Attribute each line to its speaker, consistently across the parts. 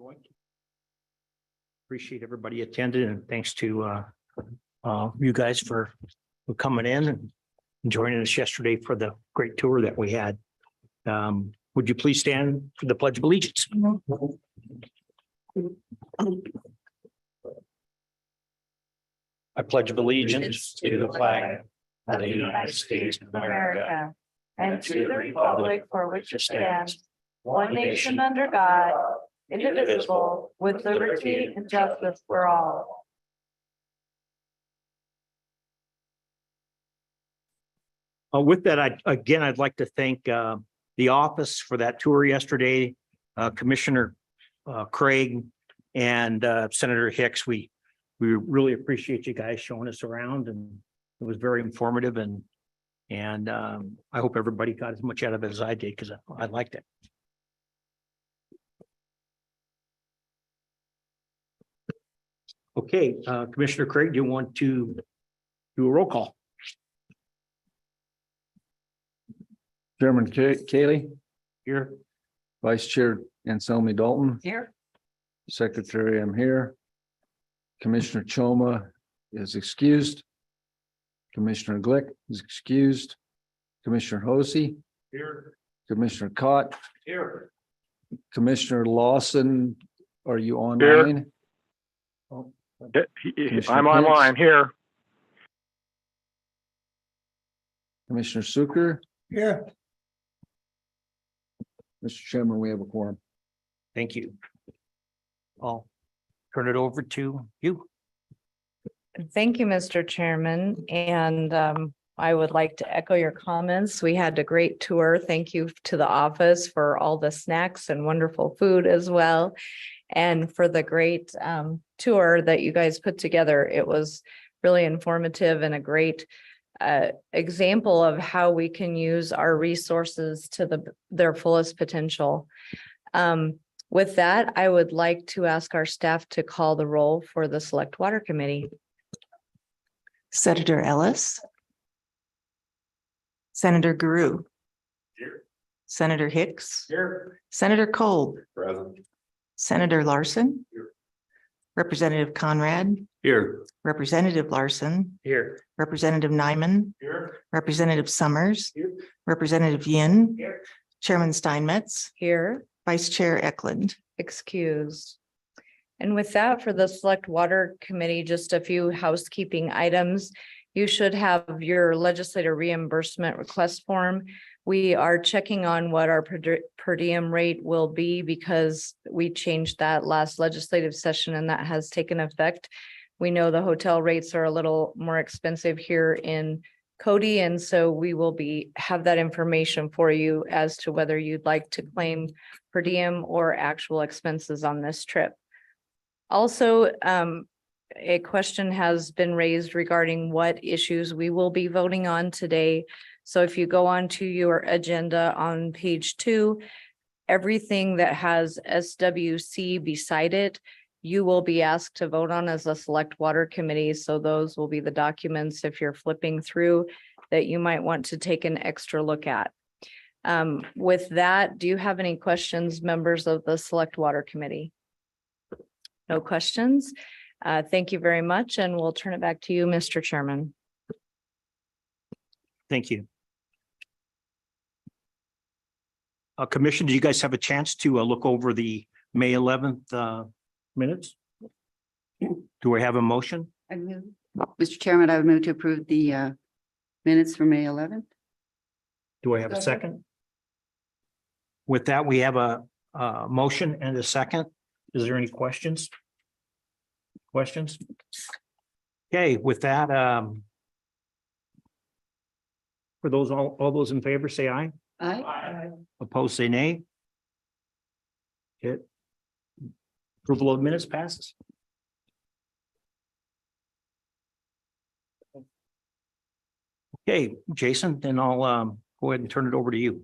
Speaker 1: joint. Appreciate everybody attended, and thanks to you guys for coming in and joining us yesterday for the great tour that we had. Would you please stand for the Pledge of Allegiance? I pledge allegiance to the flag of the United States of America
Speaker 2: and to the republic for which it stands, one nation under God, indivisible, with liberty and justice for all.
Speaker 1: With that, I'd like to thank the office for that tour yesterday, Commissioner Craig and Senator Hicks. We really appreciate you guys showing us around, and it was very informative, and I hope everybody got as much out of it as I did, because I liked it. Okay, Commissioner Craig, do you want to do a roll call?
Speaker 3: Chairman Kaylee,
Speaker 1: Here.
Speaker 3: Vice Chair Anselmi Dalton,
Speaker 2: Here.
Speaker 3: Secretary, I'm here. Commissioner Choma is excused. Commissioner Glick is excused. Commissioner Hosey.
Speaker 1: Here.
Speaker 3: Commissioner Cott.
Speaker 1: Here.
Speaker 3: Commissioner Lawson, are you online?
Speaker 1: Oh,
Speaker 3: Commissioner
Speaker 4: I'm online here.
Speaker 3: Commissioner Suker.
Speaker 1: Here.
Speaker 3: Mr. Chairman, we have a quorum.
Speaker 1: Thank you. I'll turn it over to you.
Speaker 2: Thank you, Mr. Chairman, and I would like to echo your comments. We had a great tour. Thank you to the office for all the snacks and wonderful food as well, and for the great tour that you guys put together. It was really informative and a great example of how we can use our resources to their fullest potential. With that, I would like to ask our staff to call the roll for the Select Water Committee.
Speaker 5: Senator Ellis. Senator Guru.
Speaker 1: Here.
Speaker 5: Senator Hicks.
Speaker 1: Here.
Speaker 5: Senator Kolb.
Speaker 1: Present.
Speaker 5: Senator Larson.
Speaker 1: Here.
Speaker 5: Representative Conrad.
Speaker 1: Here.
Speaker 5: Representative Larson.
Speaker 1: Here.
Speaker 5: Representative Nyman.
Speaker 1: Here.
Speaker 5: Representative Summers.
Speaker 1: Here.
Speaker 5: Representative Yin.
Speaker 1: Here.
Speaker 5: Chairman Steinmetz.
Speaker 2: Here,
Speaker 5: Vice Chair Eklund.
Speaker 2: excused. And with that, for the Select Water Committee, just a few housekeeping items. You should have your legislator reimbursement request form. We are checking on what our per diem rate will be, because we changed that last legislative session and that has taken effect. We know the hotel rates are a little more expensive here in Cody, and so we will have that information for you as to whether you'd like to claim per diem or actual expenses on this trip. Also, a question has been raised regarding what issues we will be voting on today. So if you go on to your agenda on page 2, everything that has SWC beside it, you will be asked to vote on as a Select Water Committee. So those will be the documents, if you're flipping through, that you might want to take an extra look at. With that, do you have any questions, members of the Select Water Committee? No questions. Thank you very much, and we'll turn it back to you, Mr. Chairman.
Speaker 1: Thank you. Commission, do you guys have a chance to look over the May 11th minutes? Do we have a motion?
Speaker 6: Mr. Chairman, I would move to approve the minutes for May 11th.
Speaker 1: Do I have a second? With that, we have a motion and a second. Is there any questions? Questions? Okay, with that, for those, all those in favor, say aye.
Speaker 6: Aye.
Speaker 1: Opposed, say nay. Okay. Approval of minutes passes. Okay, Jason, then I'll go ahead and turn it over to you.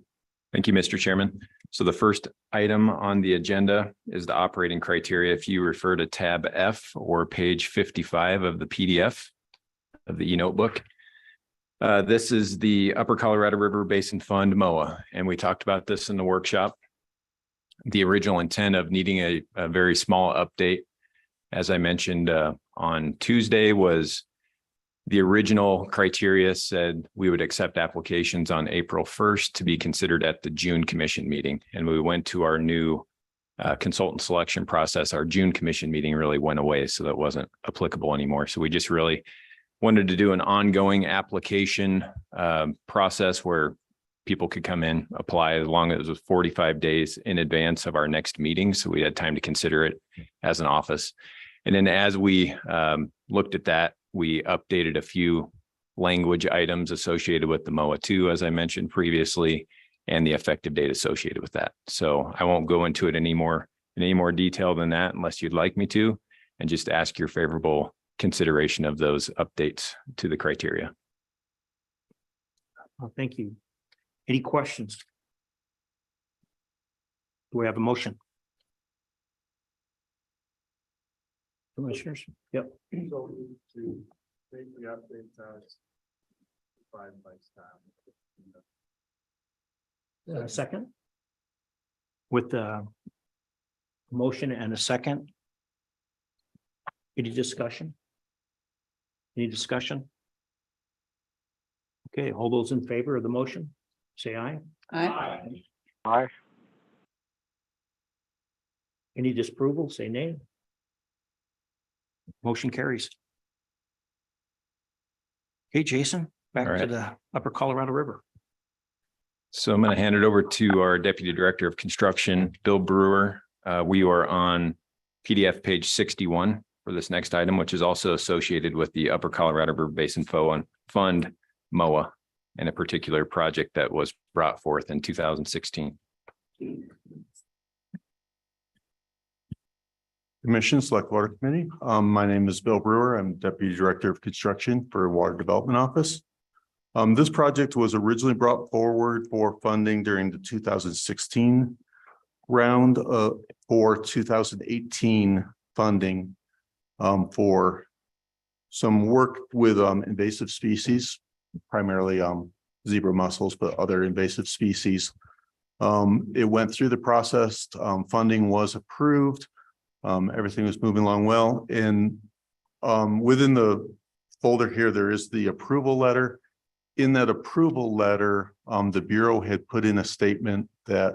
Speaker 7: Thank you, Mr. Chairman. So the first item on the agenda is the operating criteria. If you refer to tab F or page 55 of the PDF of the e-notebook, this is the Upper Colorado River Basin Fund MOA, and we talked about this in the workshop. the original intent of needing a very small update, as I mentioned on Tuesday, was the original criteria said we would accept applications on April 1st to be considered at the June commission meeting. And we went to our new consultant selection process. Our June commission meeting really went away, so that wasn't applicable anymore. So we just really wanted to do an ongoing application process where people could come in, apply as long as it was 45 days in advance of our next meeting. So we had time to consider it as an office. And then as we looked at that, we updated a few language items associated with the MOA 2, as I mentioned previously, and the effective date associated with that. So I won't go into it in any more detail than that unless you'd like me to, and just ask your favorable consideration of those updates to the criteria.
Speaker 1: Thank you. Any questions? Do we have a motion? Commissioners? Yep.
Speaker 4: So to make the updates as provided by staff.
Speaker 1: Second? With the motion and a second? Any discussion? Any discussion? Okay, all those in favor of the motion, say aye.
Speaker 6: Aye.
Speaker 4: Aye.
Speaker 1: Any disapproval, say nay. Motion carries. Okay, Jason, back
Speaker 7: All
Speaker 1: to
Speaker 7: right.
Speaker 1: the Upper Colorado River.
Speaker 7: So I'm going to hand it over to our Deputy Director of Construction, Bill Brewer. We are on PDF page 61 for this next item, which is also associated with the Upper Colorado River Basin Fund MOA, and a particular project that was brought forth in 2016.
Speaker 4: Commission Select Water Committee. My name is Bill Brewer. I'm Deputy Director of Construction for Water Development Office. This project was originally brought forward for funding during the 2016 round for 2018 funding for some work with invasive species, primarily zebra mussels, but other invasive species. It went through the process. Funding was approved. Everything was moving along well. And within the folder here, there is the approval letter. In that approval letter, the Bureau had put in a statement that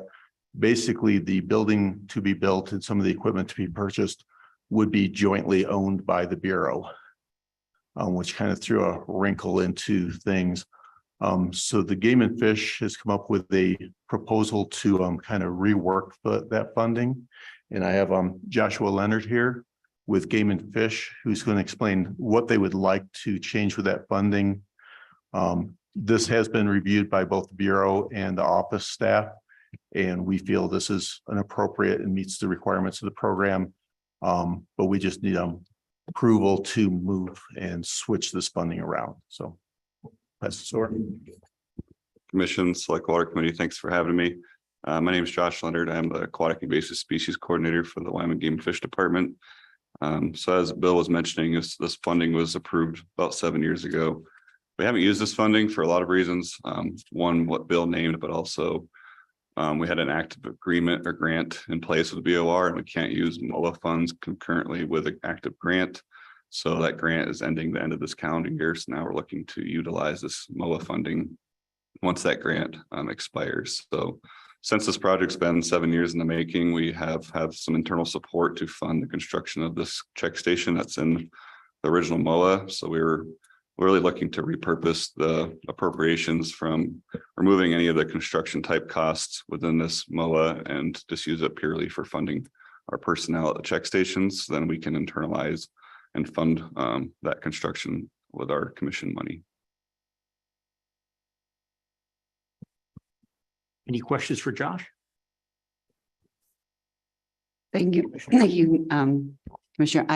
Speaker 4: basically the building to be built and some of the equipment to be purchased would be jointly owned by the Bureau, which kind of threw a wrinkle into things. So the Game and Fish has come up with a proposal to kind of rework that funding. And I have Joshua Leonard here with Game and Fish, who's going to explain what they would like to change with that funding. This has been reviewed by both the Bureau and the office staff, and we feel this is an appropriate and meets the requirements of the program. But we just need approval to move and switch this funding around. So that's the sort.
Speaker 8: Commission, Select Water Committee, thanks for having me. My name is Josh Leonard. I'm the Aquatic Invasive Species Coordinator for the Wyoming Game and Fish Department. So as Bill was mentioning, this funding was approved about 7 years ago. We haven't used this funding for a lot of reasons. One, what Bill named, but also we had an active agreement or grant in place with BOR, and we can't use MOA funds concurrently with an active grant. So that grant is ending the end of this calendar year. So now we're looking to utilize this MOA funding once that grant expires. So since this project's been 7 years in the making, we have had some internal support to fund the construction of this check station that's in the original MOA. So we're really looking to repurpose the appropriations from removing any of the construction type costs within this MOA and just use it purely for funding our personnel at the check stations. Then we can internalize and fund that construction with our commission money.
Speaker 1: Any questions for Josh?
Speaker 6: Thank you. Thank you, Commissioner.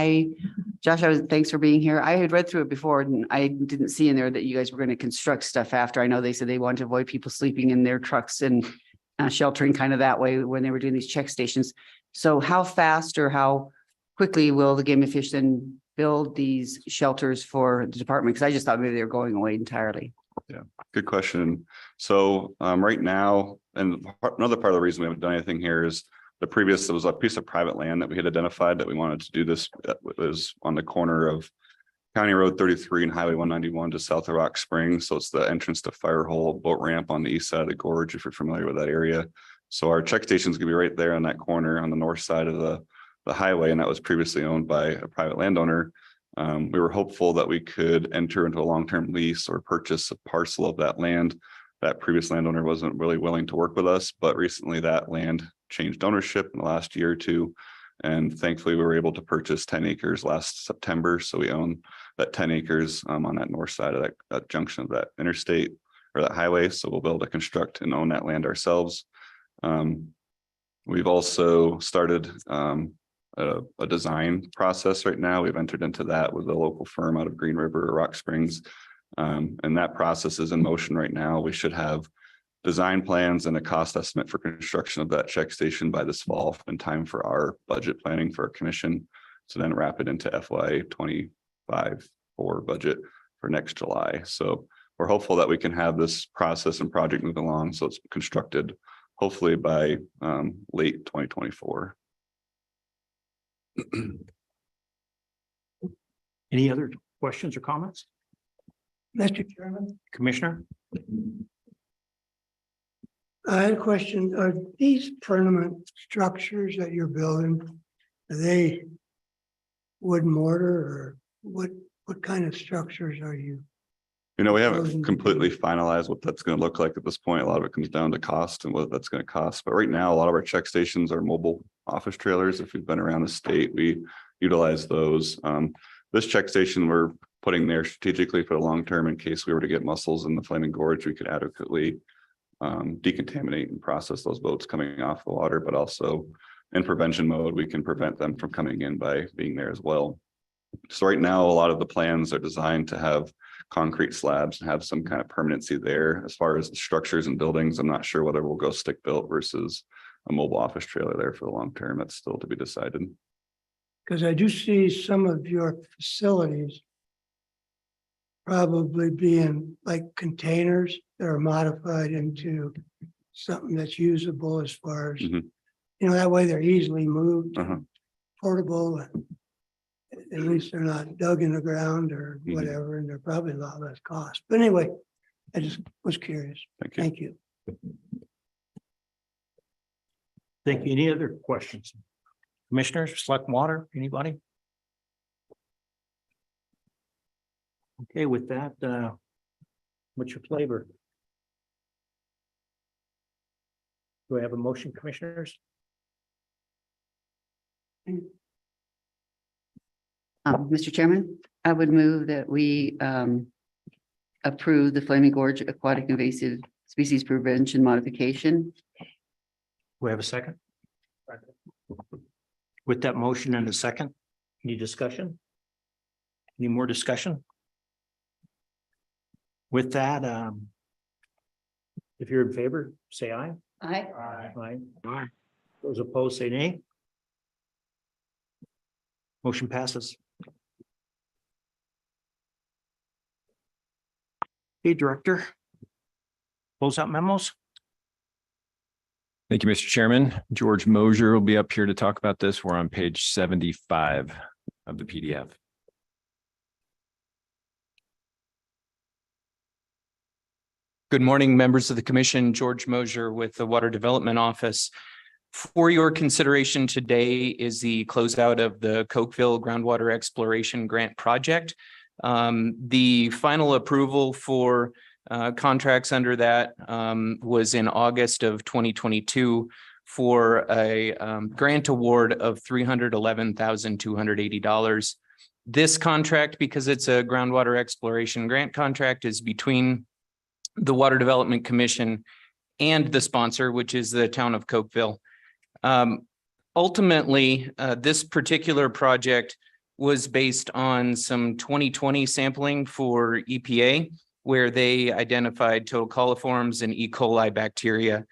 Speaker 6: Josh, thanks for being here. I had read through it before and I didn't see in there that you guys were going to construct stuff after. I know they said they wanted to avoid people sleeping in their trucks and sheltering kind of that way when they were doing these check stations. So how fast or how quickly will the Game and Fish then build these shelters for the department? Because I just thought maybe they were going away entirely.
Speaker 8: Yeah, good question. So right now, and another part of the reason we haven't done anything here is The previous, it was a piece of private land that we had identified that we wanted to do this. It was on the corner of County Road 33 and Highway 191 to south of Rock Springs. So it's the entrance to Firehole Boat Ramp on the east side of the gorge, if you're familiar with that area. So our check station is gonna be right there on that corner on the north side of the highway, and that was previously owned by a private landowner. We were hopeful that we could enter into a long-term lease or purchase a parcel of that land. That previous landowner wasn't really willing to work with us, but recently that land changed ownership in the last year or two. And thankfully, we were able to purchase 10 acres last September. So we own that 10 acres on that north side of that junction of that interstate or that highway. So we'll be able to construct and own that land ourselves. We've also started a design process right now. We've entered into that with a local firm out of Green River or Rock Springs. And that process is in motion right now. We should have design plans and a cost estimate for construction of that check station by this fall in time for our budget planning for our commission. So then wrap it into FY25 for budget for next July. So we're hopeful that we can have this process and project move along. So it's constructed hopefully by late 2024.
Speaker 1: Any other questions or comments?
Speaker 9: Mr. Chairman,
Speaker 1: Commissioner?
Speaker 9: I had a question. Are these permanent structures that you're building, are they wood mortar or what kind of structures are you?
Speaker 8: You know, we haven't completely finalized what that's going to look like at this point. A lot of it comes down to cost and what that's going to cost. But right now, a lot of our check stations are mobile office trailers. If you've been around the state, we utilize those. This check station we're putting there strategically for the long term in case we were to get mussels in the Flaming Gorge, we could adequately decontaminate and process those boats coming off the water, but also in prevention mode, we can prevent them from coming in by being there as well. So right now, a lot of the plans are designed to have concrete slabs and have some kind of permanency there. As far as the structures and buildings, I'm not sure whether we'll go stick built versus a mobile office trailer there for the long term. That's still to be decided.
Speaker 9: Because I do see some of your facilities probably being like containers that are modified into something that's usable as far as,
Speaker 8: Mhm.
Speaker 9: you know, that way they're easily moved,
Speaker 8: Uh-huh.
Speaker 9: portable, and at least they're not dug in the ground or
Speaker 8: Mhm.
Speaker 9: whatever, and they're probably a lot less cost. But anyway, I just was curious.
Speaker 8: Thank you.
Speaker 9: Thank you.
Speaker 1: Thank you. Any other questions? Commissioners, select water, anybody? Okay, with that, what's your flavor? Do I have a motion, commissioners?
Speaker 6: Mr. Chairman, I would move that we approve the Flaming Gorge Aquatic Invasive Species Prevention Modification.
Speaker 1: Do we have a second? With that motion and a second, any discussion? Any more discussion? With that, if you're in favor, say aye.
Speaker 6: Aye.
Speaker 1: Aye. Those opposed, say nay. Motion passes. Hey, Director. Close out memos.
Speaker 7: Thank you, Mr. Chairman. George Mosier will be up here to talk about this. We're on page 75 of the PDF.
Speaker 10: Good morning, members of the commission. George Mosier with the Water Development Office. For your consideration today is the closeout of the Cokeville Groundwater Exploration Grant Project. The final approval for contracts under that was in August of 2022 for a grant award of $311,280. This contract, because it's a groundwater exploration grant contract, is between the Water Development Commission and the sponsor, which is the town of Cokeville. Ultimately, this particular project was based on some 2020 sampling for EPA, where they identified total coliforms and E. coli bacteria.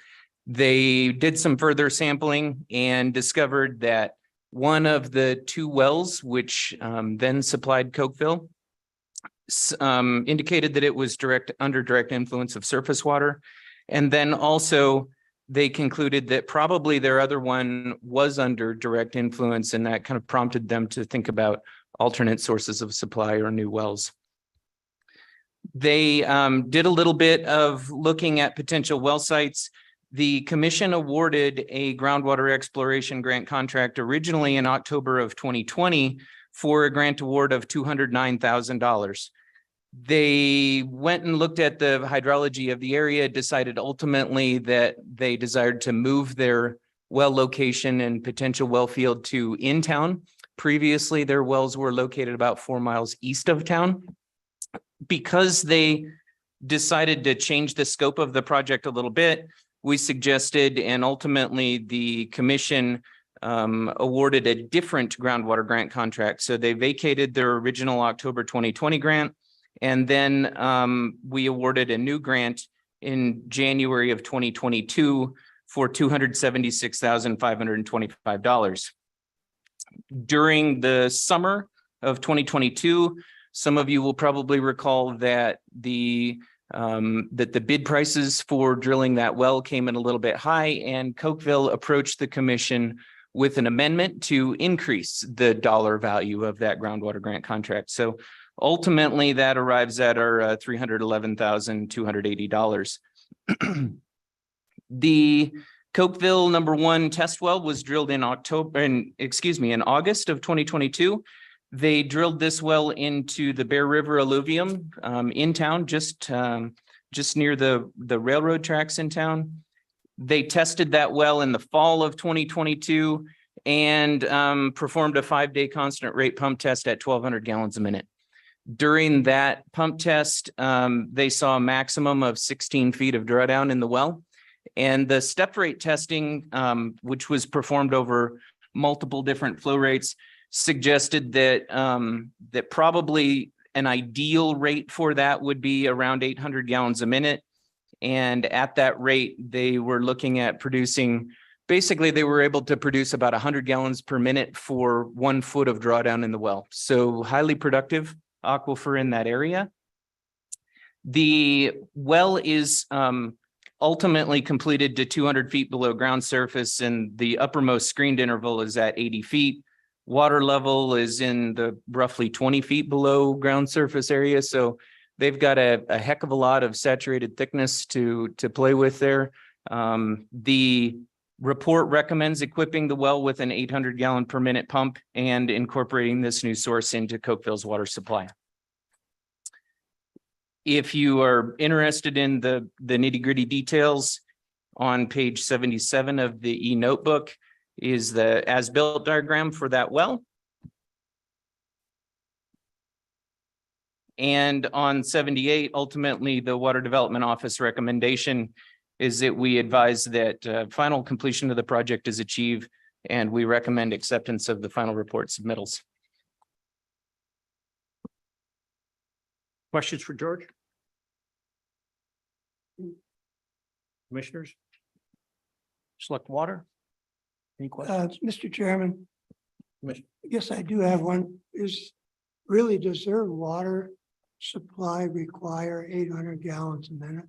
Speaker 10: They did some further sampling and discovered that one of the two wells, which then supplied Cokeville, indicated that it was under direct influence of surface water. And then also they concluded that probably their other one was under direct influence, and that kind of prompted them to think about alternate sources of supply or new wells. They did a little bit of looking at potential well sites. The commission awarded a groundwater exploration grant contract originally in October of 2020 for a grant award of $209,000. They went and looked at the hydrology of the area, decided ultimately that they desired to move their well location and potential well field to in town. Previously, their wells were located about 4 miles east of town. Because they decided to change the scope of the project a little bit, we suggested, and ultimately the commission awarded a different groundwater grant contract. So they vacated their original October 2020 grant, and then we awarded a new grant in January of 2022 for $276,525. During the summer of 2022, some of you will probably recall that the bid prices for drilling that well came in a little bit high, and Cokeville approached the commission with an amendment to increase the dollar value of that groundwater grant contract. So ultimately, that arrives at our $311,280. The Cokeville #1 test well was drilled in August of 2022. They drilled this well into the Bear River alluvium in town, just near the railroad tracks in town. They tested that well in the fall of 2022 and performed a 5-day constant rate pump test at 1,200 gallons a minute. During that pump test, they saw a maximum of 16 feet of drawdown in the well. And the step rate testing, which was performed over multiple different flow rates, suggested that that probably an ideal rate for that would be around 800 gallons a minute. And at that rate, they were looking at producing, basically they were able to produce about 100 gallons per minute for 1 foot of drawdown in the well. So highly productive aquifer in that area. The well is ultimately completed to 200 feet below ground surface, and the uppermost screened interval is at 80 feet. Water level is in the roughly 20 feet below ground surface area. So they've got a heck of a lot of saturated thickness to play with there. The report recommends equipping the well with an 800 gallon per minute pump and incorporating this new source into Cokeville's water supply. If you are interested in the nitty-gritty details, on page 77 of the e-notebook is the as-built diagram for that well. And on 78, ultimately, the Water Development Office recommendation is that we advise that final completion of the project is achieved, and we recommend acceptance of the final report submittals.
Speaker 1: Questions for George? Commissioners? Select Water? Any questions?
Speaker 9: Mr. Chairman,
Speaker 1: Commissioner.
Speaker 9: I guess I do have one. Does their water supply require 800 gallons a minute?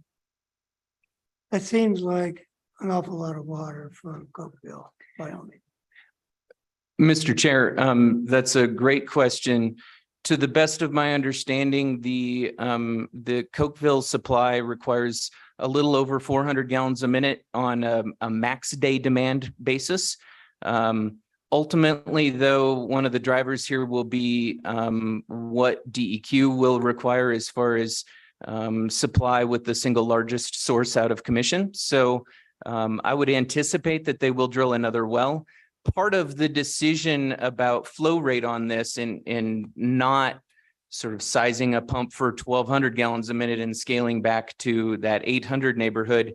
Speaker 9: That seems like an awful lot of water from Cokeville, Wyoming.
Speaker 10: Mr. Chair, that's a great question. To the best of my understanding, the Cokeville supply requires a little over 400 gallons a minute on a max day demand basis. Ultimately, though, one of the drivers here will be what DEQ will require as far as supply with the single largest source out of commission. So I would anticipate that they will drill another well. Part of the decision about flow rate on this and not sort of sizing a pump for 1,200 gallons a minute and scaling back to that 800 neighborhood,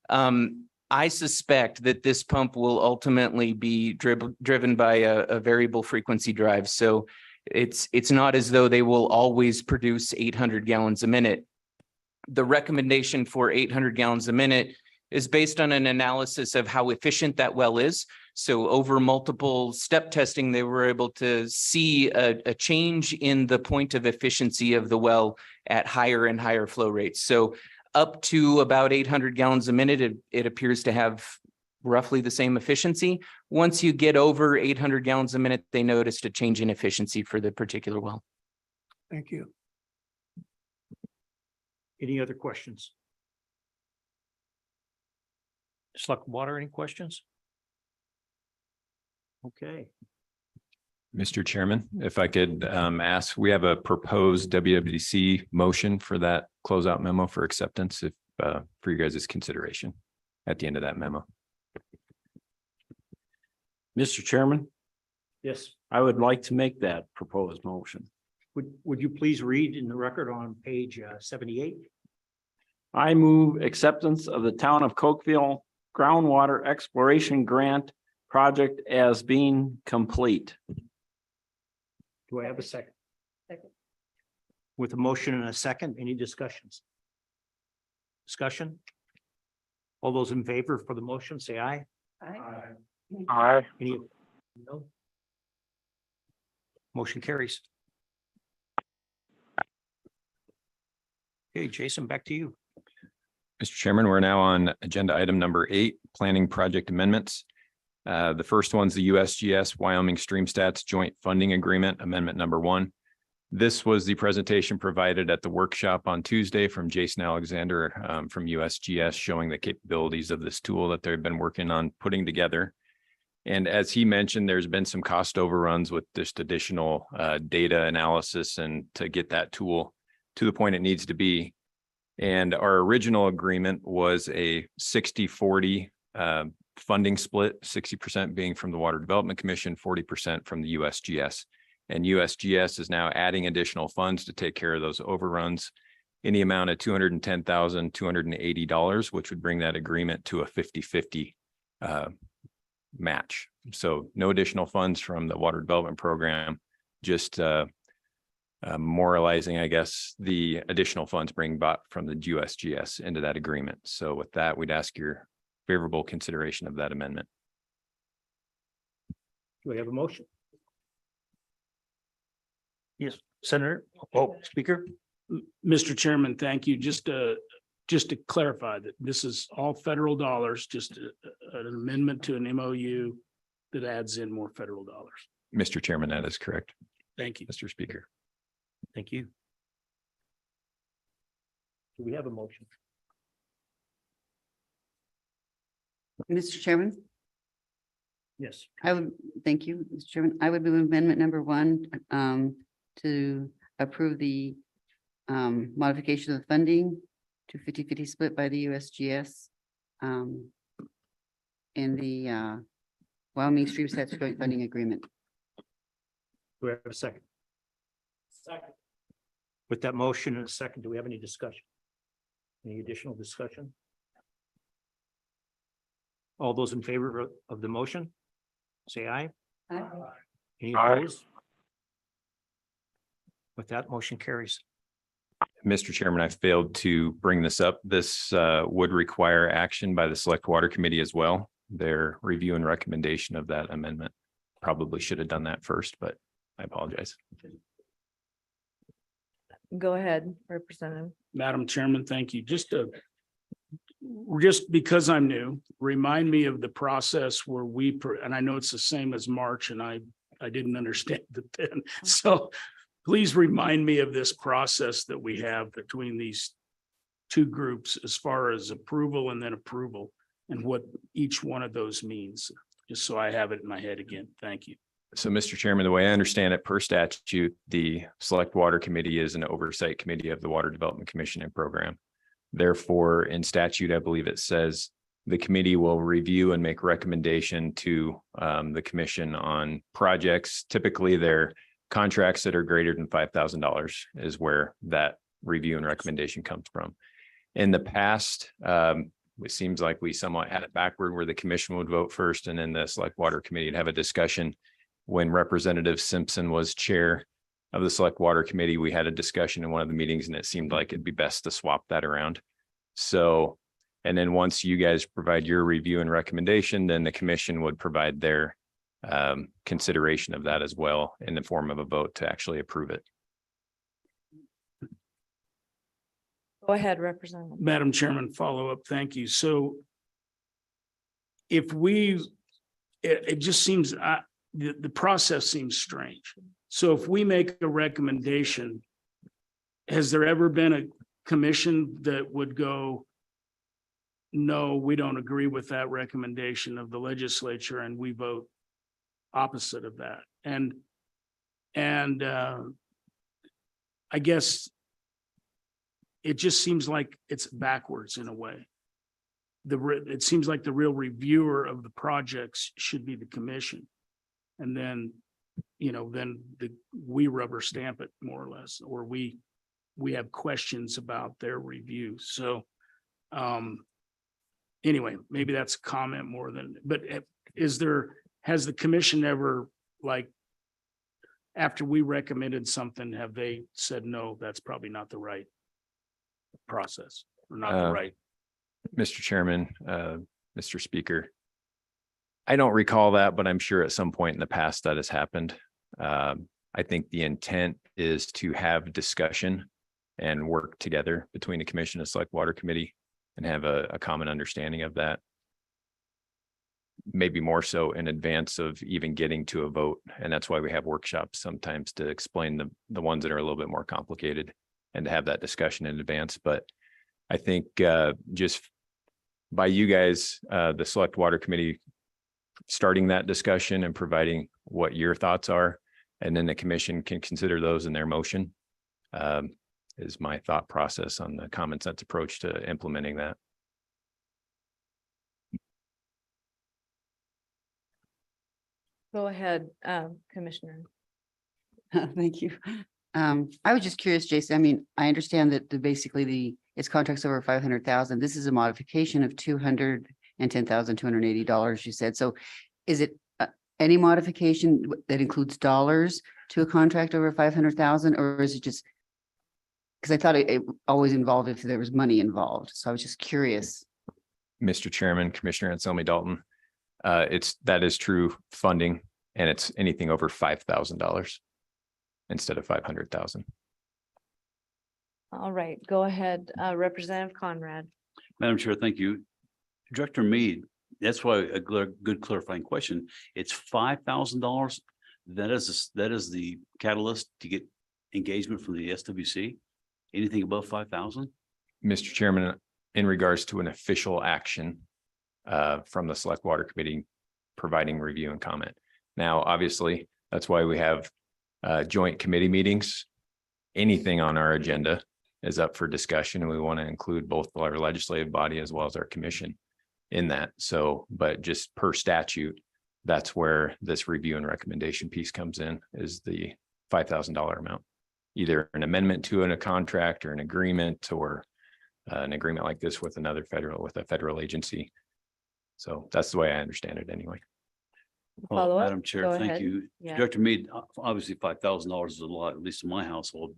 Speaker 10: I suspect that this pump will ultimately be driven by a variable frequency drive. So it's not as though they will always produce 800 gallons a minute. The recommendation for 800 gallons a minute is based on an analysis of how efficient that well is. So over multiple step testing, they were able to see a change in the point of efficiency of the well at higher and higher flow rates. So up to about 800 gallons a minute, it appears to have roughly the same efficiency. Once you get over 800 gallons a minute, they noticed a change in efficiency for the particular well.
Speaker 9: Thank you.
Speaker 1: Any other questions? Select Water, any questions? Okay,
Speaker 7: Mr. Chairman, if I could ask, we have a proposed WWDC motion for that closeout memo for acceptance if for you guys' consideration at the end of that memo.
Speaker 11: Mr. Chairman,
Speaker 1: yes.
Speaker 11: I would like to make that proposed motion.
Speaker 1: Would you please read in the record on page 78?
Speaker 11: I move acceptance of the Town of Cokeville groundwater exploration grant project as being complete.
Speaker 1: Do I have a second?
Speaker 2: Second.
Speaker 1: With a motion and a second, any discussions? Discussion? All those in favor for the motion, say aye.
Speaker 11: Aye.
Speaker 1: Any? No. Motion carries. Okay, Jason, back to you.
Speaker 7: Mr. Chairman, we're now on agenda item number 8, planning project amendments. The first one's the USGS Wyoming Stream Stats Joint Funding Agreement, Amendment number 1. This was the presentation provided at the workshop on Tuesday from Jason Alexander from USGS, showing the capabilities of this tool that they've been working on putting together. And as he mentioned, there's been some cost overruns with just additional data analysis and to get that tool to the point it needs to be. And our original agreement was a 60-40 funding split, 60% being from the Water Development Commission, 40% from the USGS. And USGS is now adding additional funds to take care of those overruns in the amount of $210,280, which would bring that agreement to a 50-50 match. So no additional funds from the Water Development Program, just moralizing, I guess, the additional funds being bought from the USGS into that agreement. So with that, we'd ask your favorable consideration of that amendment.
Speaker 1: Do we have a motion? Yes, Senator. Oh, Speaker.
Speaker 12: Mr. Chairman, thank you. Just to clarify that this is all federal dollars, just an amendment to an MOU that adds in more federal dollars.
Speaker 7: Mr. Chairman, that is correct.
Speaker 12: Thank you.
Speaker 7: Mr. Speaker.
Speaker 1: Thank you. Do we have a motion?
Speaker 6: Mr. Chairman,
Speaker 1: Yes.
Speaker 6: I would, thank you, Mr. Chairman. I would move amendment number 1 to approve the modification of the funding to 50-50 split by the USGS in the Wyoming Stream Stats Joint Funding Agreement.
Speaker 1: Do we have a second? Second. With that motion and a second, do we have any discussion? Any additional discussion? All those in favor of the motion, say aye.
Speaker 6: Aye.
Speaker 1: Any opposed? With that, motion carries.
Speaker 7: Mr. Chairman, I failed to bring this up. This would require action by the Select Water Committee as well. Their review and recommendation of that amendment. Probably should have done that first, but I apologize.
Speaker 2: Go ahead, Representative.
Speaker 12: Madam Chairman, thank you. Just because I'm new, remind me of the process where and I know it's the same as March and I didn't understand it then. So please remind me of this process that we have between these two groups as far as approval and then approval and what each one of those means, just so I have it in my head again. Thank you.
Speaker 7: So, Mr. Chairman, the way I understand it, per statute, the Select Water Committee is an oversight committee of the Water Development Commission and program. Therefore, in statute, I believe it says the committee will review and make recommendation to the commission on projects. Typically, they're contracts that are greater than $5,000 is where that review and recommendation comes from. In the past, it seems like we somewhat had it backward where the commission would vote first and then the Select Water Committee would have a discussion. When Representative Simpson was chair of the Select Water Committee, we had a discussion in one of the meetings and it seemed like it'd be best to swap that around. So, and then once you guys provide your review and recommendation, then the commission would provide their consideration of that as well in the form of a vote to actually approve it.
Speaker 2: Go ahead, Representative.
Speaker 12: Madam Chairman, follow up. Thank you. So if we, it just seems, the process seems strange. So if we make a recommendation, has there ever been a commission that would go, no, we don't agree with that recommendation of the legislature and we vote opposite of that? And I guess it just seems like it's backwards in a way. It seems like the real reviewer of the projects should be the commission. And then, we rubber stamp it more or less, or we have questions about their review. So, anyway, maybe that's a comment more than, but has the commission ever, like, after we recommended something, have they said, no, that's probably not the right process or not the right?
Speaker 7: Mr. Chairman, Mr. Speaker. I don't recall that, but I'm sure at some point in the past that has happened. I think the intent is to have discussion and work together between the commission and select water committee and have a common understanding of that. Maybe more so in advance of even getting to a vote. And that's why we have workshops sometimes to explain the ones that are a little bit more complicated and to have that discussion in advance. But I think just by you guys, the select water committee, starting that discussion and providing what your thoughts are, and then the commission can consider those in their motion, is my thought process on the common sense approach to implementing that.
Speaker 2: Go ahead, Commissioner.
Speaker 6: Thank you. I was just curious, Jason, I mean, I understand that it's contracts over 500,000. This is a modification of $210,280, you said. So is it any modification that includes dollars to a contract over 500,000, or is it just? Because I thought it always involved if there was money involved. So I was just curious.
Speaker 7: Mr. Chairman, Commissioner Anselmi Dalton, that is true funding, and it's anything over $5,000 instead of 500,000.
Speaker 2: All right, go ahead, Representative Conrad.
Speaker 13: Madam Chair, thank you. Director Mead, that's why a good clarifying question. It's $5,000. That is the catalyst to get engagement from the SWC. Anything above 5,000?
Speaker 7: Mr. Chairman, in regards to an official action from the Select Water Committee providing review and comment. Now, obviously, that's why we have joint committee meetings. Anything on our agenda is up for discussion, and we want to include both our legislative body as well as our commission in that. So, but just per statute, that's where this review and recommendation piece comes in, is the $5,000 amount. Either an amendment to a contract or an agreement, or an agreement like this with a federal agency. So that's the way I understand it anyway.
Speaker 2: Follow up?
Speaker 13: Madam Chair,
Speaker 2: Go
Speaker 13: thank
Speaker 2: ahead.
Speaker 13: you.
Speaker 2: Yeah.
Speaker 13: Director Mead, obviously $5,000 is a lot, at least in my household,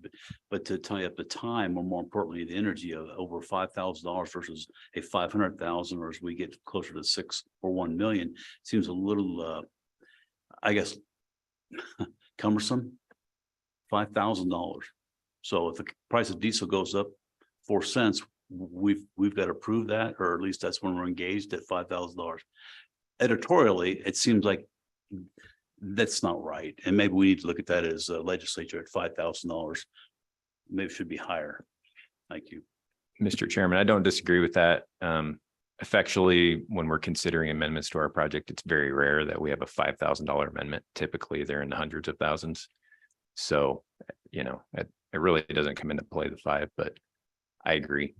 Speaker 13: but to tie up the time, or more importantly, the energy of over $5,000 versus a 500,000, or as we get closer to 6 or 1 million, seems a little, I guess, cumbersome. $5,000. So if the price of diesel goes up 4 cents, we've got to prove that, or at least that's when we're engaged at $5,000. Editorially, it seems like that's not right. And maybe we need to look at that as a legislature at $5,000. Maybe it should be higher. Thank you.
Speaker 7: Mr. Chairman, I don't disagree with that. Effectually, when we're considering amendments to our project, it's very rare that we have a $5,000 amendment. Typically, they're in the hundreds of thousands. So, it really doesn't come into play, the 5, but I agree.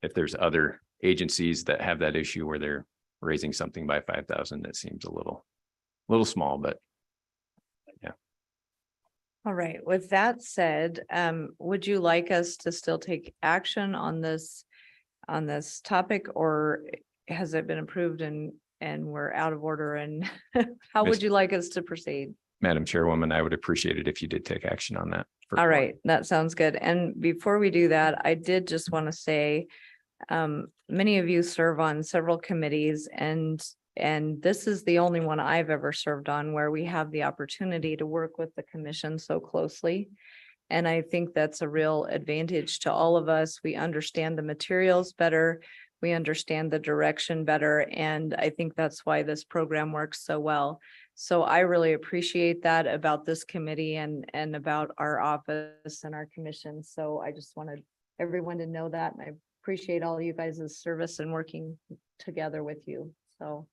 Speaker 7: If there's other agencies that have that issue where they're raising something by 5,000, that seems a little small, but yeah.
Speaker 2: All right, with that said, would you like us to still take action on this topic, or has it been approved and we're out of order, and how would you like us to proceed?
Speaker 7: Madam Chairwoman, I would appreciate it if you did take action on that.
Speaker 2: All right, that sounds good. And before we do that, I did just want to say, many of you serve on several committees, and this is the only one I've ever served on where we have the opportunity to work with the commission so closely. And I think that's a real advantage to all of us. We understand the materials better. We understand the direction better. And I think that's why this program works so well. So I really appreciate that about this committee and about our office and our commission. So I just wanted everyone to know that. And I appreciate all you guys' service and working together with you. So,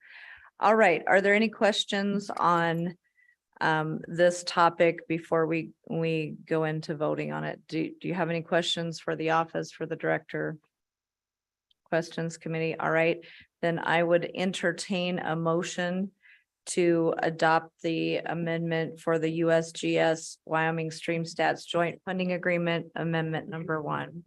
Speaker 2: all right. Are there any questions on this topic before we go into voting on it? Do you have any questions for the office, for the director? Questions committee? All right, then I would entertain a motion to adopt the amendment for the USGS Wyoming Stream Stats Joint Funding Agreement, amendment number 1.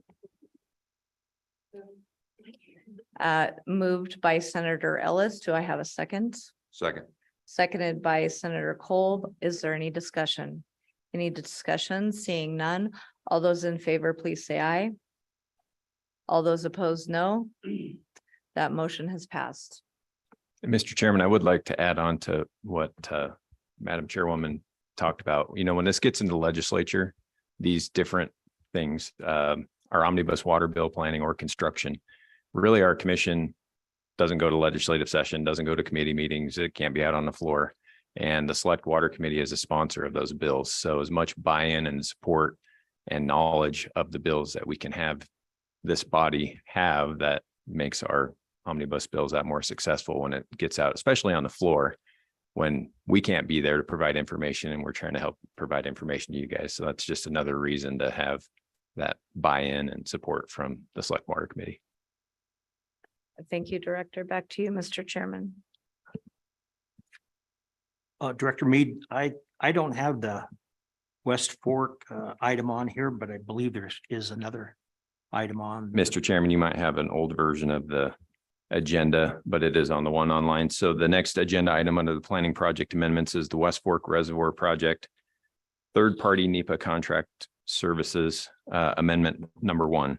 Speaker 2: Moved by Senator Ellis. Do I have a second?
Speaker 4: Second.
Speaker 2: Seconded by Senator Kolb. Is there any discussion? Any discussion? Seeing none. All those in favor, please say aye. All those opposed, no. That motion has passed.
Speaker 7: Mr. Chairman, I would like to add on to what Madam Chairwoman talked about. You know, when this gets into the legislature, these different things, our omnibus water bill planning or construction, really our commission doesn't go to legislative session, doesn't go to committee meetings. It can't be out on the floor. And the Select Water Committee is a sponsor of those bills. So as much buy-in and support and knowledge of the bills that we can have this body have, that makes our omnibus bills that more successful when it gets out, especially on the floor, when we can't be there to provide information and we're trying to help provide information to you guys. So that's just another reason to have that buy-in and support from the Select Water Committee.
Speaker 2: Thank you, Director. Back to you, Mr. Chairman.
Speaker 1: Director Mead, I don't have the West Fork item on here, but I believe there is another item on.
Speaker 7: Mr. Chairman, you might have an old version of the agenda, but it is on the one online. So the next agenda item under the planning project amendments is the West Fork Reservoir Project, third-party NEPA contract services amendment number 1.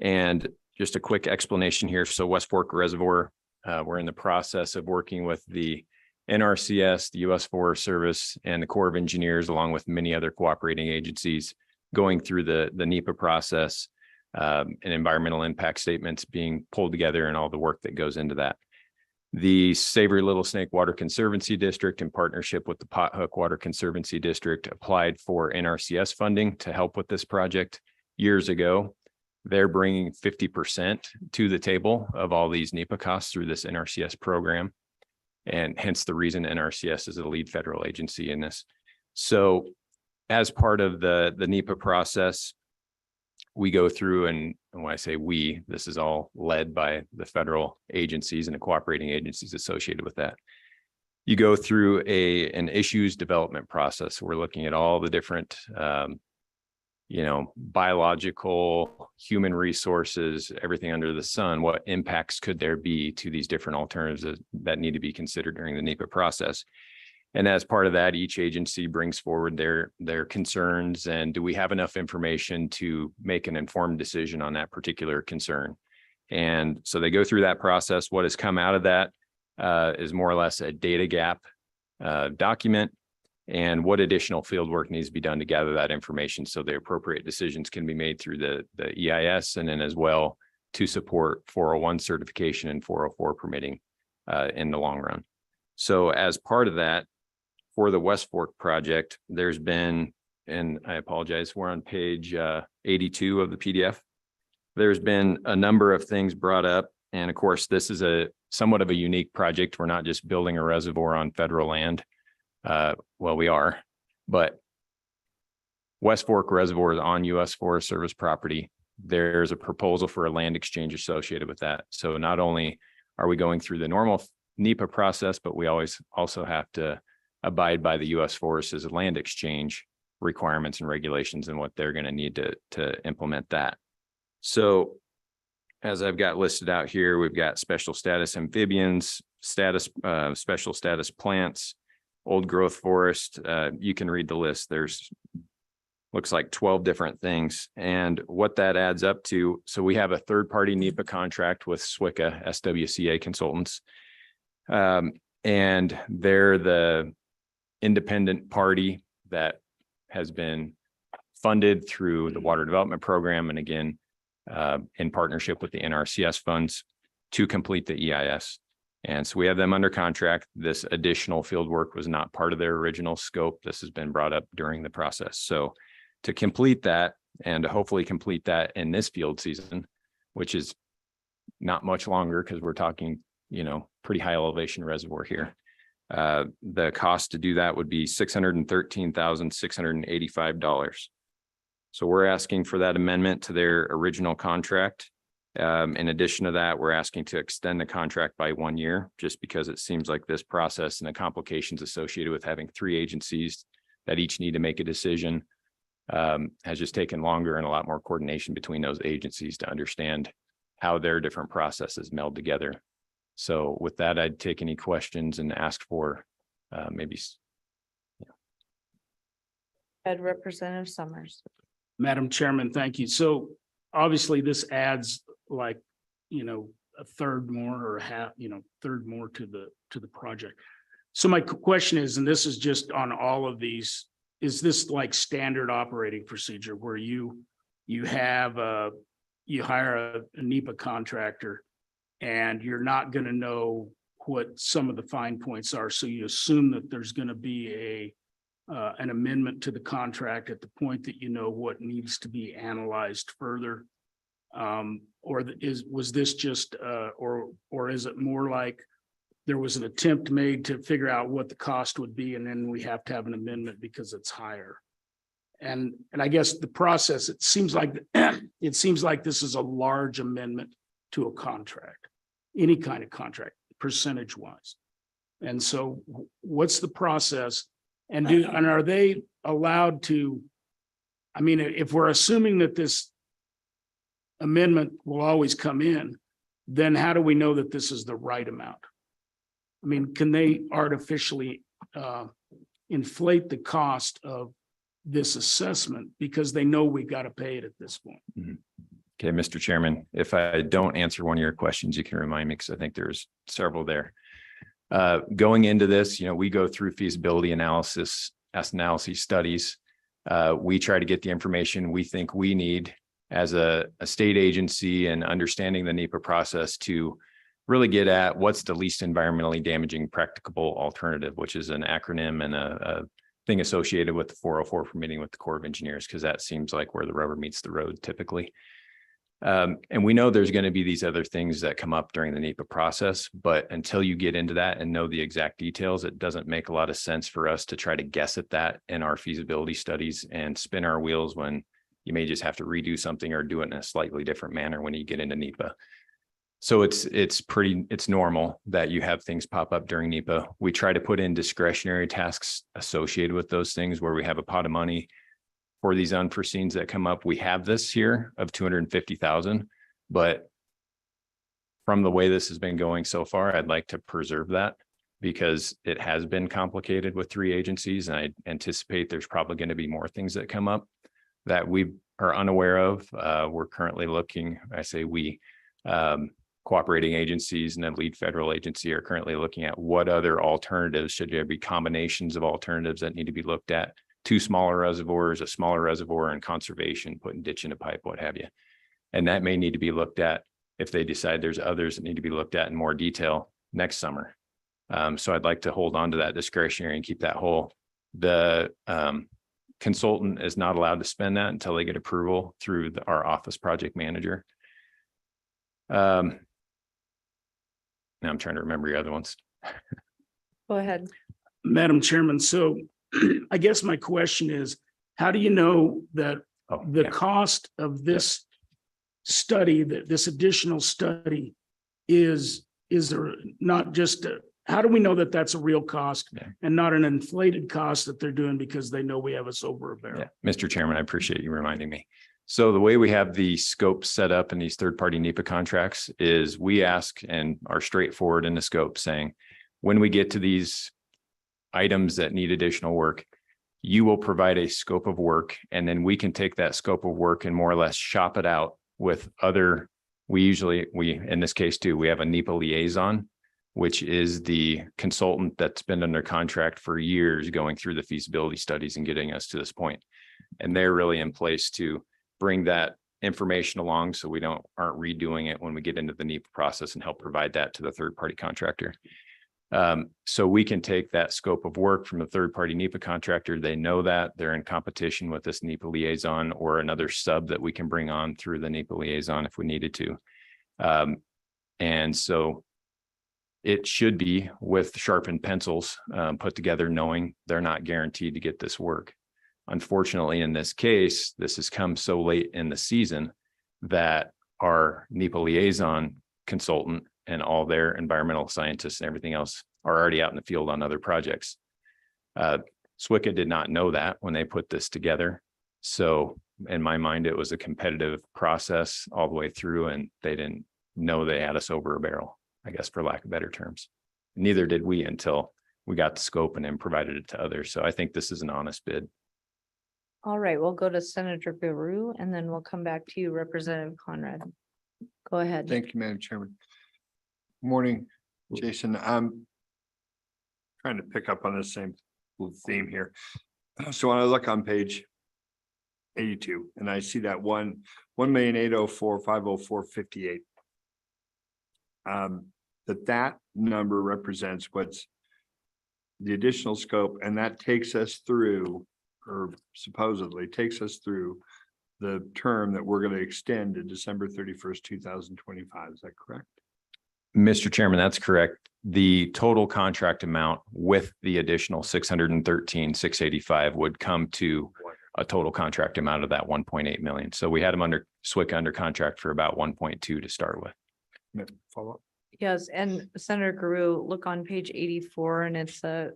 Speaker 7: And just a quick explanation here. So West Fork Reservoir, we're in the process of working with the NRCS, the U.S. Forest Service, and the Corps of Engineers, along with many other cooperating agencies, going through the NEPA process, and environmental impact statements being pulled together and all the work that goes into that. The Savory Little Snake Water Conservancy District, in partnership with the Pothook Water Conservancy District, applied for NRCS funding to help with this project years ago. They're bringing 50% to the table of all these NEPA costs through this NRCS program. And hence the reason NRCS is a lead federal agency in this. So as part of the NEPA process, we go through, and when I say we, this is all led by the federal agencies and the cooperating agencies associated with that. You go through an issues development process. We're looking at all the different biological, human resources, everything under the sun. What impacts could there be to these different alternatives that need to be considered during the NEPA process? And as part of that, each agency brings forward their concerns, and do we have enough information to make an informed decision on that particular concern? And so they go through that process. What has come out of that is more or less a data gap document, and what additional field work needs to be done to gather that information so the appropriate decisions can be made through the EIS, and then as well to support 401 certification and 404 permitting in the long run. So as part of that, for the West Fork project, there's been, and I apologize, we're on page 82 of the PDF. There's been a number of things brought up. And of course, this is a somewhat of a unique project. We're not just building a reservoir on federal land. Well, we are, but West Fork Reservoir is on U.S. Forest Service property. There's a proposal for a land exchange associated with that. So not only are we going through the normal NEPA process, but we always also have to abide by the U.S. Forest's land exchange requirements and regulations and what they're going to need to implement that. So as I've got listed out here, we've got special status amphibians, special status plants, old growth forest. You can read the list. There's looks like 12 different things. And what that adds up to, so we have a third-party NEPA contract with SWC, SWCA consultants. And they're the independent party that has been funded through the Water Development Program and again, in partnership with the NRCS funds to complete the EIS. And so we have them under contract. This additional field work was not part of their original scope. This has been brought up during the process. So to complete that and to hopefully complete that in this field season, which is not much longer because we're talking, pretty high elevation reservoir here. The cost to do that would be $613,685. So we're asking for that amendment to their original contract. In addition to that, we're asking to extend the contract by 1 year, just because it seems like this process and the complications associated with having 3 agencies that each need to make a decision has just taken longer and a lot more coordination between those agencies to understand how their different processes meld together. So with that, I'd take any questions and ask for maybe.
Speaker 2: Ed Representative Summers.
Speaker 12: Madam Chairman, thank you. So obviously this adds like, a third more or a half, third more to the project. So my question is, and this is just on all of these, is this like standard operating procedure where you hire a NEPA contractor and you're not going to know what some of the fine points are. So you assume that there's going to be an amendment to the contract at the point that you know what needs to be analyzed further. Was this just or is it more like there was an attempt made to figure out what the cost would be and then we have to have an amendment because it's higher? And I guess the process, it seems like this is a large amendment to a contract, any kind of contract, percentage wise. And so what's the process? And are they allowed to, if we're assuming that this amendment will always come in, then how do we know that this is the right amount? Can they artificially inflate the cost of this assessment because they know we got to pay it at this point?
Speaker 7: Okay, Mr. Chairman, if I don't answer one of your questions, you can remind me because I think there's several there. Going into this, we go through feasibility analysis studies. We try to get the information we think we need as a state agency and understanding the NEPA process to really get at what's the least environmentally damaging practicable alternative, which is an acronym and a thing associated with the 404 permitting with the Corps of Engineers, because that seems like where the rubber meets the road typically. And we know there's going to be these other things that come up during the NEPA process, but until you get into that and know the exact details, it doesn't make a lot of sense for us to try to guess at that in our feasibility studies and spin our wheels when you may just have to redo something or do it in a slightly different manner when you get into NEPA. So it's normal that you have things pop up during NEPA. We try to put in discretionary tasks associated with those things where we have a pot of money for these unforeseens that come up. We have this here of 250,000, but from the way this has been going so far, I'd like to preserve that because it has been complicated with 3 agencies. And I anticipate there's probably going to be more things that come up that we are unaware of. We're currently looking, I say we, cooperating agencies and the lead federal agency are currently looking at what other alternatives, should there be combinations of alternatives that need to be looked at, 2 smaller reservoirs, a smaller reservoir, and conservation, putting ditch in a pipe, what have you. And that may need to be looked at if they decide there's others that need to be looked at in more detail next summer. So I'd like to hold on to that discretionary and keep that whole. The consultant is not allowed to spend that until they get approval through our office project manager. Now I'm trying to remember your other ones.
Speaker 2: Go ahead.
Speaker 12: Madam Chairman, so I guess my question is, how do you know that cost of this study, that this additional study is there not just how do we know that that's a real cost and not an inflated cost that they're doing because they know we have us over a barrel?
Speaker 7: Mr. Chairman, I appreciate you reminding me. So the way we have the scope set up in these third-party NEPA contracts is we ask and are straightforward in the scope saying, when we get to these items that need additional work, you will provide a scope of work, and then we can take that scope of work and more or less shop it out with other, we in this case too, we have a NEPA liaison, which is the consultant that's been under contract for years going through the feasibility studies and getting us to this point. And they're really in place to bring that information along so we aren't redoing it when we get into the NEPA process and help provide that to the third-party contractor. So we can take that scope of work from a third-party NEPA contractor. They know that they're in competition with this NEPA liaison or another sub that we can bring on through the NEPA liaison if we needed to. And so it should be with sharpened pencils put together, knowing they're not guaranteed to get this work. Unfortunately, in this case, this has come so late in the season that our NEPA liaison consultant and all their environmental scientists and everything else are already out in the field on other projects. SWCA did not know that when they put this together. So in my mind, it was a competitive process all the way through, and they didn't know they had us over a barrel, I guess, for lack of better terms. Neither did we until we got the scope and then provided it to others. So I think this is an honest bid.
Speaker 2: All right, we'll go to Senator Guru and then we'll come back to you, Representative Conrad. Go ahead.
Speaker 14: Thank you, Madam Chairman. Morning, Jason. I'm trying to pick up on the same theme here. So when I look on page 82 and I see that 1,804,504.58. That number represents what's the additional scope, and that takes us through, or supposedly takes us through, the term that we're going to extend to December 31st, 2025. Is that correct?
Speaker 7: Mr. Chairman, that's correct. The total contract amount with the additional 613,685 would come to a total contract amount of that 1.8 million. So we had them under SWCA under contract for about 1.2 to start with.
Speaker 14: Follow up.
Speaker 2: Yes, and Senator Guru, look on page 84 and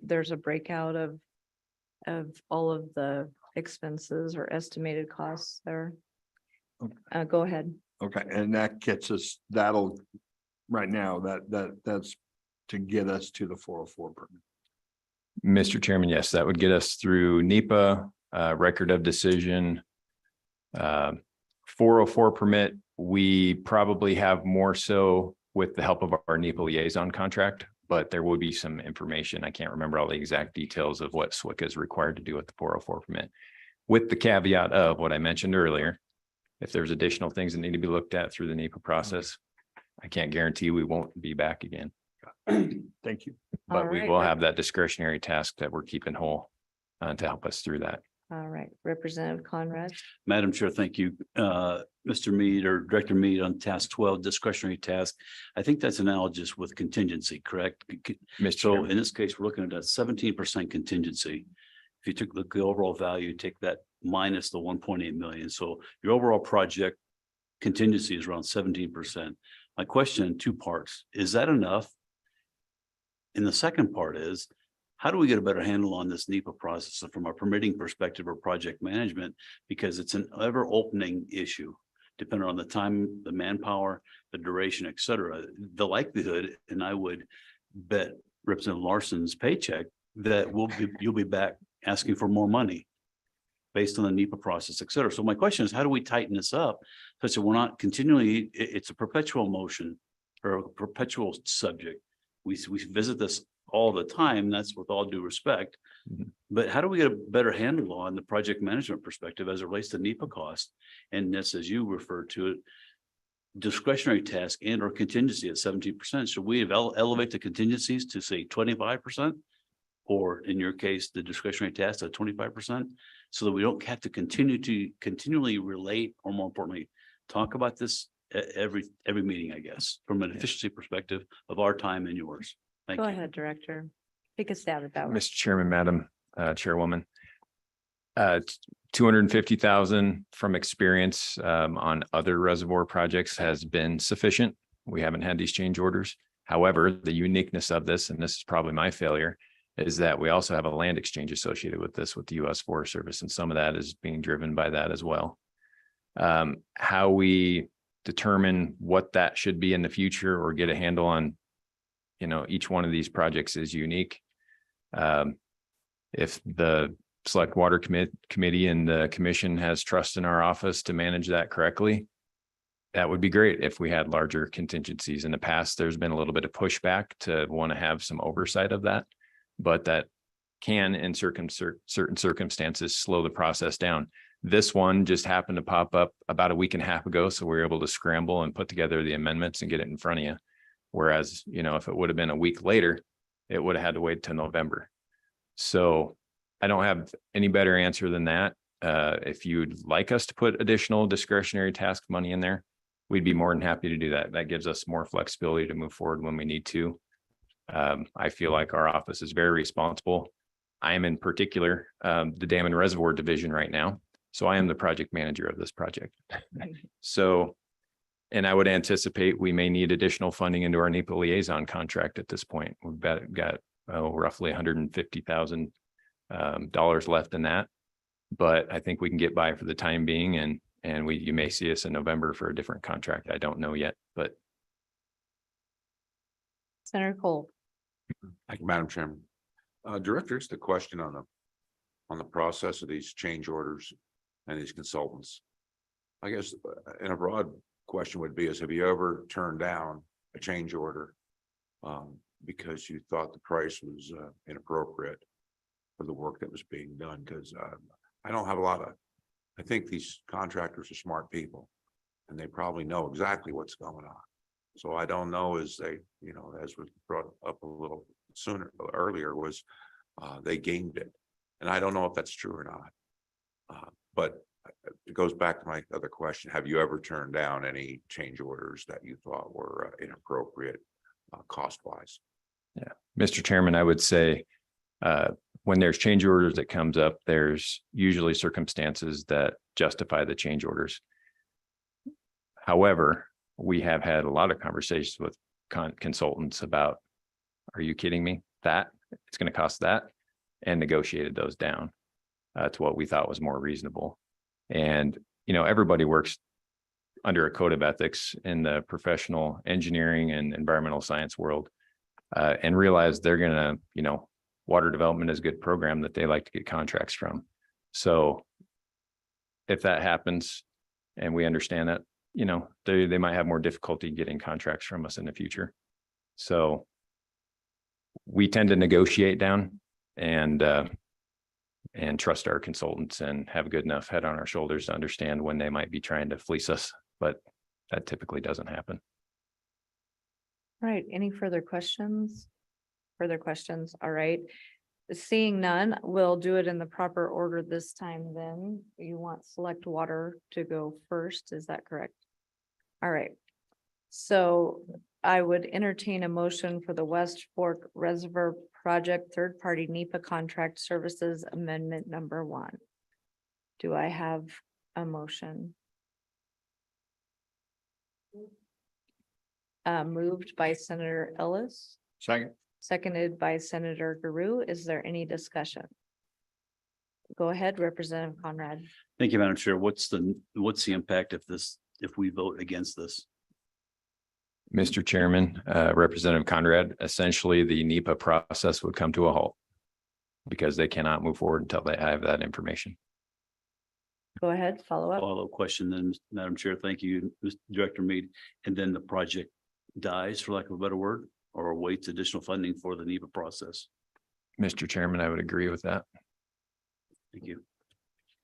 Speaker 2: there's a breakout of all of the expenses or estimated costs there. Go ahead.
Speaker 14: Okay, and that gets us, right now, that's to get us to the 404 permit.
Speaker 7: Mr. Chairman, yes, that would get us through NEPA, record of decision, 404 permit. We probably have more so with the help of our NEPA liaison contract, but there will be some information. I can't remember all the exact details of what SWCA is required to do with the 404 permit. With the caveat of what I mentioned earlier, if there's additional things that need to be looked at through the NEPA process, I can't guarantee we won't be back again.
Speaker 14: Thank you.
Speaker 7: But
Speaker 2: All
Speaker 7: we
Speaker 2: right,
Speaker 7: will have that discretionary task that we're keeping whole to help us through that.
Speaker 2: All right, Representative Conrad.
Speaker 13: Madam Chair, thank you. Mr. Mead or Director Mead on task 12, discretionary task. I think that's analogous with contingency, correct? So in this case, we're looking at a 17% contingency. If you took the overall value, take that minus the 1.8 million. So your overall project contingency is around 17%. My question in two parts, is that enough? And the second part is, how do we get a better handle on this NEPA process from a permitting perspective or project management? Because it's an ever opening issue, depending on the time, the manpower, the duration, et cetera. The likelihood, and I would bet Representative Larson's paycheck, that you'll be back asking for more money based on the NEPA process, et cetera. So my question is, how do we tighten this up such that we're not continually, it's a perpetual motion or a perpetual subject. We visit this all the time. That's with all due respect. But how do we get a better handle on the project management perspective as it relates to NEPA cost? And this, as you refer to it, discretionary task and or contingency at 17%. Should we elevate the contingencies to say 25%? Or in your case, the discretionary task at 25%, so that we don't have to continually relate, or more importantly, talk about this at every meeting, I guess, from an efficiency perspective of our time and yours. Thank
Speaker 2: Go
Speaker 13: you.
Speaker 2: ahead, Director. Take a stab at that one.
Speaker 7: Mr. Chairman, Madam Chairwoman. 250,000 from experience on other reservoir projects has been sufficient. We haven't had these change orders. However, the uniqueness of this, and this is probably my failure, is that we also have a land exchange associated with this with the U.S. Forest Service, and some of that is being driven by that as well. How we determine what that should be in the future or get a handle on, each one of these projects is unique. If the Select Water Committee and the Commission has trust in our office to manage that correctly, that would be great. If we had larger contingencies in the past, there's been a little bit of pushback to want to have some oversight of that, but that can, in certain circumstances, slow the process down. This one just happened to pop up about a week and a half ago, so we were able to scramble and put together the amendments and get it in front of you. Whereas, if it would have been a week later, it would have had to wait till November. So I don't have any better answer than that. If you'd like us to put additional discretionary task money in there, we'd be more than happy to do that. That gives us more flexibility to move forward when we need to. I feel like our office is very responsible. I am in particular, the Dam and Reservoir Division right now. So I am the project manager of this project. So, and I would anticipate we may need additional funding into our NEPA liaison contract at this point. We've got roughly $150,000 left in that. But I think we can get by for the time being, and you may see us in November for a different contract. I don't know yet, but.
Speaker 2: Senator Cole.
Speaker 15: Thank you, Madam Chairman. Director, it's the question on the process of these change orders and these consultants. I guess in a broad question would be is, have you ever turned down a change order because you thought the price was inappropriate for the work that was being done? Because I don't have I think these contractors are smart people and they probably know exactly what's going on. So I don't know as they, as was brought up a little earlier was they gamed it. And I don't know if that's true or not. But it goes back to my other question. Have you ever turned down any change orders that you thought were inappropriate cost wise?
Speaker 7: Yeah, Mr. Chairman, I would say when there's change orders that comes up, there's usually circumstances that justify the change orders. However, we have had a lot of conversations with consultants about, are you kidding me? That it's going to cost that, and negotiated those down to what we thought was more reasonable. And, everybody works under a code of ethics in the professional engineering and environmental science world, and realize they're going to, water development is a good program that they like to get contracts from. So if that happens and we understand that, they might have more difficulty getting contracts from us in the future. So we tend to negotiate down and trust our consultants and have a good enough head on our shoulders to understand when they might be trying to fleece us, but that typically doesn't happen.
Speaker 2: All right, any further questions? Further questions? All right. Seeing none, we'll do it in the proper order this time then. You want select water to go first, is that correct? All right. So I would entertain a motion for the West Fork Reservoir Project third-party NEPA contract services amendment number 1. Do I have a motion? Moved by Senator Ellis.
Speaker 14: Second.
Speaker 2: Seconded by Senator Guru. Is there any discussion? Go ahead, Representative Conrad.
Speaker 13: Thank you, Madam Chair. What's the impact if we vote against this?
Speaker 7: Mr. Chairman, Representative Conrad, essentially the NEPA process would come to a halt because they cannot move forward until they have that information.
Speaker 2: Go ahead, follow up.
Speaker 13: Follow-up question then, Madam Chair. Thank you, Mr. Director Mead. And then the project dies, for lack of a better word, or awaits additional funding for the NEPA process.
Speaker 7: Mr. Chairman, I would agree with that.
Speaker 13: Thank you.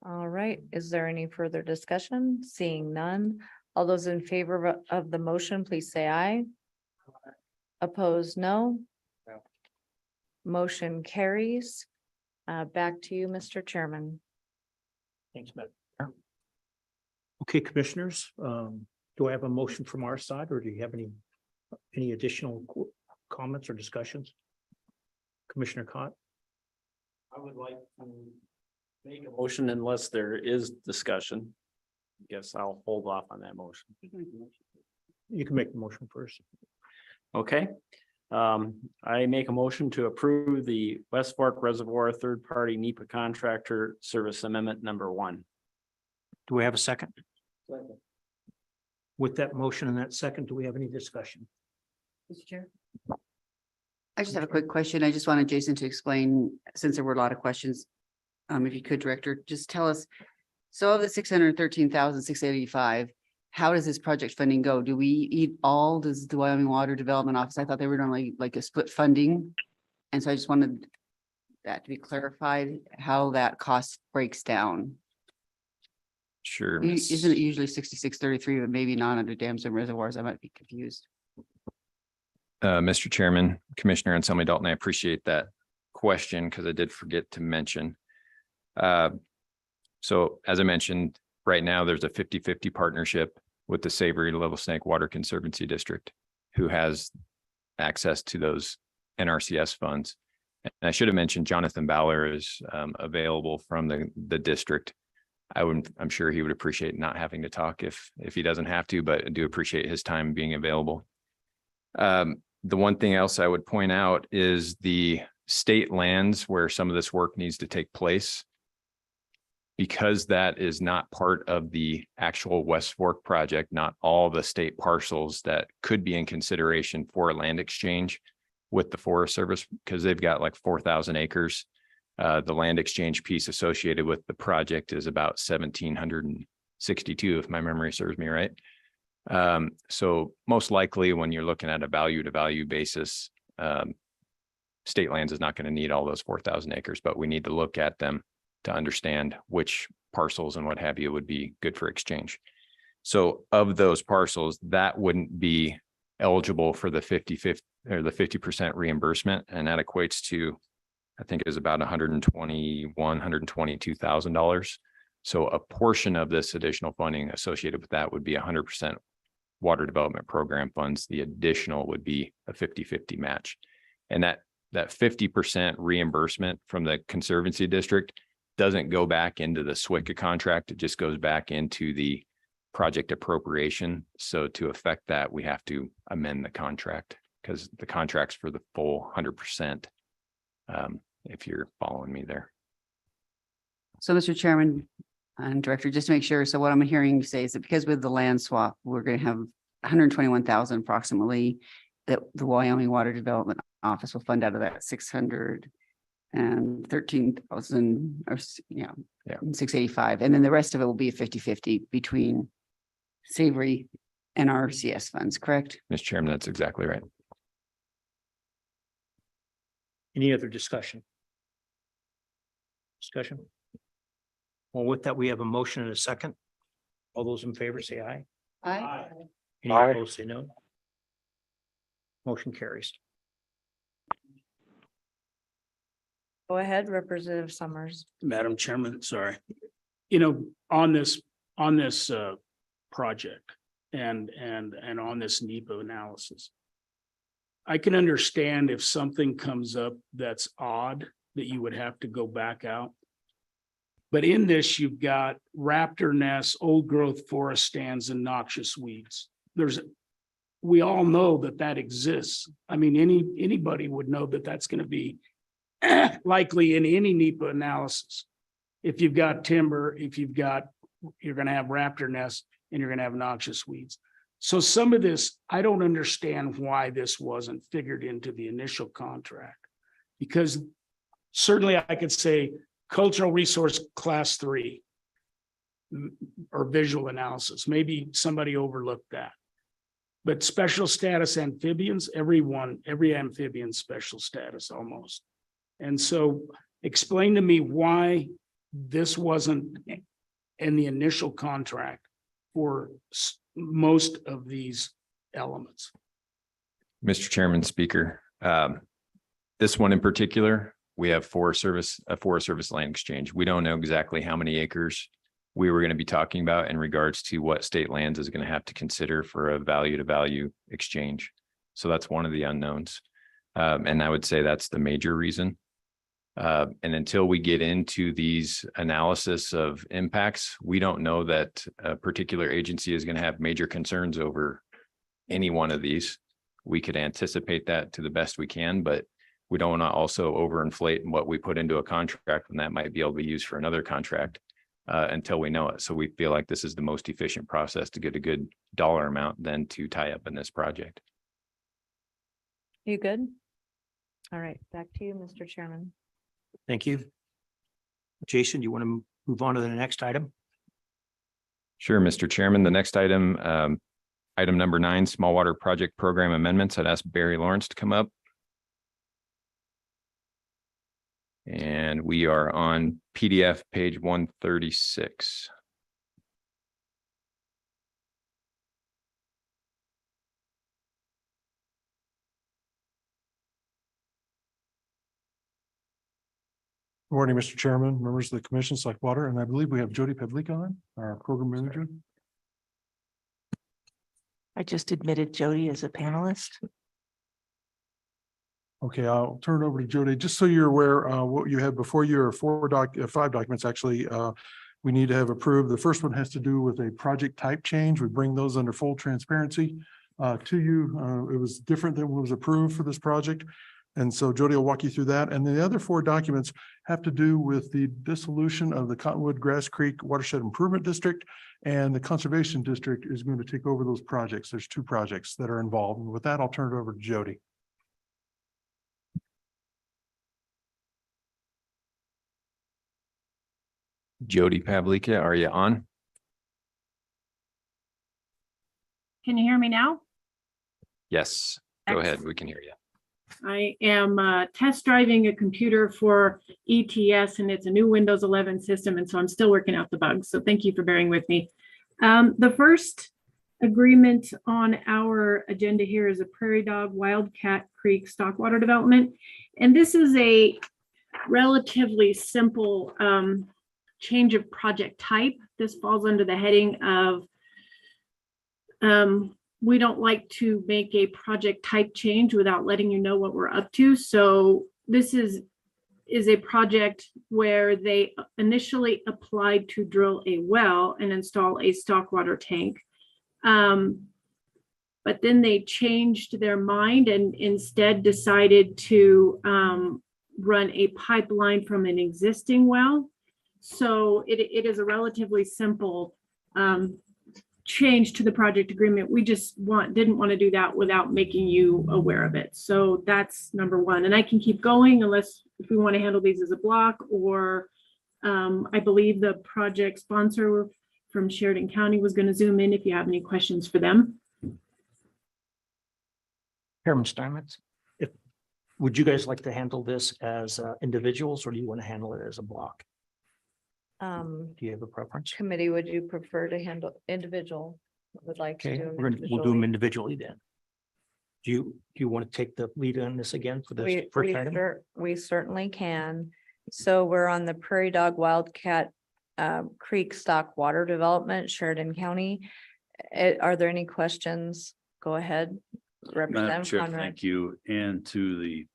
Speaker 2: All right, is there any further discussion? Seeing none. All those in favor of the motion, please say aye. Opposed, no. Motion carries. Back to you, Mr. Chairman.
Speaker 1: Thanks, Madam. Okay, commissioners, do I have a motion from our side, or do you have any additional comments or discussions? Commissioner Cott?
Speaker 11: I would like to make a motion unless there is discussion. Guess I'll hold off on that motion.
Speaker 1: You can make the motion first.
Speaker 11: Okay. I make a motion to approve the West Fork Reservoir third-party NEPA contractor service amendment number 1.
Speaker 1: Do we have a second? With that motion and that second, do we have any discussion?
Speaker 6: Mr. Chair. I just have a quick question. I just wanted Jason to explain, since there were a lot of questions. If you could, Director, just tell us. So of the 613,685, how does this project funding go? Do we eat all? Does the Wyoming Water Development Office? I thought they were normally like a split funding. And so I just wanted that to be clarified, how that cost breaks down.
Speaker 7: Sure.
Speaker 6: Isn't it usually 6633, but maybe not under dams and reservoirs? I might be confused.
Speaker 7: Mr. Chairman, Commissioner Anselmi Dalton, I appreciate that question because I did forget to mention. So as I mentioned, right now there's a 50-50 partnership with the Savory Little Snake Water Conservancy District, who has access to those NRCS funds. And I should have mentioned Jonathan Ballard is available from the district. I'm sure he would appreciate not having to talk if he doesn't have to, but I do appreciate his time being available. The one thing else I would point out is the state lands where some of this work needs to take place. Because that is not part of the actual West Fork project, not all the state parcels that could be in consideration for a land exchange with the Forest Service, because they've got like 4,000 acres. The land exchange piece associated with the project is about 1,762, if my memory serves me right. So most likely when you're looking at a value to value basis, state lands is not going to need all those 4,000 acres, but we need to look at them to understand which parcels and what have you would be good for exchange. So of those parcels, that wouldn't be eligible for the 50-50 or the 50% reimbursement. And that equates to, I think it is about $122,000. So a portion of this additional funding associated with that would be 100% water development program funds. The additional would be a 50-50 match. And that 50% reimbursement from the Conservancy District doesn't go back into the SWCA contract. It just goes back into the project appropriation. So to affect that, we have to amend the contract because the contract's for the full 100%. If you're following me there.
Speaker 6: So, Mr. Chairman and Director, just to make sure, so what I'm hearing you say is that because with the land swap, we're going to have 121,000 approximately that the Wyoming Water Development Office will fund out of that 613,000 or 685. And then the rest of it will be a 50-50 between Savory and RCS funds, correct?
Speaker 7: Mr. Chairman, that's exactly right.
Speaker 1: Any other discussion? Well, with that, we have a motion and a second. All those in favor say aye.
Speaker 6: Aye.
Speaker 1: Any opposed say no. Motion carries.
Speaker 2: Go ahead, Representative Summers.
Speaker 12: Madam Chairman, sorry. You know, on this project and on this NEPA analysis, I can understand if something comes up that's odd that you would have to go back out. But in this, you've got raptor nests, old growth forest stands, and noxious weeds. We all know that exists. I mean, anybody would know that that's going to be likely in any NEPA analysis. If you've got timber, you're going to have raptor nests and you're going to have noxious weeds. So some of this, I don't understand why this wasn't figured into the initial contract, because certainly I could say cultural resource class 3 or visual analysis. Maybe somebody overlooked that. But special status amphibians, every amphibian special status almost. And so explain to me why this wasn't in the initial contract for most of these elements.
Speaker 7: Mr. Chairman, Speaker, this one in particular, we have a Forest Service land exchange. We don't know exactly how many acres we were going to be talking about in regards to what state lands is going to have to consider for a value to value exchange. So that's one of the unknowns. And I would say that's the major reason. And until we get into these analysis of impacts, we don't know that a particular agency is going to have major concerns over any one of these. We could anticipate that to the best we can, but we don't want to also overinflate what we put into a contract when that might be able to be used for another contract until we know it. So we feel like this is the most efficient process to get a good dollar amount than to tie up in this project.
Speaker 2: You good? All right, back to you, Mr. Chairman.
Speaker 1: Thank you. Jason, do you want to move on to the next item?
Speaker 7: Sure, Mr. Chairman. The next item, item number 9, small water project program amendments. I'd ask Barry Lawrence to come up. And we are on PDF page 136.
Speaker 16: Morning, Mr. Chairman, members of the Commission, Select Water, and I believe we have Jody Pavlik on, our program manager.
Speaker 5: I just admitted Jody as a panelist.
Speaker 16: Okay, I'll turn it over to Jody. Just so you're aware, what you have before you are five documents, actually, we need to have approved. The first one has to do with a project type change. We bring those under full transparency to you. It was different than what was approved for this project. And so Jody will walk you through that. And the other four documents have to do with the dissolution of the Cottonwood Grass Creek Watershed Improvement District, and the Conservation District is going to take over those projects. There's two projects that are involved. And with that, I'll turn it over to Jody.
Speaker 7: Jody Pavlika, are you on?
Speaker 17: Can you hear me now?
Speaker 7: Yes, go ahead. We can hear you.
Speaker 17: I am test driving a computer for ETS, and it's a new Windows 11 system, and so I'm still working out the bugs. So thank you for bearing with me. The first agreement on our agenda here is a Prairie Dog Wildcat Creek Stockwater Development. And this is a relatively simple change of project type. This falls under the heading of we don't like to make a project type change without letting you know what we're up to. So this is a project where they initially applied to drill a well and install a stockwater tank. But then they changed their mind and instead decided to run a pipeline from an existing well. So it is a relatively simple change to the project agreement. We just didn't want to do that without making you aware of it. So that's number one. And I can keep going if we want to handle these as a block, or I believe the project sponsor from Sheridan County was going to zoom in if you have any questions for them.
Speaker 1: Chairman Steinmetz, would you guys like to handle this as individuals, or do you want to handle it as a block? Do you have a preference?
Speaker 2: Committee, would you prefer to handle individual? Would like to
Speaker 1: Okay,
Speaker 2: do
Speaker 1: we'll do them individually then. Do you want to take the lead on this again for this first item?
Speaker 2: We certainly can. So we're on the Prairie Dog Wildcat Creek Stock Water Development, Sheridan County. Are there any questions? Go ahead.
Speaker 13: Madam
Speaker 2: Representative
Speaker 13: Chair,
Speaker 2: Conrad.
Speaker 13: thank you. And to the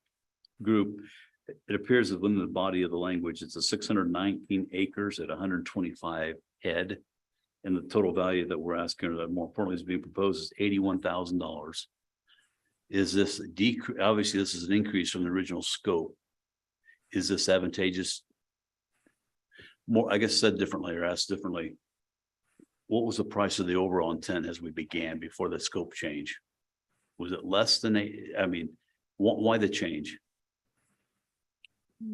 Speaker 13: group, it appears that within the body of the language, it's a 619 acres at 125 head. And the total value that we're asking, or that more importantly is being proposed, is $81,000. Is this a decrease? Obviously, this is an increase from the original scope. Is this advantageous? More, I guess said differently or asked differently. What was the price of the overall intent as we began before the scope change? Was it less than why the change?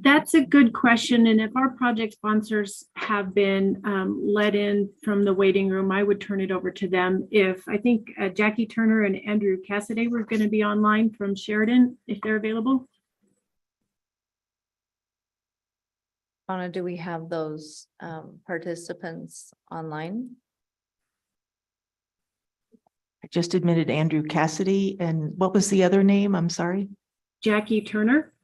Speaker 17: That's a good question. And if our project sponsors have been let in from the waiting room, I would turn it over to them. If I think Jackie Turner and Andrew Cassidy were going to be online from Sheridan, if they're available.
Speaker 2: Anna, do we have those participants online?
Speaker 5: I just admitted Andrew Cassidy, and what was the other name? I'm sorry.
Speaker 17: Jackie Turner.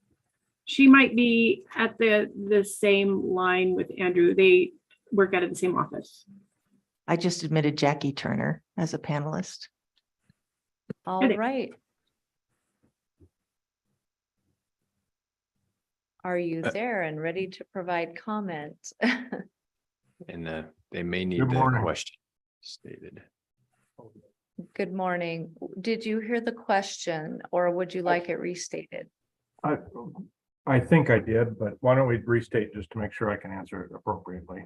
Speaker 17: She might be at the same line with Andrew. They work out of the same office.
Speaker 5: I just admitted Jackie Turner as a panelist.
Speaker 2: All right. Are you there and ready to provide comment?
Speaker 7: And they may need
Speaker 16: Good
Speaker 7: the
Speaker 16: morning.
Speaker 7: question stated.
Speaker 2: Good morning. Did you hear the question, or would you like it restated?
Speaker 16: I think I did, but why don't we restate just to make sure I can answer it appropriately?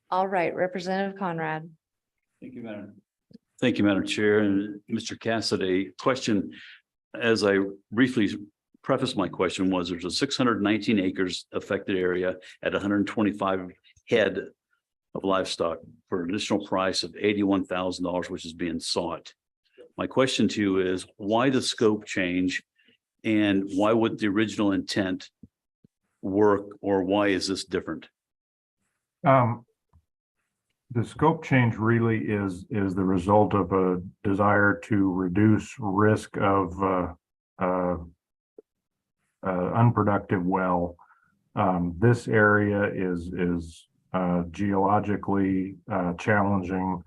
Speaker 2: All right, Representative Conrad.
Speaker 13: Thank you, Madam. Thank you, Madam Chair. And Mr. Cassidy, question, as I briefly prefaced my question, was there's a 619 acres affected area at 125 head of livestock for an additional price of $81,000, which is being sought. My question to you is, why the scope change, and why would the original intent work, or why is this different?
Speaker 16: The scope change really is the result of a desire to reduce risk of unproductive well. This area is geologically challenging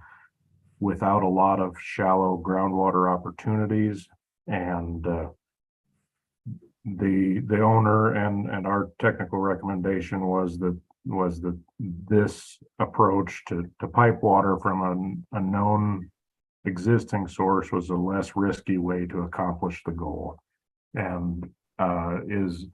Speaker 16: without a lot of shallow groundwater opportunities. And the owner and our technical recommendation was that this approach to pipe water from a known existing source was a less risky way to accomplish the goal, and is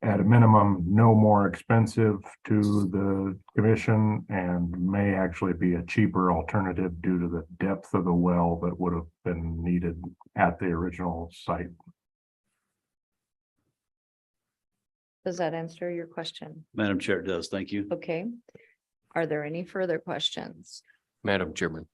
Speaker 16: at a minimum no more expensive to the commission and may actually be a cheaper alternative due to the depth of the well that would have been needed at the original site.
Speaker 2: Does that answer your question?
Speaker 13: Madam Chair, it does. Thank you.
Speaker 2: Okay. Are there any further questions?
Speaker 18: Madam Chairman.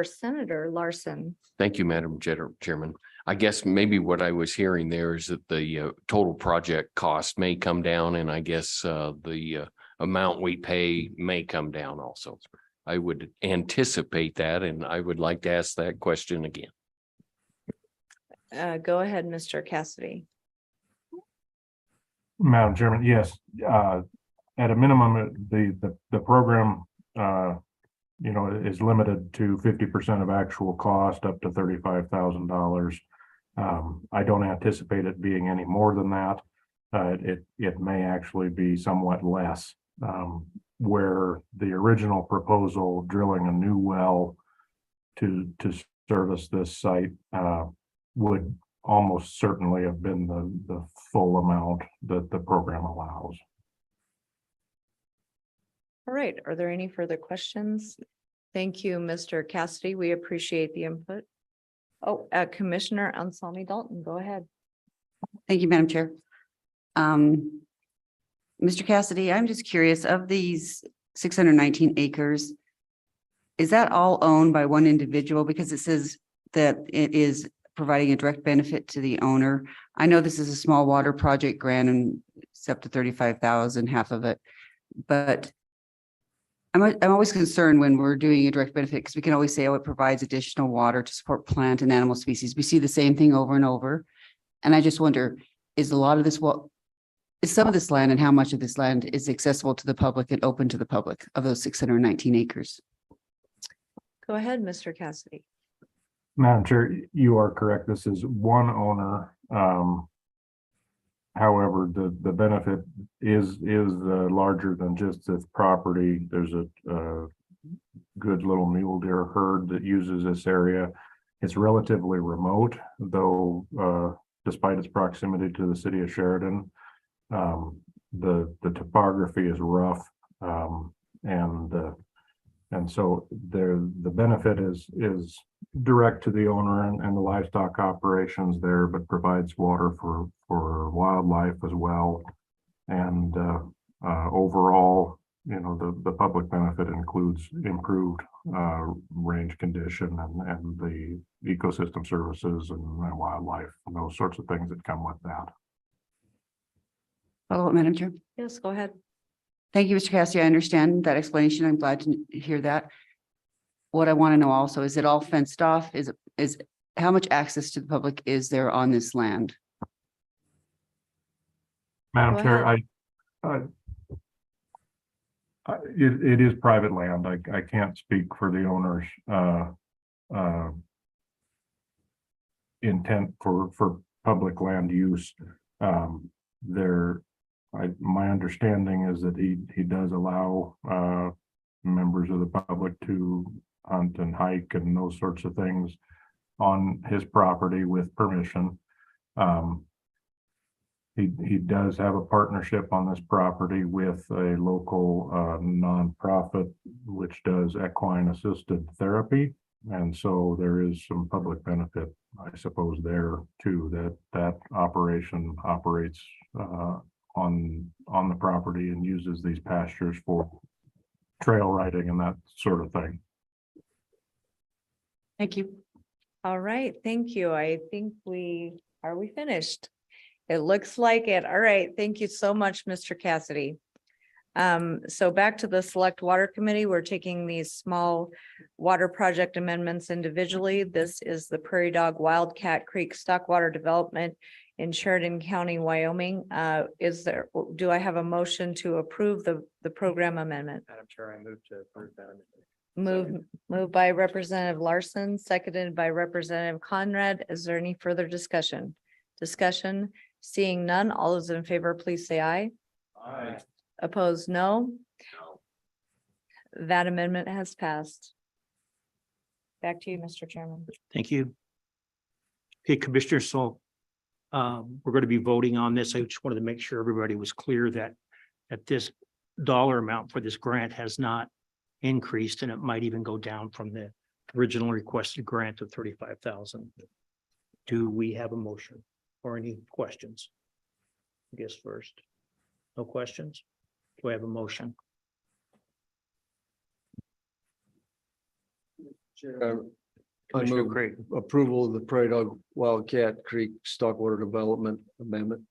Speaker 2: Senator Larson.
Speaker 18: Thank you, Madam Chairman. I guess maybe what I was hearing there is that the total project cost may come down, and I guess the amount we pay may come down also. I would anticipate that, and I would like to ask that question again.
Speaker 2: Go ahead, Mr. Cassidy.
Speaker 16: Madam Chairman, yes, at a minimum, the program is limited to 50% of actual cost up to $35,000. I don't anticipate it being any more than that. It may actually be somewhat less, where the original proposal drilling a new well to service this site would almost certainly have been the full amount that the program allows.
Speaker 2: All right. Are there any further questions? Thank you, Mr. Cassidy. We appreciate the input. Oh, Commissioner Anselmi Dalton, go ahead.
Speaker 6: Thank you, Madam Chair. Mr. Cassidy, I'm just curious, of these 619 acres, is that all owned by one individual? Because it says that it is providing a direct benefit to the owner. I know this is a small water project grant and it's up to 35,000, half of it, but I'm always concerned when we're doing a direct benefit, because we can always say, oh, it provides additional water to support plant and animal species. We see the same thing over and over. And I just wonder, is a lot of this, is some of this land, and how much of this land is accessible to the public and open to the public of those 619 acres?
Speaker 2: Go ahead, Mr. Cassidy.
Speaker 16: Madam Chair, you are correct. This is one owner. However, the benefit is larger than just this property. There's a good little mule deer herd that uses this area. It's relatively remote, though, despite its proximity to the city of Sheridan. The topography is rough, and so the benefit is direct to the owner and the livestock operations there, but provides water for wildlife as well. And overall, the public benefit includes improved range condition and the ecosystem services and wildlife and those sorts of things that come with that.
Speaker 6: Follow up, Madam Chair.
Speaker 2: Yes, go ahead.
Speaker 6: Thank you, Mr. Cassidy. I understand that explanation. I'm glad to hear that. What I want to know also, is it all fenced off? Is how much access to the public is there on this land?
Speaker 16: Madam Chair, it is private land. I can't speak for the owner's intent for public land use. My understanding is that he does allow members of the public to hunt and hike and those sorts of things on his property with permission. He does have a partnership on this property with a local nonprofit which does equine assisted therapy, and so there is some public benefit, I suppose, there too, that operation operates on the property and uses these pastures for trail riding and that sort of thing.
Speaker 6: Thank you.
Speaker 2: All right, thank you. I think are we finished? It looks like it. All right, thank you so much, Mr. Cassidy. So back to the Select Water Committee, we're taking these small water project amendments individually. This is the Prairie Dog Wildcat Creek Stockwater Development in Sheridan County, Wyoming. Do I have a motion to approve the program amendment?
Speaker 11: Madam Chair, I move to approve that.
Speaker 2: Moved by Representative Larson, seconded by Representative Conrad. Is there any further discussion? Seeing none, all those in favor, please say aye.
Speaker 11: Aye.
Speaker 2: Opposed, no. That amendment has passed. Back to you, Mr. Chairman.
Speaker 1: Thank you. Okay, Commissioner, so we're going to be voting on this. I just wanted to make sure everybody was clear that this dollar amount for this grant has not increased, and it might even go down from the original requested grant of 35,000. Do we have a motion or any questions? I guess first, no questions. Do I have a motion?
Speaker 3: I
Speaker 1: Commissioner
Speaker 3: move
Speaker 1: Craig.
Speaker 3: approval of the Prairie Dog Wildcat Creek Stockwater Development Amendment.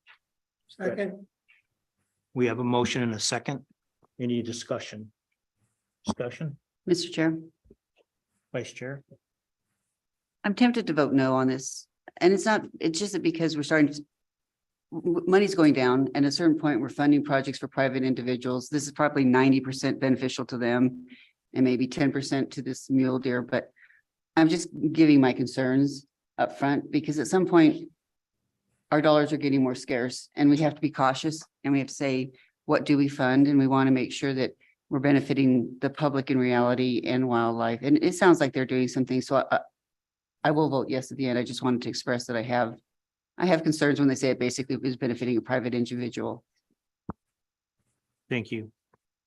Speaker 9: Second.
Speaker 1: We have a motion and a second. Any discussion?
Speaker 6: Mr. Chair,
Speaker 1: Vice Chair?
Speaker 6: I'm tempted to vote no on this. And it's just that because we're starting to, money's going down, and at a certain point, we're funding projects for private individuals. This is probably 90% beneficial to them and maybe 10% to this mule deer, but I'm just giving my concerns up front because at some point our dollars are getting more scarce and we have to be cautious and we have to say, what do we fund? And we want to make sure that we're benefiting the public in reality and wildlife. And it sounds like they're doing something. So I will vote yes at the end. I just wanted to express that I have concerns when they say it basically is benefiting a private individual.
Speaker 1: Thank you.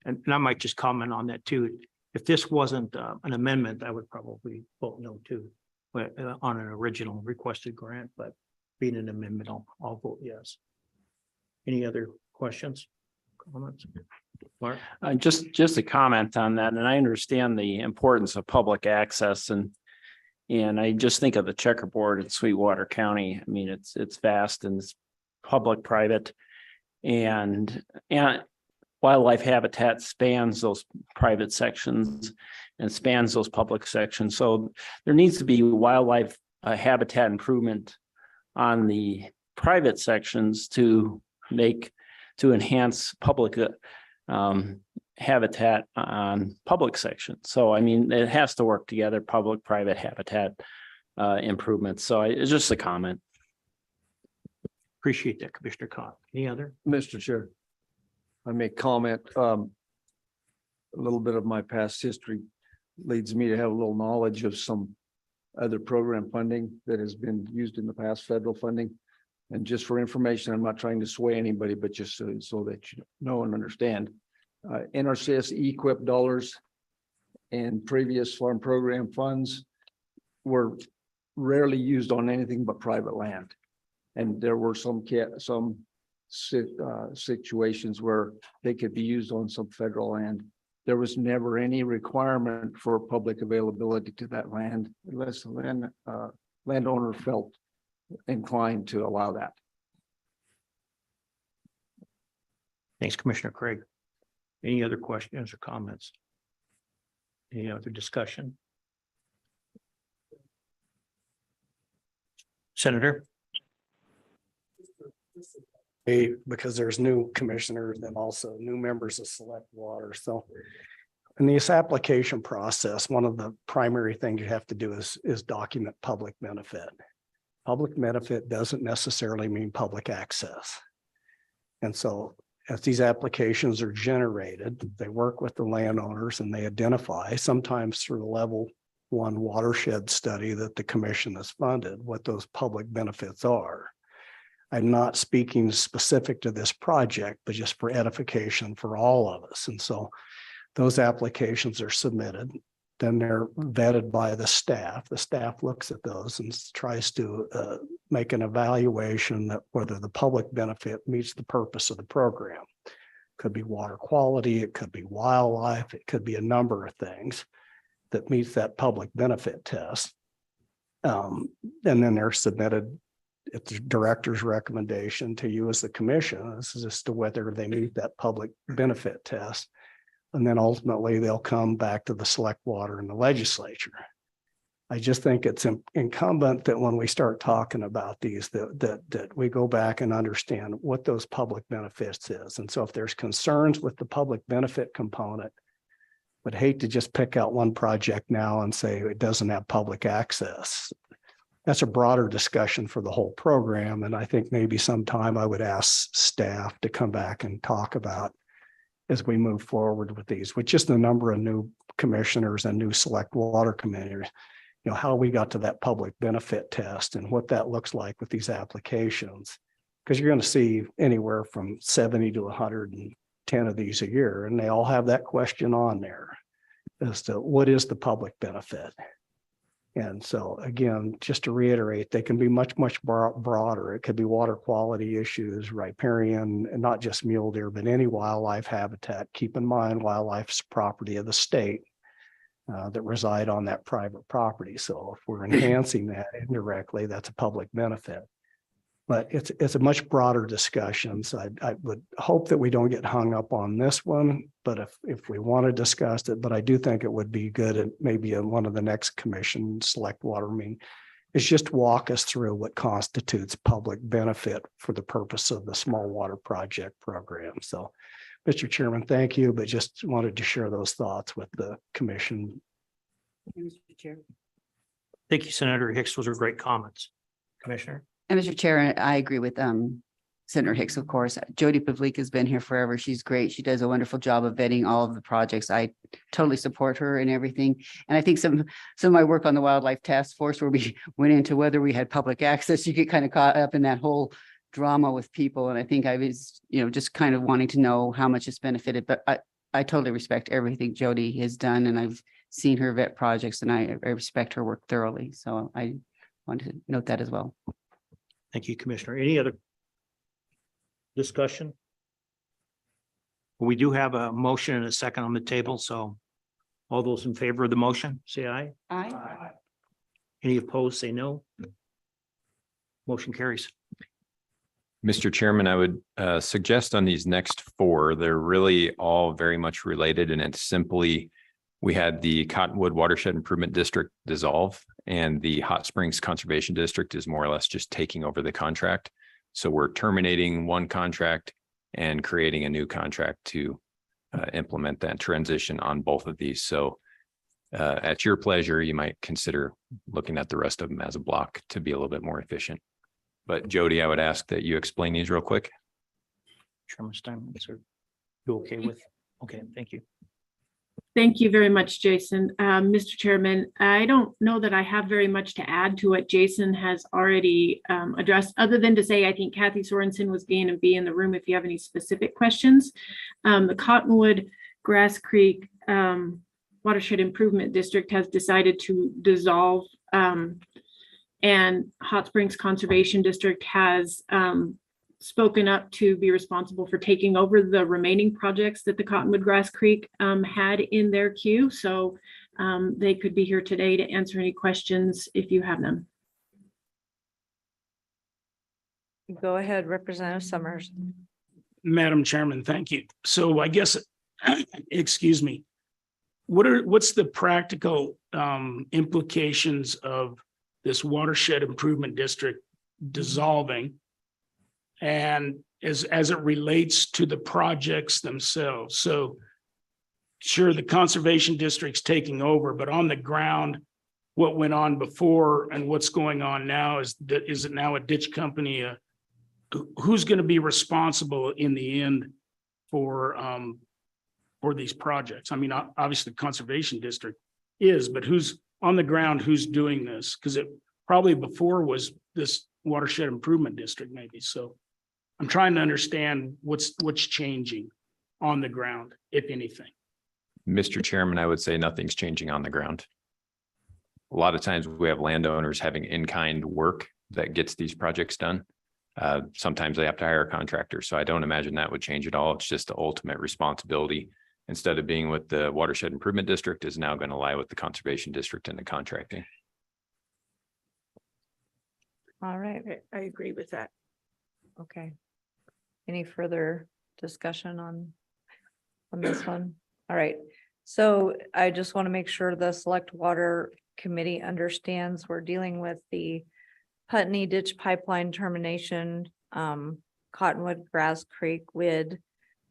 Speaker 1: And I might just comment on that too. If this wasn't an amendment, I would probably vote no too, but on an original requested grant, but being an amendment, I'll vote yes. Any other questions, comments? Mark?
Speaker 11: Just a comment on that, and I understand the importance of public access, and I just think of the checkerboard in Sweetwater County. I mean, it's vast and it's public, private, and wildlife habitat spans those private sections and spans those public sections. So there needs to be wildlife habitat improvement on the private sections to enhance public habitat on public sections. So I mean, it has to work together, public-private habitat improvements. So it's just a comment.
Speaker 1: Appreciate that, Commissioner Cobb. Any other?
Speaker 3: Mr. Chair, I may comment, a little bit of my past history leads me to have a little knowledge of some other program funding that has been used in the past, federal funding. And just for information, I'm not trying to sway anybody, but just so that you know and understand. NRCS equip dollars and previous farm program funds were rarely used on anything but private land. And there were some situations where they could be used on some federal land. There was never any requirement for public availability to that land unless the landowner felt inclined to allow that.
Speaker 1: Thanks, Commissioner Craig. Any other questions or comments? Any other discussion? Senator?
Speaker 19: Because there's new commissioners and also new members of Select Water. So in this application process, one of the primary things you have to do is document public benefit. Public benefit doesn't necessarily mean public access. And so as these applications are generated, they work with the landowners and they identify, sometimes through the level 1 watershed study that the commission has funded, what those public benefits are. I'm not speaking specific to this project, but just for edification for all of us. And so those applications are submitted, then they're vetted by the staff. The staff looks at those and tries to make an evaluation that whether the public benefit meets the purpose of the program. Could be water quality, it could be wildlife, it could be a number of things that meets that public benefit test. And then they're submitted at the director's recommendation to you as the commission. This is as to whether they meet that public benefit test. And then ultimately they'll come back to the Select Water and the legislature. I just think it's incumbent that when we start talking about these, that we go back and understand what those public benefits is. And so if there's concerns with the public benefit component, would hate to just pick out one project now and say it doesn't have public access. That's a broader discussion for the whole program. And I think maybe sometime I would ask staff to come back and talk about as we move forward with these, with just the number of new commissioners and new select water commissioners, how we got to that public benefit test and what that looks like with these applications. Because you're going to see anywhere from 70 to 110 of these a year, and they all have that question on there as to what is the public benefit. And so again, just to reiterate, they can be much broader. It could be water quality issues, riparian, and not just mule deer, but any wildlife habitat. Keep in mind, wildlife's property of the state that reside on that private property. So if we're enhancing that indirectly, that's a public benefit. But it's a much broader discussion. So I would hope that we don't get hung up on this one, but if we want to discuss it, but I do think it would be good and maybe in one of the next commission select water meeting is just walk us through what constitutes public benefit for the purpose of the small water project program. So, Mr. Chairman, thank you, but just wanted to share those thoughts with the commission.
Speaker 6: Mr. Chair.
Speaker 1: Thank you, Senator Hicks. Those are great comments. Commissioner.
Speaker 6: And Mr. Chair, I agree with Senator Hicks, of course. Jody Pavlik has been here forever. She's great. She does a wonderful job of vetting all of the projects. I totally support her and everything. And I think some of my work on the Wildlife Task Force, where we went into whether we had public access, you get kind of caught up in that whole drama with people. And I think I was, just kind of wanting to know how much it's benefited. But I totally respect everything Jody has done, and I've seen her vet projects, and I respect her work thoroughly. So I wanted to note that as well.
Speaker 1: Thank you, Commissioner. Any other discussion? We do have a motion and a second on the table, so all those in favor of the motion, say aye.
Speaker 6: Aye.
Speaker 1: Any opposed, say no. Motion carries.
Speaker 7: Mr. Chairman, I would suggest on these next four, they're really all very much related, and it's simply, we had the Cottonwood Watershed Improvement District dissolve, and the Hot Springs Conservation District is more or less just taking over the contract. So we're terminating one contract and creating a new contract to implement that transition on both of these. So at your pleasure, you might consider looking at the rest of them as a block to be a little bit more efficient. But Jody, I would ask that you explain these real quick.
Speaker 1: Chairman Steinmetz, are you okay with? Okay, thank you.
Speaker 17: Thank you very much, Jason. Mr. Chairman, I don't know that I have very much to add to what Jason has already addressed, other than to say I think Kathy Sorensen was going to be in the room if you have any specific questions. The Cottonwood Grass Creek Watershed Improvement District has decided to dissolve, and Hot Springs Conservation District has spoken up to be responsible for taking over the remaining projects that the Cottonwood Grass Creek had in their queue. So they could be here today to answer any questions if you have them.
Speaker 2: Go ahead, Representative Summers.
Speaker 12: Madam Chairman, thank you. So I guess, excuse me, what's the practical implications of this watershed improvement district dissolving? And as it relates to the projects themselves. So sure, the conservation district's taking over, but on the ground, what went on before and what's going on now is it now a ditch company? Who's going to be responsible in the end for these projects? I mean, obviously the conservation district is, but who's on the ground, who's doing this? Because it probably before was this watershed improvement district maybe. So I'm trying to understand what's changing on the ground, if anything.
Speaker 7: Mr. Chairman, I would say nothing's changing on the ground. A lot of times we have landowners having in-kind work that gets these projects done. Sometimes they have to hire a contractor. So I don't imagine that would change at all. It's just the ultimate responsibility. Instead of being with the Watershed Improvement District, is now going to lie with the Conservation District and the contracting.
Speaker 2: All right.
Speaker 5: I agree with that.
Speaker 2: Okay. Any further discussion on this one? All right. So I just want to make sure the select water committee understands, we're dealing with the Putney Ditch Pipeline termination, Cottonwood Grass Creek with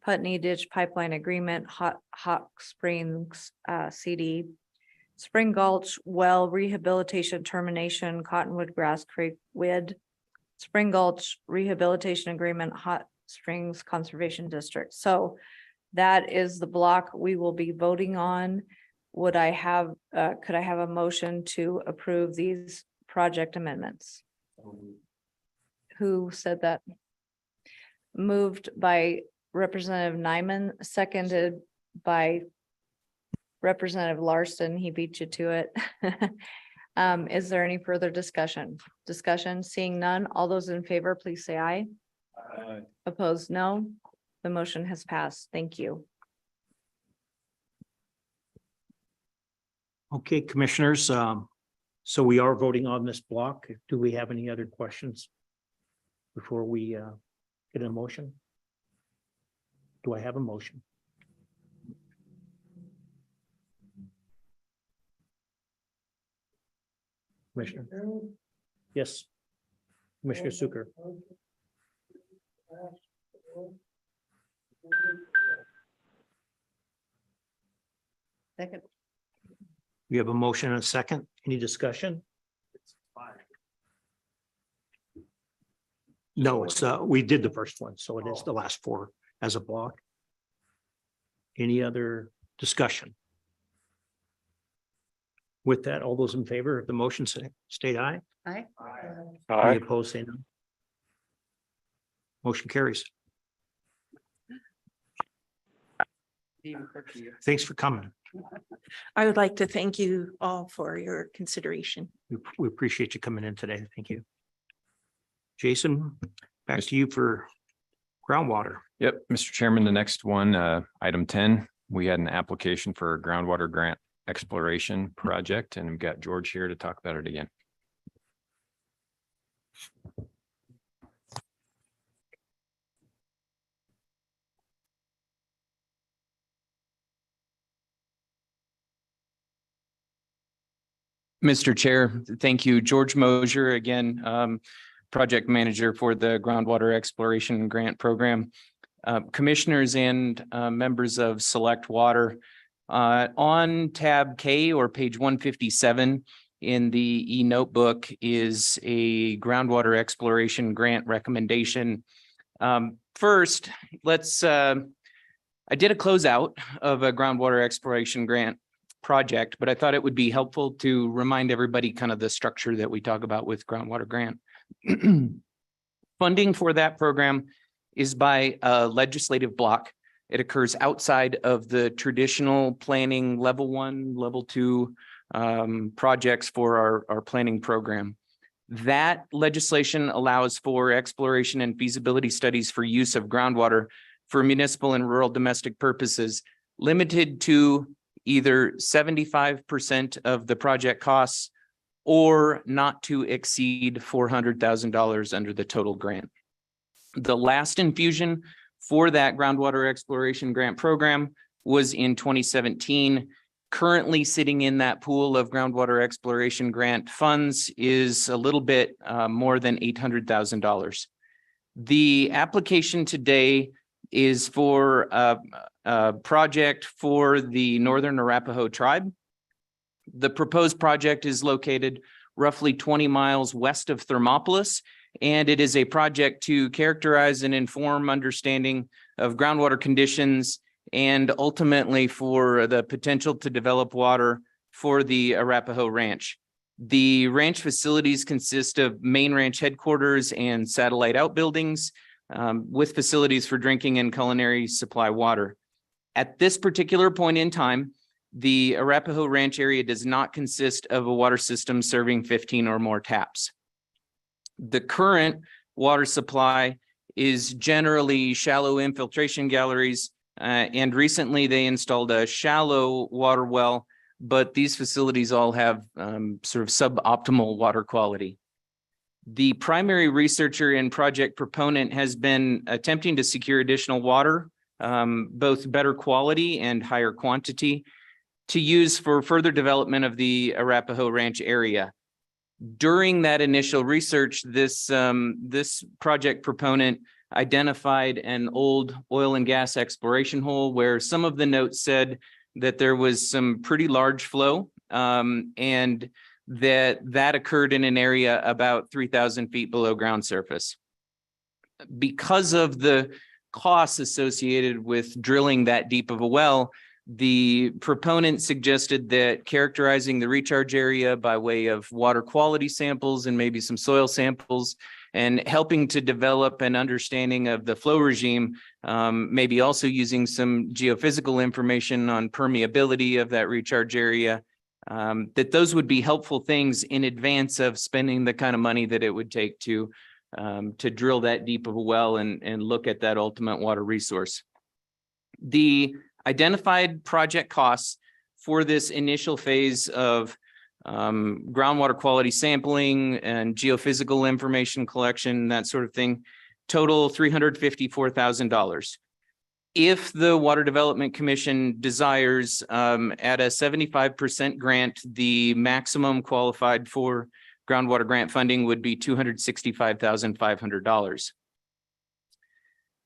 Speaker 2: Putney Ditch Pipeline Agreement, Hot Springs, CD, Spring Gulch Well Rehabilitation Termination, Cottonwood Grass Creek with Spring Gulch Rehabilitation Agreement, Hot Springs Conservation District. So that is the block we will be voting on. Would I have, could I have a motion to approve these project amendments? Who said that? Moved by Representative Nyman, seconded by Representative Larson. He beat you to it. Is there any further discussion? Seeing none, all those in favor, please say aye.
Speaker 14: Aye.
Speaker 2: Opposed, no. The motion has passed. Thank you.
Speaker 1: Okay, commissioners, so we are voting on this block. Do we have any other questions before we get a motion? Do I have a motion? Commissioner? Yes. Commissioner Suker.
Speaker 6: Second.
Speaker 1: We have a motion and a second. Any discussion? No, it's, we did the first one, so it is the last four as a block. Any other discussion? With that, all those in favor of the motion state aye.
Speaker 6: Aye.
Speaker 1: Any opposed, say no. Motion carries. Thanks for coming.
Speaker 5: I would like to thank you all for your consideration.
Speaker 1: We appreciate you coming in today. Thank you. Jason, back to you for groundwater.
Speaker 7: Yep, Mr. Chairman, the next one, item 10, we had an application for a groundwater grant exploration project, and we've got George here to talk about it again.
Speaker 10: Mr. Chair, thank you. George Mosier, again, project manager for the Groundwater Exploration Grant Program. Commissioners and members of Select Water, on tab K or page 157 in the e-notebook is a groundwater exploration grant recommendation. First, let's, I did a closeout of a groundwater exploration grant project, but I thought it would be helpful to remind everybody kind of the structure that we talk about with groundwater grant. Funding for that program is by a legislative block. It occurs outside of the traditional planning level 1, level 2 projects for our planning program. That legislation allows for exploration and feasibility studies for use of groundwater for municipal and rural domestic purposes, limited to either 75% of the project costs or not to exceed $400,000 under the total grant. The last infusion for that groundwater exploration grant program was in 2017. Currently sitting in that pool of groundwater exploration grant funds is a little bit more than $800,000. The application today is for a project for the Northern Arapaho tribe. The proposed project is located roughly 20 miles west of Thermopolis, and it is a project to characterize and inform understanding of groundwater conditions and ultimately for the potential to develop water for the Arapaho Ranch. The ranch facilities consist of main ranch headquarters and satellite outbuildings with facilities for drinking and culinary supply water. At this particular point in time, the Arapaho Ranch area does not consist of a water system serving 15 or more taps. The current water supply is generally shallow infiltration galleries, and recently they installed a shallow water well, but these facilities all have sort of suboptimal water quality. The primary researcher and project proponent has been attempting to secure additional water, both better quality and higher quantity. to use for further development of the Arapahoe Ranch area. During that initial research, this project proponent identified an old oil and gas exploration hole where some of the notes said that there was some pretty large flow, and that occurred in an area about 3,000 feet below ground surface. Because of the costs associated with drilling that deep of a well, the proponent suggested that characterizing the recharge area by way of water quality samples and maybe some soil samples and helping to develop an understanding of the flow regime, maybe also using some geophysical information on permeability of that recharge area, that those would be helpful things in advance of spending the kind of money that it would take to drill that deep of a well and look at that ultimate water resource. The identified project costs for this initial phase of groundwater quality sampling and geophysical information collection, that sort of thing, total $354,000. If the Water Development Commission desires, at a 75% grant, the maximum qualified for groundwater grant funding would be $265,500.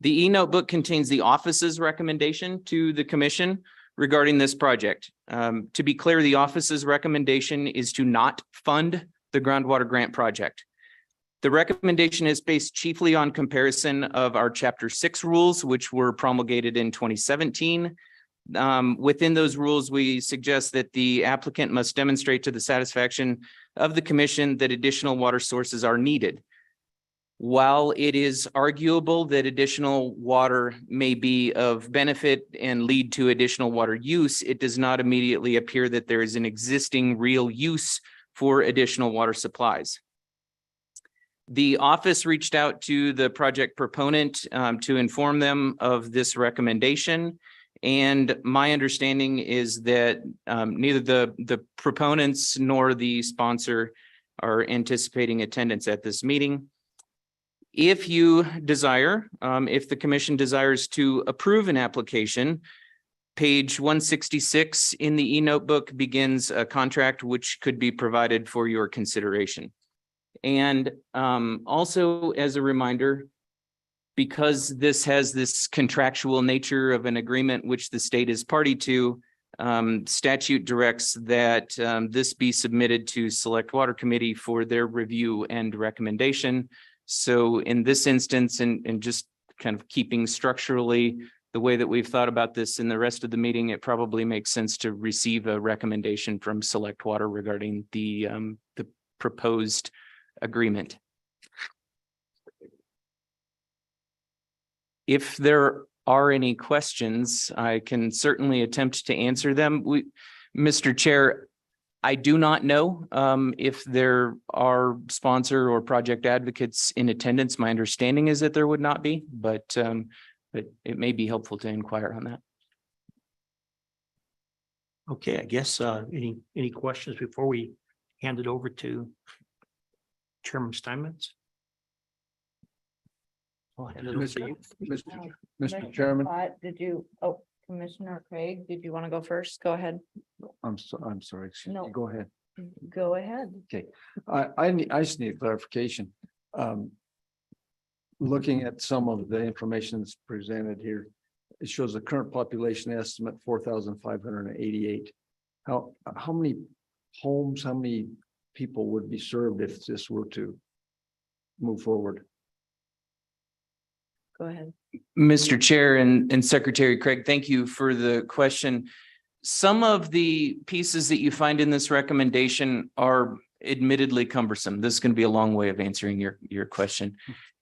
Speaker 10: The e-notebook contains the office's recommendation to the commission regarding this project. To be clear, the office's recommendation is to not fund the groundwater grant project. The recommendation is based chiefly on comparison of our Chapter 6 rules, which were promulgated in 2017. Within those rules, we suggest that the applicant must demonstrate to the satisfaction of the commission that additional water sources are needed. While it is arguable that additional water may be of benefit and lead to additional water use, it does not immediately appear that there is an existing real use for additional water supplies. The office reached out to the project proponent to inform them of this recommendation. And my understanding is that neither the proponents nor the sponsor are anticipating attendance at this meeting. If you desire, if the commission desires to approve an application, page 166 in the e-notebook begins a contract which could be provided for your consideration. And also as a reminder, because this has this contractual nature of an agreement which the state is party to, statute directs that this be submitted to Select Water Committee for their review and recommendation. So in this instance, and just kind of keeping structurally the way that we've thought about this in the rest of the meeting, it probably makes sense to receive a recommendation from Select Water regarding the proposed agreement. If there are any questions, I can certainly attempt to answer them. Mr. Chair, I do not know if there are sponsor or project advocates in attendance. My understanding is that there would not be, but it may be helpful to inquire on that.
Speaker 1: Okay, I guess any questions before we hand it over to Chairman Steinmetz? I'll hand it over to you.
Speaker 3: Mr. Chairman.
Speaker 2: Did you, Commissioner Craig, did you want to go first? Go ahead.
Speaker 3: I'm sorry. Excuse me.
Speaker 2: No.
Speaker 3: Go ahead.
Speaker 2: Go ahead.
Speaker 3: Okay, I just need clarification. Looking at some of the information that's presented here, it shows the current population estimate 4,588. How many homes, how many people would be served if this were to move forward?
Speaker 2: Go ahead.
Speaker 10: Mr. Chair and Secretary Craig, thank you for the question. Some of the pieces that you find in this recommendation are admittedly cumbersome. This is going to be a long way of answering your question.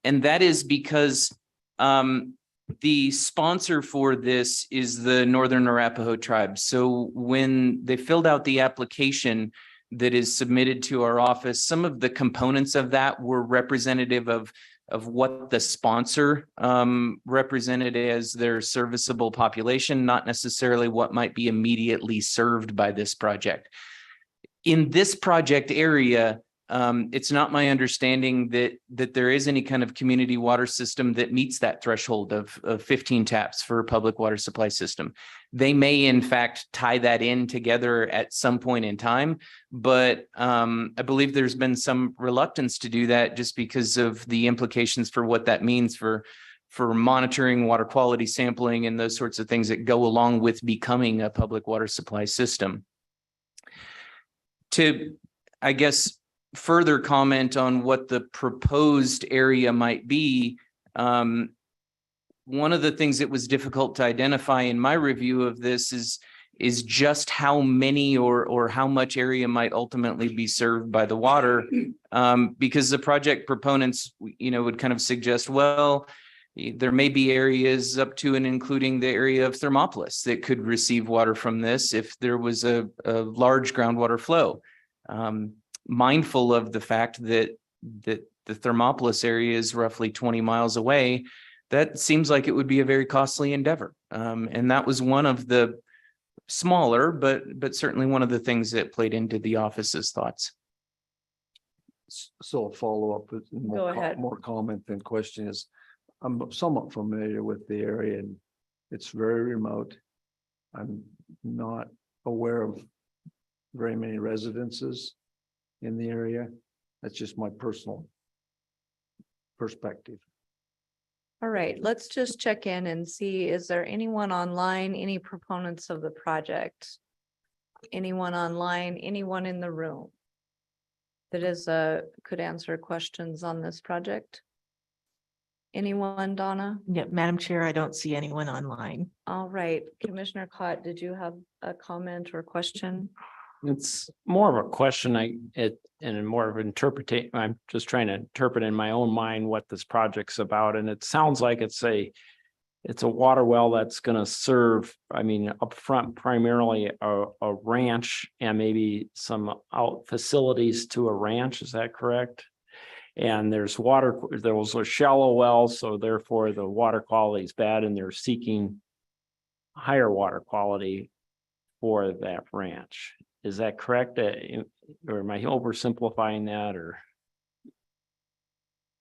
Speaker 10: And that is because the sponsor for this is the Northern Arapaho tribe. So when they filled out the application that is submitted to our office, some of the components of that were representative of what the sponsor represented as their serviceable population, not necessarily what might be immediately served by this project. In this project area, It's not my understanding that there is any kind of community water system that meets that threshold of 15 taps for a public water supply system. They may in fact tie that in together at some point in time, but I believe there's been some reluctance to do that just because of the implications for what that means for monitoring water quality sampling and those sorts of things that go along with becoming a public water supply system. To, I guess, further comment on what the proposed area might be, one of the things that was difficult to identify in my review of this is just how many or how much area might ultimately be served by the water, because the project proponents, would kind of suggest, well, there may be areas up to and including the area of Thermopolis that could receive water from this if there was a large groundwater flow. Mindful of the fact that the Thermopolis area is roughly 20 miles away, that seems like it would be a very costly endeavor. And that was one of the smaller, but certainly one of the things that played into the office's thoughts.
Speaker 3: So a follow-up with
Speaker 2: Go ahead.
Speaker 3: more comment than question is, I'm somewhat familiar with the area and it's very remote. I'm not aware of very many residences in the area. That's just my personal perspective.
Speaker 2: All right, let's just check in and see, is there anyone online, any proponents of the project? Anyone online, anyone in the room that is could answer questions on this project? Anyone, Donna?
Speaker 5: Yeah, Madam Chair, I don't see anyone online.
Speaker 2: All right, Commissioner Cott, did you have a comment or question?
Speaker 11: It's more of a question, and more of an interpretation. I'm just trying to interpret in my own mind what this project's about, and it sounds like it's a water well that's gonna serve, up front primarily a ranch and maybe some out facilities to a ranch. Is that correct? And there was a shallow well, so therefore the water quality is bad, and they're seeking higher water quality for that ranch. Is that correct? Or am I oversimplifying that, or?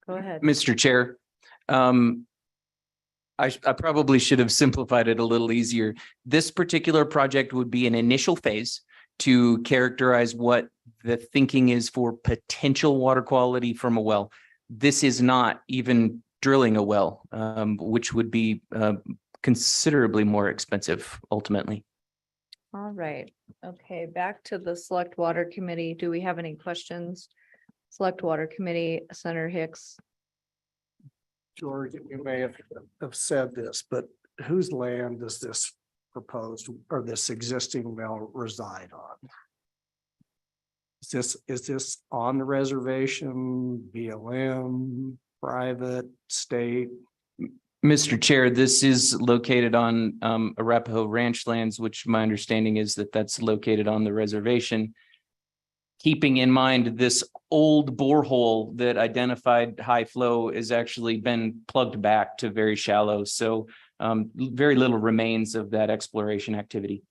Speaker 2: Go ahead.
Speaker 10: Mr. Chair, I probably should have simplified it a little easier. This particular project would be an initial phase to characterize what the thinking is for potential water quality from a well. This is not even drilling a well, which would be considerably more expensive ultimately.
Speaker 2: All right, okay, back to the Select Water Committee. Do we have any questions? Select Water Committee, Senator Hicks.
Speaker 19: George, you may have said this, but whose land does this proposed or this existing well reside on? Is this on the reservation, BLM, private, state?
Speaker 10: Mr. Chair, this is located on Arapahoe Ranch lands, which my understanding is that that's located on the reservation. Keeping in mind this old borehole that identified high flow has actually been plugged back to very shallow. So very little remains of that exploration activity.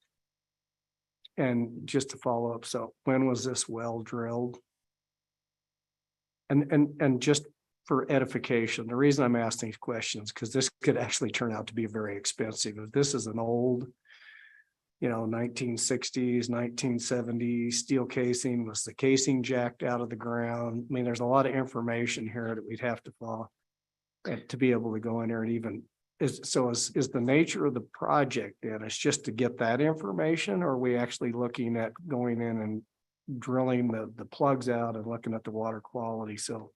Speaker 19: And just to follow up, so when was this well drilled? And just for edification, the reason I'm asking these questions, because this could actually turn out to be very expensive. If this is an old, 1960s, 1970s steel casing, was the casing jacked out of the ground? There's a lot of information here that we'd have to follow and to be able to go in there and even is the nature of the project then it's just to get that information, or are we actually looking at going in and drilling the plugs out and looking at the water quality? So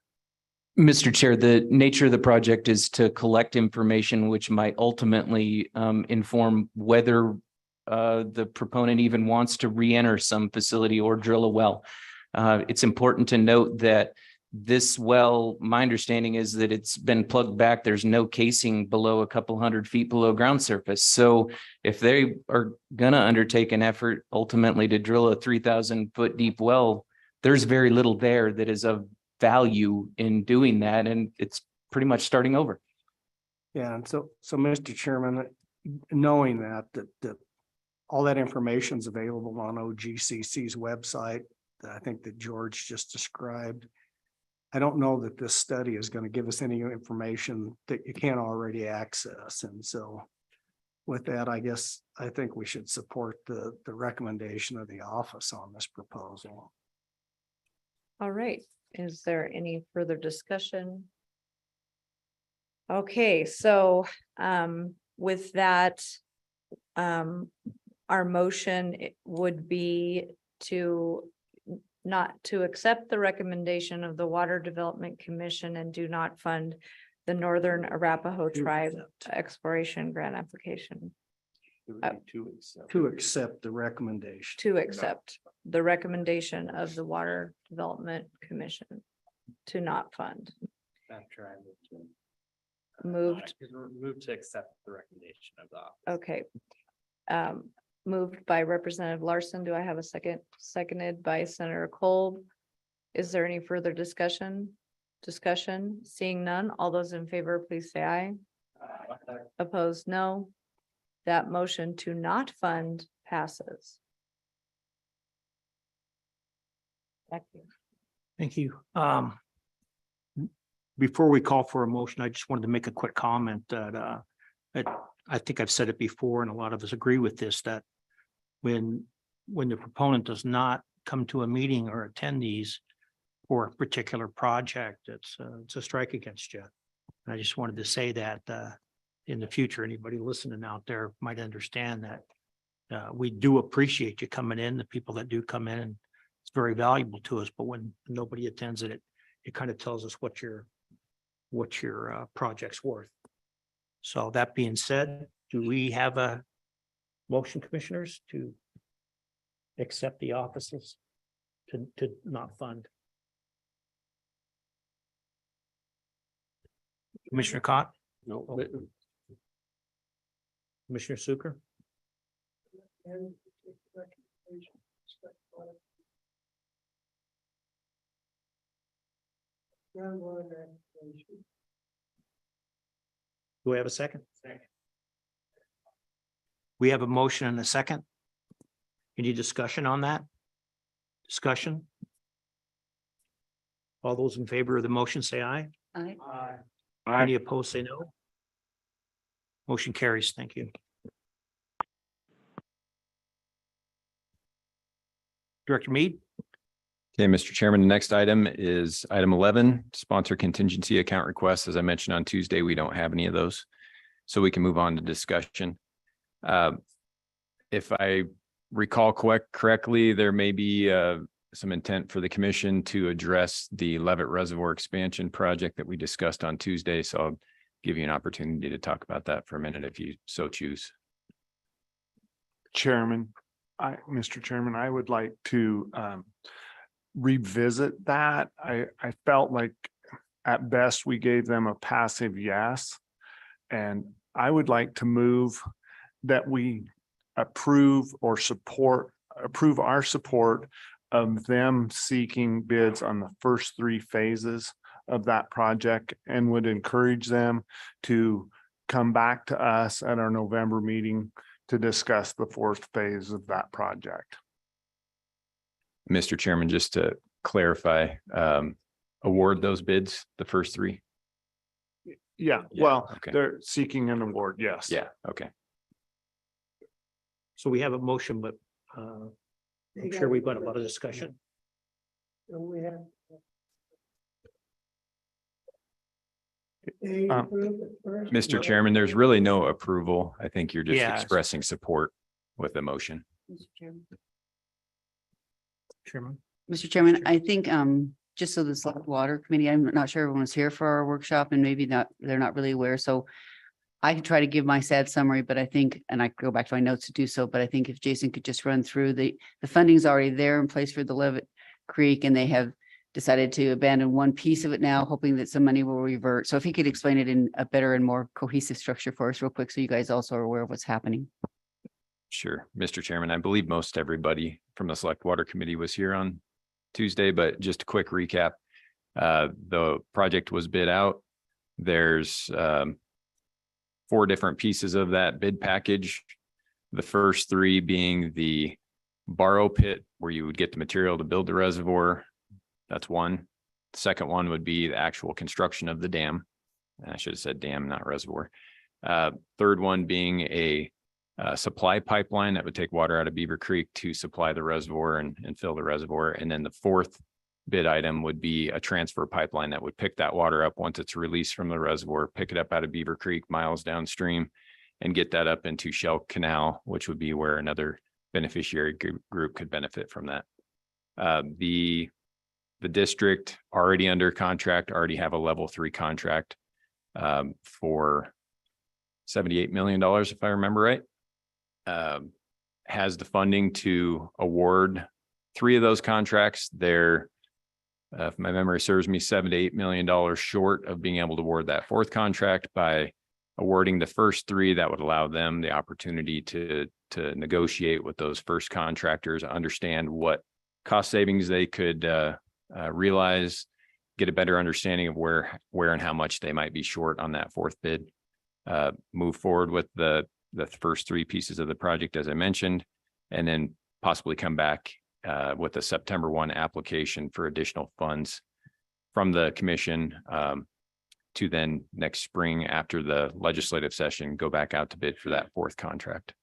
Speaker 10: Mr. Chair, the nature of the project is to collect information which might ultimately inform whether the proponent even wants to re-enter some facility or drill a well. It's important to note that this well, my understanding is that it's been plugged back. There's no casing below a couple 100 feet below ground surface. So if they are gonna undertake an effort ultimately to drill a 3,000 foot deep well, there's very little there that is of value in doing that. And it's pretty much starting over.
Speaker 19: yeah, and so Mr. Chairman, knowing that all that information is available on OGCC's website, I think that George just described. I don't know that this study is going to give us any information that you can't already access. And so with that, I think we should support the recommendation of the office on this proposal.
Speaker 2: All right, is there any further discussion? Okay, so with that, our motion would be to not to accept the recommendation of the Water Development Commission and do not fund the Northern Arapahoe Tribe Exploration Grant application.
Speaker 19: To accept the recommendation.
Speaker 2: To accept the recommendation of the Water Development Commission to not fund. Moved.
Speaker 20: Move to accept the recommendation of the office.
Speaker 2: Okay. Moved by Representative Larson. Do I have a second? Seconded by Senator Kolb. Is there any further discussion? Seeing none, all those in favor, please say aye. Opposed, no. That motion to not fund passes. Back to you.
Speaker 1: Thank you. Before we call for a motion, I just wanted to make a quick comment that I think I've said it before, and a lot of us agree with this, that when the proponent does not come to a meeting or attend these for a particular project, it's a strike against you. And I just wanted to say that in the future, anybody listening out there might understand that we do appreciate you coming in, the people that do come in, and it's very valuable to us. But when nobody attends it, it kind of tells us what your project's worth. So that being said, do we have a motion, commissioners, to accept the offices to not fund? Commissioner Cott?
Speaker 11: No.
Speaker 1: Commissioner Suker? Do we have a second? We have a motion and a second. Any discussion on that? Discussion? All those in favor of the motion say aye.
Speaker 6: Aye.
Speaker 1: Any opposed, say no. Motion carries. Thank you. Director Mead?
Speaker 7: Okay, Mr. Chairman, the next item is item 11, sponsor contingency account requests. As I mentioned on Tuesday, we don't have any of those. So we can move on to discussion. If I recall correctly, there may be some intent for the commission to address the Levitt Reservoir expansion project that we discussed on Tuesday. So I'll give you an opportunity to talk about that for a minute if you so choose.
Speaker 21: Mr. Chairman, I would like to revisit that. I felt like at best we gave them a passive yes. And I would like to move that we approve our support of them seeking bids on the first 3 phases of that project, and would encourage them to come back to us at our November meeting to discuss the 4th phase of that project.
Speaker 7: Mr. Chairman, just to clarify, award those bids, the first 3?
Speaker 21: Yeah, well,
Speaker 7: okay.
Speaker 21: they're seeking an award, yes.
Speaker 7: Yeah, okay.
Speaker 1: So we have a motion, but I'm sure we've got a lot of discussion.
Speaker 7: Mr. Chairman, there's really no approval. I think you're just
Speaker 1: Yeah.
Speaker 7: expressing support with the motion.
Speaker 1: Chairman?
Speaker 6: Mr. Chairman, I think, just so the Select Water Committee, I'm not sure everyone's here for our workshop and maybe they're not really aware. So I could try to give my sad summary, but I think, and I could go back to my notes to do so, but I think if Jason could just run through the funding's already there in place for the Levitt Creek, and they have decided to abandon one piece of it now, hoping that some money will revert. So if he could explain it in a better and more cohesive structure for us real quick, so you guys also are aware of what's happening.
Speaker 7: Sure, Mr. Chairman, I believe most everybody from the Select Water Committee was here on Tuesday, but just a quick recap. The project was bid out. There's 4 different pieces of that bid package. The first 3 being the borrow pit where you would get the material to build the reservoir. That's one. The second one would be the actual construction of the dam. I should have said dam, not reservoir. Third one being a supply pipeline that would take water out of Beaver Creek to supply the reservoir and fill the reservoir. And then the fourth bid item would be a transfer pipeline that would pick that water up once it's released from the reservoir, pick it up out of Beaver Creek miles downstream and get that up into Shell Canal, which would be where another beneficiary group could benefit from that. The district already under contract, already have a level 3 contract for $78 million, if I remember right. Has the funding to award 3 of those contracts. They're, if my memory serves me, $7 to $8 million short of being able to award that 4th contract. By awarding the first 3, that would allow them the opportunity to negotiate with those first contractors, understand what cost savings they could realize, get a better understanding of where and how much they might be short on that 4th bid. Move forward with the first 3 pieces of the project, as I mentioned, and then possibly come back with a September 1 application for additional funds from the commission to then next spring after the legislative session, go back out to bid for that 4th contract.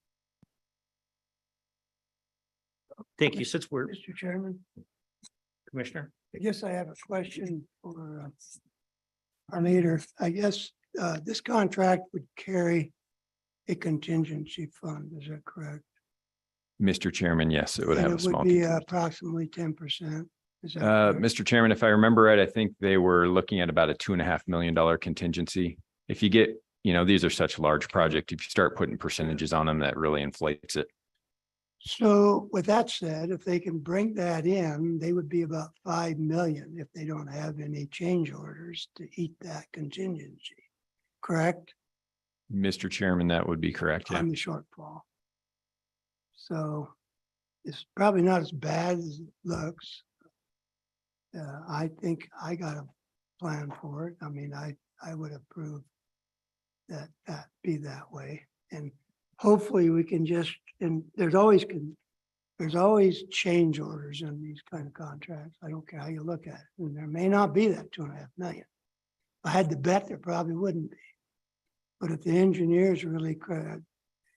Speaker 1: Thank you. Since we're,
Speaker 9: Mr. Chairman,
Speaker 1: Commissioner.
Speaker 9: I guess I have a question for our leader. I guess this contract would carry a contingency fund, is that correct?
Speaker 7: Mr. Chairman, yes, it would
Speaker 9: And
Speaker 7: have a
Speaker 9: it
Speaker 7: small.
Speaker 9: would be
Speaker 7: contingency.
Speaker 9: approximately 10%. Is that correct?
Speaker 7: Mr. Chairman, if I remember right, I think they were looking at about a $2.5 million contingency. If you get, these are such large projects, if you start putting percentages on them, that really inflates it.
Speaker 9: So with that said, if they can bring that in, they would be about 5 million if they don't have any change orders to eat that contingency, correct?
Speaker 7: Mr. Chairman, that would be correct. Yeah.
Speaker 9: On the shortfall. So it's probably not as bad as it looks. I think I got a plan for it. I mean, I would approve that be that way. And hopefully we can just, and there's always change orders in these kind of contracts. I don't care how you look at it. And there may not be that 2.5 million. If I had to bet, there probably wouldn't be. But if the engineers really could,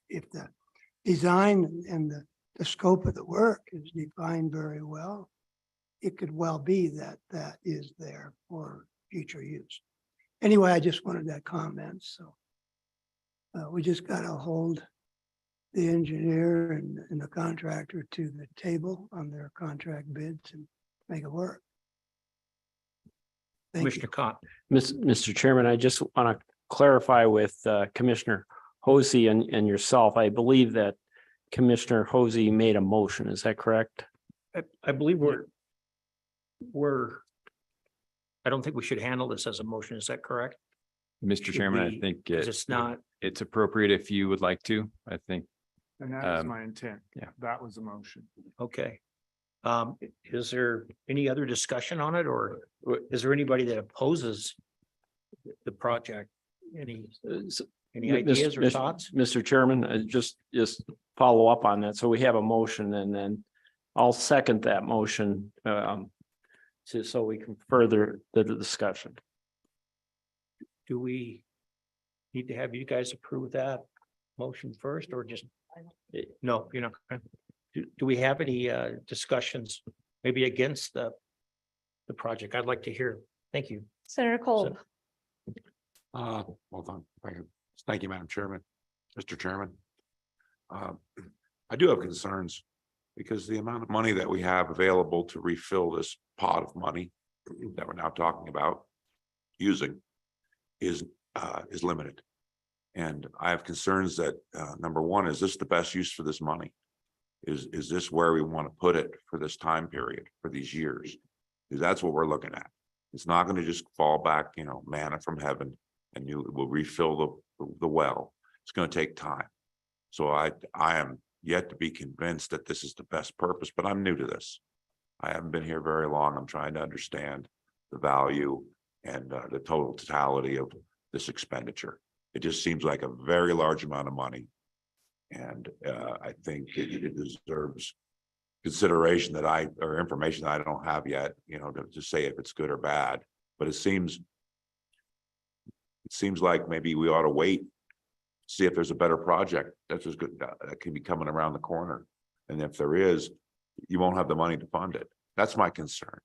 Speaker 9: if the design and the scope of the work is defined very well, it could well be that that is there for future use. Anyway, I just wanted that comment. So we just got to hold the engineer and the contractor to the table on their contract bids and make it work.
Speaker 1: Commissioner Cott.
Speaker 11: Mr. Chairman, I just want to clarify with Commissioner Hosey and yourself. I believe that Commissioner Hosey made a motion. Is that correct?
Speaker 1: I believe I don't think we should handle this as a motion. Is that correct?
Speaker 7: Mr. Chairman, I think
Speaker 1: It's not.
Speaker 7: it's appropriate if you would like to. I think.
Speaker 21: And that is my intent.
Speaker 7: Yeah.
Speaker 21: That was a motion.
Speaker 1: Okay. Is there any other discussion on it, or is there anybody that opposes the project? Any ideas or thoughts?
Speaker 11: Mr. Chairman, just follow up on that. So we have a motion and then I'll second that motion so we can further the discussion.
Speaker 1: Do we need to have you guys approve that motion first, or just? No, you're not. Do we have any discussions maybe against the project? I'd like to hear. Thank you.
Speaker 2: Senator Cole.
Speaker 15: Well done. Thank you, Madam Chairman. Mr. Chairman. I do have concerns because the amount of money that we have available to refill this pot of money that we're now talking about using is limited. And I have concerns that number one, is this the best use for this money? Is this where we want to put it for this time period, for these years? Because that's what we're looking at. It's not going to just fall back, manna from heaven and you will refill the well. It's going to take time. So I am yet to be convinced that this is the best purpose, but I'm new to this. I haven't been here very long. I'm trying to understand the value and the totality of this expenditure. It just seems like a very large amount of money. And I think it deserves consideration or information that I don't have yet, you know, to say if it's good or bad, but it seems like maybe we ought to wait, see if there's a better project that's as good, that can be coming around the corner. And if there is, you won't have the money to fund it. That's my concern.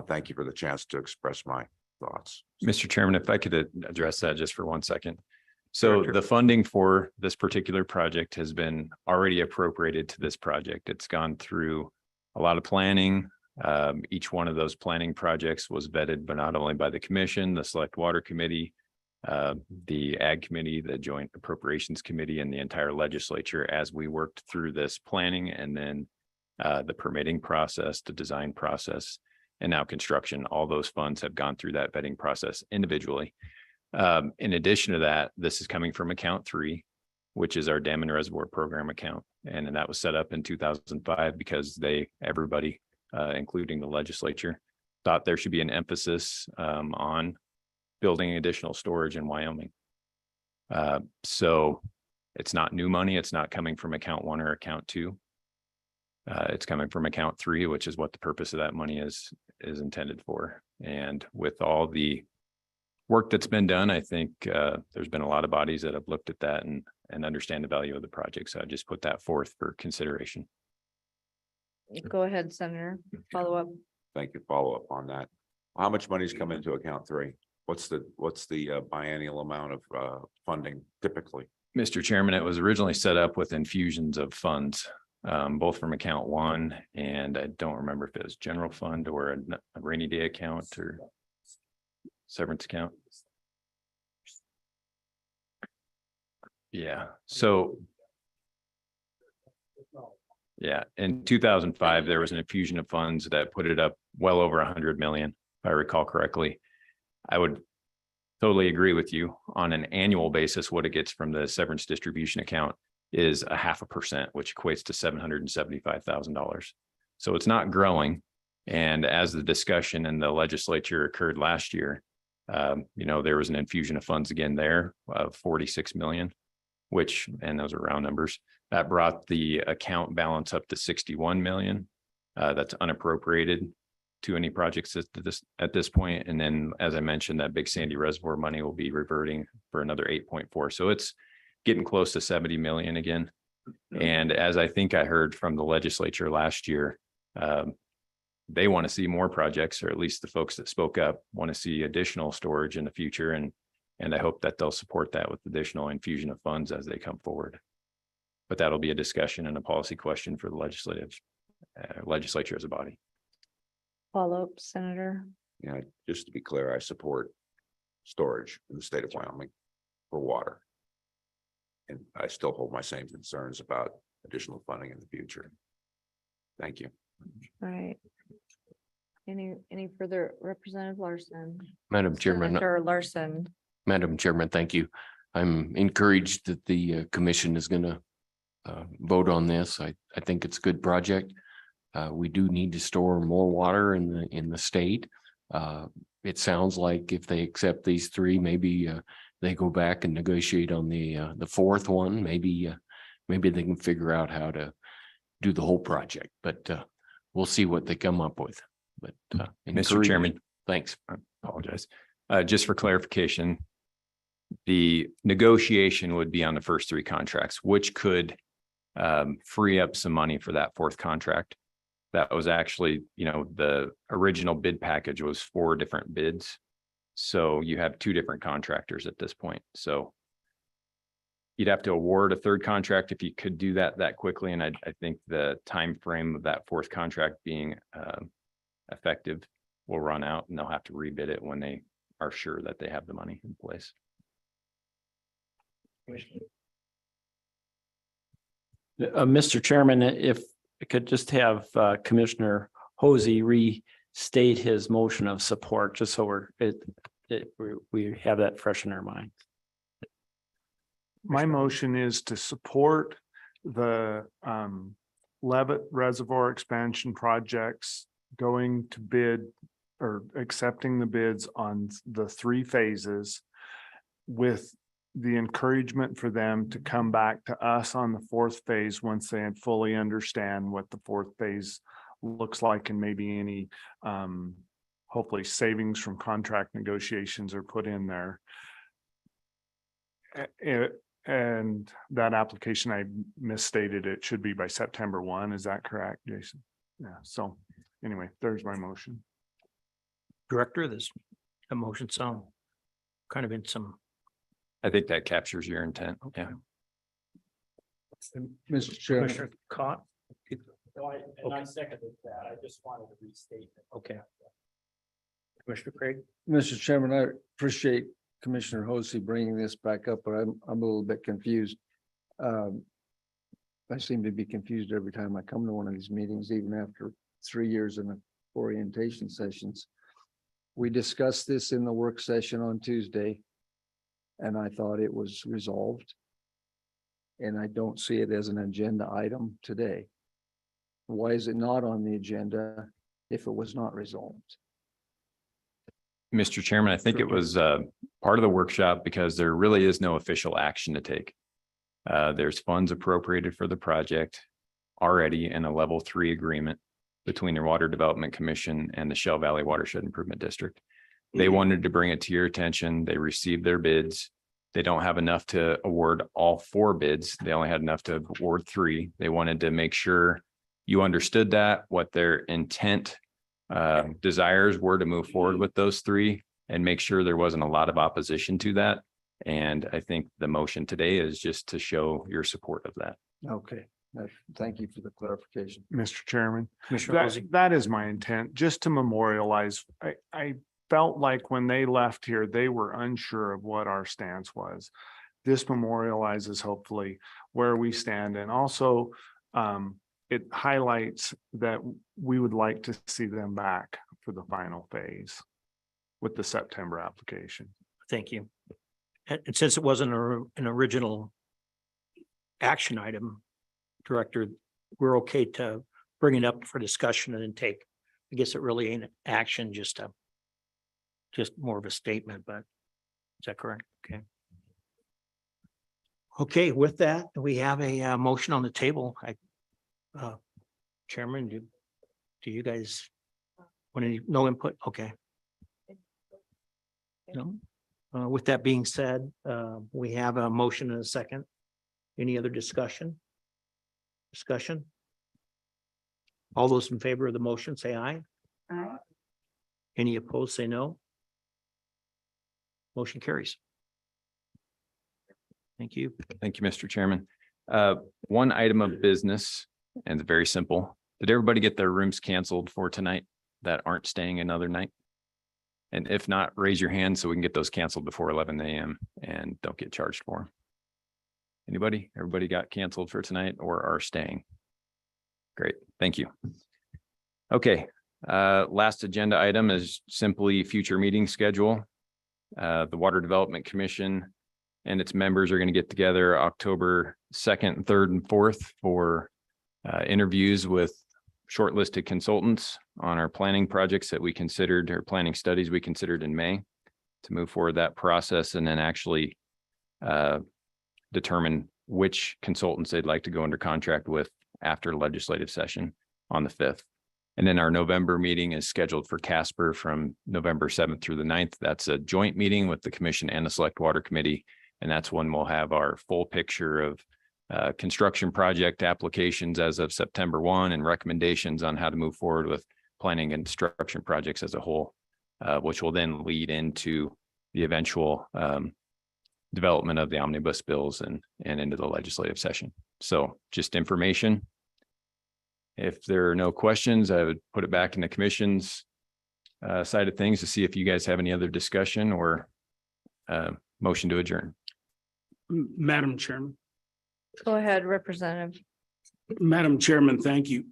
Speaker 15: Thank you for the chance to express my thoughts.
Speaker 7: Mr. Chairman, if I could address that just for 1 second. So the funding for this particular project has been already appropriated to this project. It's gone through a lot of planning. Each one of those planning projects was vetted, but not only by the commission, the Select Water Committee, the Ag Committee, the Joint Appropriations Committee, and the entire legislature as we worked through this planning and then the permitting process, the design process, and now construction. All those funds have gone through that vetting process individually. In addition to that, this is coming from account 3, which is our Dam and Reservoir Program account. And that was set up in 2005 because everybody, including the legislature, thought there should be an emphasis on building additional storage in Wyoming. So it's not new money. It's not coming from account 1 or account 2. It's coming from account 3, which is what the purpose of that money is intended for. And with all the work that's been done, I think there's been a lot of bodies that have looked at that and understand the value of the project. So I just put that forth for consideration.
Speaker 2: Go ahead, Senator. Follow up.
Speaker 15: Thank you. Follow up on that. How much money's come into account 3? What's the biennial amount of funding typically?
Speaker 7: Mr. Chairman, it was originally set up with infusions of funds, both from account 1, and I don't remember if it was general fund or a rainy day account or severance account. Yeah, so yeah, in 2005, there was an infusion of funds that put it up well over 100 million, if I recall correctly. I would totally agree with you. On an annual basis, what it gets from the severance distribution account is 0.5%, which equates to $775,000. So it's not growing. And as the discussion in the legislature occurred last year, there was an infusion of funds again there of 46 million, and those are round numbers, that brought the account balance up to 61 million. That's unappropriated to any projects at this point. And then, as I mentioned, that Big Sandy Reservoir money will be reverting for another 8.4. So it's getting close to 70 million again. And as I think I heard from the legislature last year, they want to see more projects, or at least the folks that spoke up want to see additional storage in the future. And I hope that they'll support that with additional infusion of funds as they come forward. But that'll be a discussion and a policy question for the legislature as a body.
Speaker 2: Follow up, Senator.
Speaker 15: Yeah, just to be clear, I support storage in the state of Wyoming for water. And I still hold my same concerns about additional funding in the future. Thank you.
Speaker 2: All right. Any further, Representative Larson?
Speaker 18: Madam Chairman.
Speaker 2: Senator Larson.
Speaker 18: Madam Chairman, thank you. I'm encouraged that the commission is going to vote on this. I think it's a good project. We do need to store more water in the state. It sounds like if they accept these 3, maybe they go back and negotiate on the 4th one. Maybe they can figure out how to do the whole project, but we'll see what they come up with. But
Speaker 7: Mr. Chairman,
Speaker 18: thanks.
Speaker 7: I apologize. Just for clarification, the negotiation would be on the first 3 contracts, which could free up some money for that 4th contract. That was actually, the original bid package was 4 different bids. So you have 2 different contractors at this point. So you'd have to award a 3rd contract if you could do that quickly. And I think the time frame of that 4th contract being effective will run out, and they'll have to rebid it when they are sure that they have the money in place.
Speaker 11: Mr. Chairman, if I could just have Commissioner Hosey restate his motion of support, just so we have that fresh in our mind.
Speaker 21: My motion is to support the Levitt Reservoir expansion projects going to bid or accepting the bids on the 3 phases with the encouragement for them to come back to us on the fourth phase once they fully understand what the fourth phase looks like and maybe any hopefully savings from contract negotiations are put in there. And that application, I misstated, it should be by September 1. Is that correct, Jason? Yeah, so anyway, there's my motion.
Speaker 1: Director, this emotion sound kind of in some.
Speaker 7: I think that captures your intent. Yeah.
Speaker 3: Mr. Chairman,
Speaker 1: Commissioner Cott.
Speaker 20: And I seconded that. I just wanted to restate it.
Speaker 1: Okay. Commissioner Craig.
Speaker 3: Mr. Chairman, I appreciate Commissioner Hosey bringing this back up, but I'm a little bit confused. I seem to be confused every time I come to one of these meetings, even after 3 years in the orientation sessions. We discussed this in the work session on Tuesday, and I thought it was resolved. And I don't see it as an agenda item today. Why is it not on the agenda if it was not resolved?
Speaker 7: Mr. Chairman, I think it was part of the workshop because there really is no official action to take. There's funds appropriated for the project already in a level 3 agreement between the Water Development Commission and the Shell Valley Watershed Improvement District. They wanted to bring it to your attention. They received their bids. They don't have enough to award all 4 bids. They only had enough to award 3. They wanted to make sure you understood that, what their intent desires were to move forward with those 3 and make sure there wasn't a lot of opposition to that. And I think the motion today is just to show your support of that.
Speaker 3: Okay, thank you for the clarification.
Speaker 21: Mr. Chairman,
Speaker 1: Commissioner Hosey.
Speaker 21: that is my intent, just to memorialize. I felt like when they left here, they were unsure of what our stance was. This memorializes hopefully where we stand, and also it highlights that we would like to see them back for the final phase with the September application.
Speaker 1: Thank you. And since it wasn't an original action item, Director, we're okay to bring it up for discussion and then take, I guess it really ain't action, just more of a statement, but is that correct? Okay. Okay, with that, we have a motion on the table. Chairman, do you guys want any, no input? Okay. No. With that being said, we have a motion and a second. Any other discussion? All those in favor of the motion, say aye.
Speaker 6: Aye.
Speaker 1: Any opposed, say no. Motion carries. Thank you.
Speaker 7: Thank you, Mr. Chairman. One item of business, and it's very simple. Did everybody get their rooms canceled for tonight that aren't staying another night? And if not, raise your hand so we can get those canceled before 11 a.m. and don't get charged for them. Anybody? Everybody got canceled for tonight or are staying? Great, thank you. Okay, last agenda item is simply future meeting schedule. The Water Development Commission and its members are going to get together October 2nd, 3rd, and 4th for interviews with shortlisted consultants on our planning projects that we considered, or planning studies we considered in May, to move forward that process and then actually determine which consultants they'd like to go under contract with after legislative session on the 5th. And then our November meeting is scheduled for Casper from November 7th through the 9th. That's a joint meeting with the commission and the Select Water Committee. And that's when we'll have our full picture of construction project applications as of September 1 and recommendations on how to move forward with planning and construction projects as a whole, which will then lead into the eventual development of the omnibus bills and into the legislative session. So just information. If there are no questions, I would put it back in the commission's side of things to see if you guys have any other discussion or motion to adjourn.
Speaker 12: Madam Chairman.
Speaker 2: Go ahead, Representative.
Speaker 12: Madam Chairman, thank you.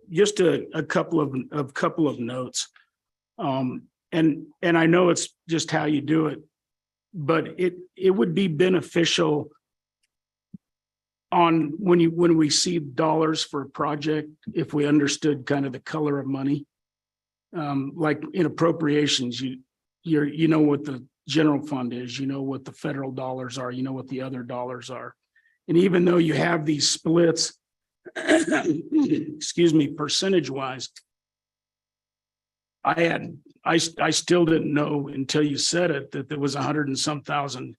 Speaker 12: Just a couple of notes. And I know it's just how you do it, but it would be beneficial on when we see dollars for a project, if we understood kind of the color of money. Like in appropriations, you know what the general fund is, you know what the federal dollars are, you know what the other dollars are. And even though you have these splits, excuse me, percentage wise, I still didn't know until you said it, that there was 100 and some thousand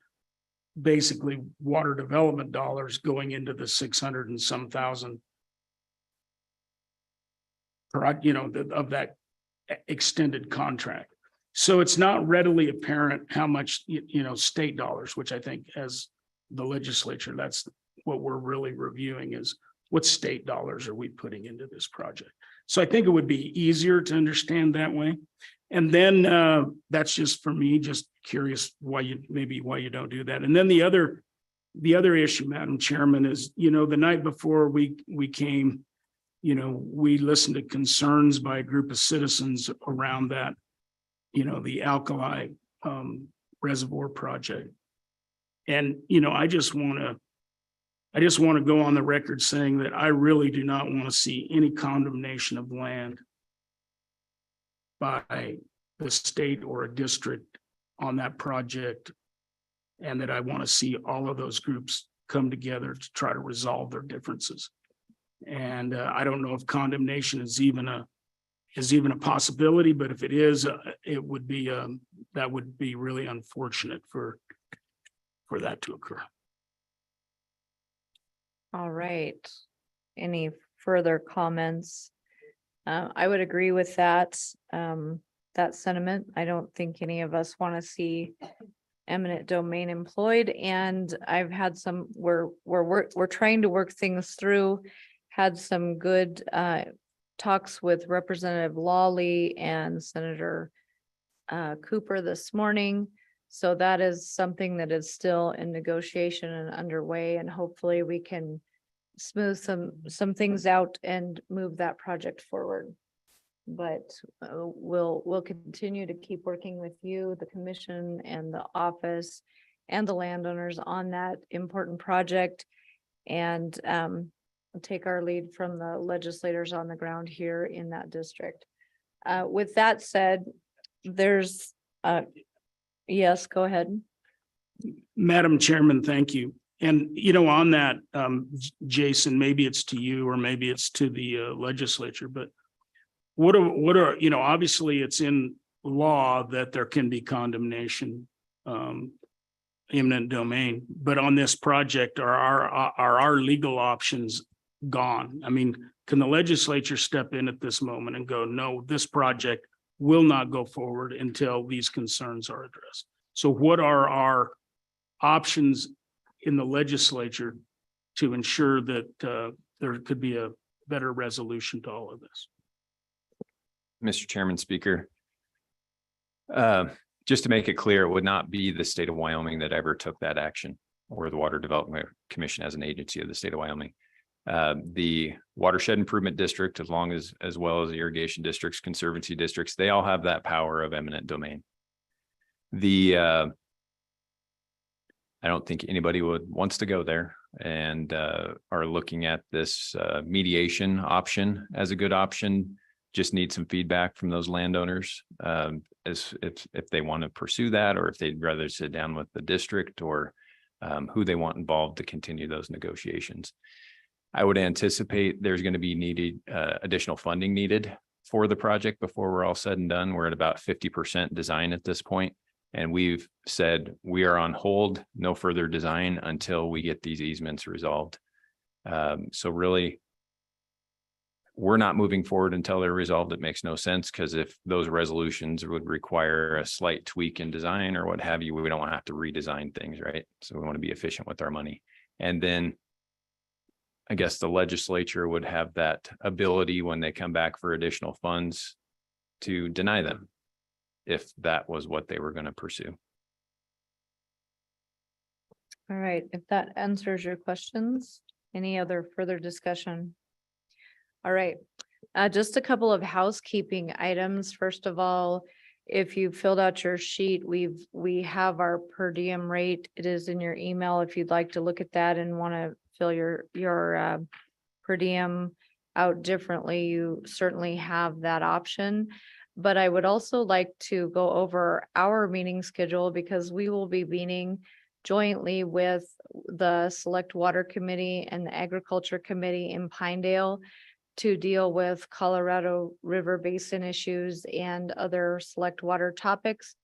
Speaker 12: basically water development dollars going into the 600 and some thousand of that extended contract. So it's not readily apparent how much, state dollars, which I think as the legislature, that's what we're really reviewing is what state dollars are we putting into this project. So I think it would be easier to understand that way. And then that's just for me, just curious why you don't do that. And then the other issue, Madam Chairman, is, the night before we came, we listened to concerns by a group of citizens around that, the alkali reservoir project. And, I just want to go on the record saying that I really do not want to see any condemnation of land by the state or a district on that project. And that I want to see all of those groups come together to try to resolve their differences. And I don't know if condemnation is even a possibility, but if it is, it would be that would be really unfortunate for that to occur.
Speaker 2: All right. Any further comments? I would agree with that sentiment. I don't think any of us want to see eminent domain employed, and I've had some, we're trying to work things through, had some good talks with Representative Lawley and Senator Cooper this morning. So that is something that is still in negotiation and underway, and hopefully we can smooth some things out and move that project forward. But we'll continue to keep working with you, the commission and the office and the landowners on that important project, and take our lead from the legislators on the ground here in that district. With that said, there's yes, go ahead.
Speaker 12: Madam Chairman, thank you. And, on that, Jason, maybe it's to you or maybe it's to the legislature, but what are, obviously it's in law that there can be condemnation, eminent domain, but on this project, are our legal options gone? I mean, can the legislature step in at this moment and go, no, this project will not go forward until these concerns are addressed? So what are our options in the legislature to ensure that there could be a better resolution to all of this?
Speaker 7: Mr. Chairman, Speaker. Just to make it clear, it would not be the state of Wyoming that ever took that action, or the Water Development Commission as an agency of the state of Wyoming. The Watershed Improvement District, as well as the irrigation districts, conservancy districts, they all have that power of eminent domain. I don't think anybody wants to go there, and are looking at this mediation option as a good option. Just need some feedback from those landowners as if they want to pursue that, or if they'd rather sit down with the district, or who they want involved to continue those negotiations. I would anticipate there's going to be additional funding needed for the project before we're all said and done. We're at about 50% design at this point, and we've said we are on hold, no further design until we get these easements resolved. So really, we're not moving forward until they're resolved. It makes no sense, because if those resolutions would require a slight tweak in design or what have you, we don't want to have to redesign things, right? So we want to be efficient with our money. And then I guess the legislature would have that ability when they come back for additional funds to deny them, if that was what they were going to pursue.
Speaker 2: All right, if that answers your questions, any other further discussion? All right, just a couple of housekeeping items. First of all, if you filled out your sheet, we have our per diem rate. It is in your email if you'd like to look at that and want to fill your per diem out differently. You certainly have that option. But I would also like to go over our meeting schedule because we will be meeting jointly with the Select Water Committee and the Agriculture Committee in Pinedale to deal with Colorado River Basin issues and other select water topics.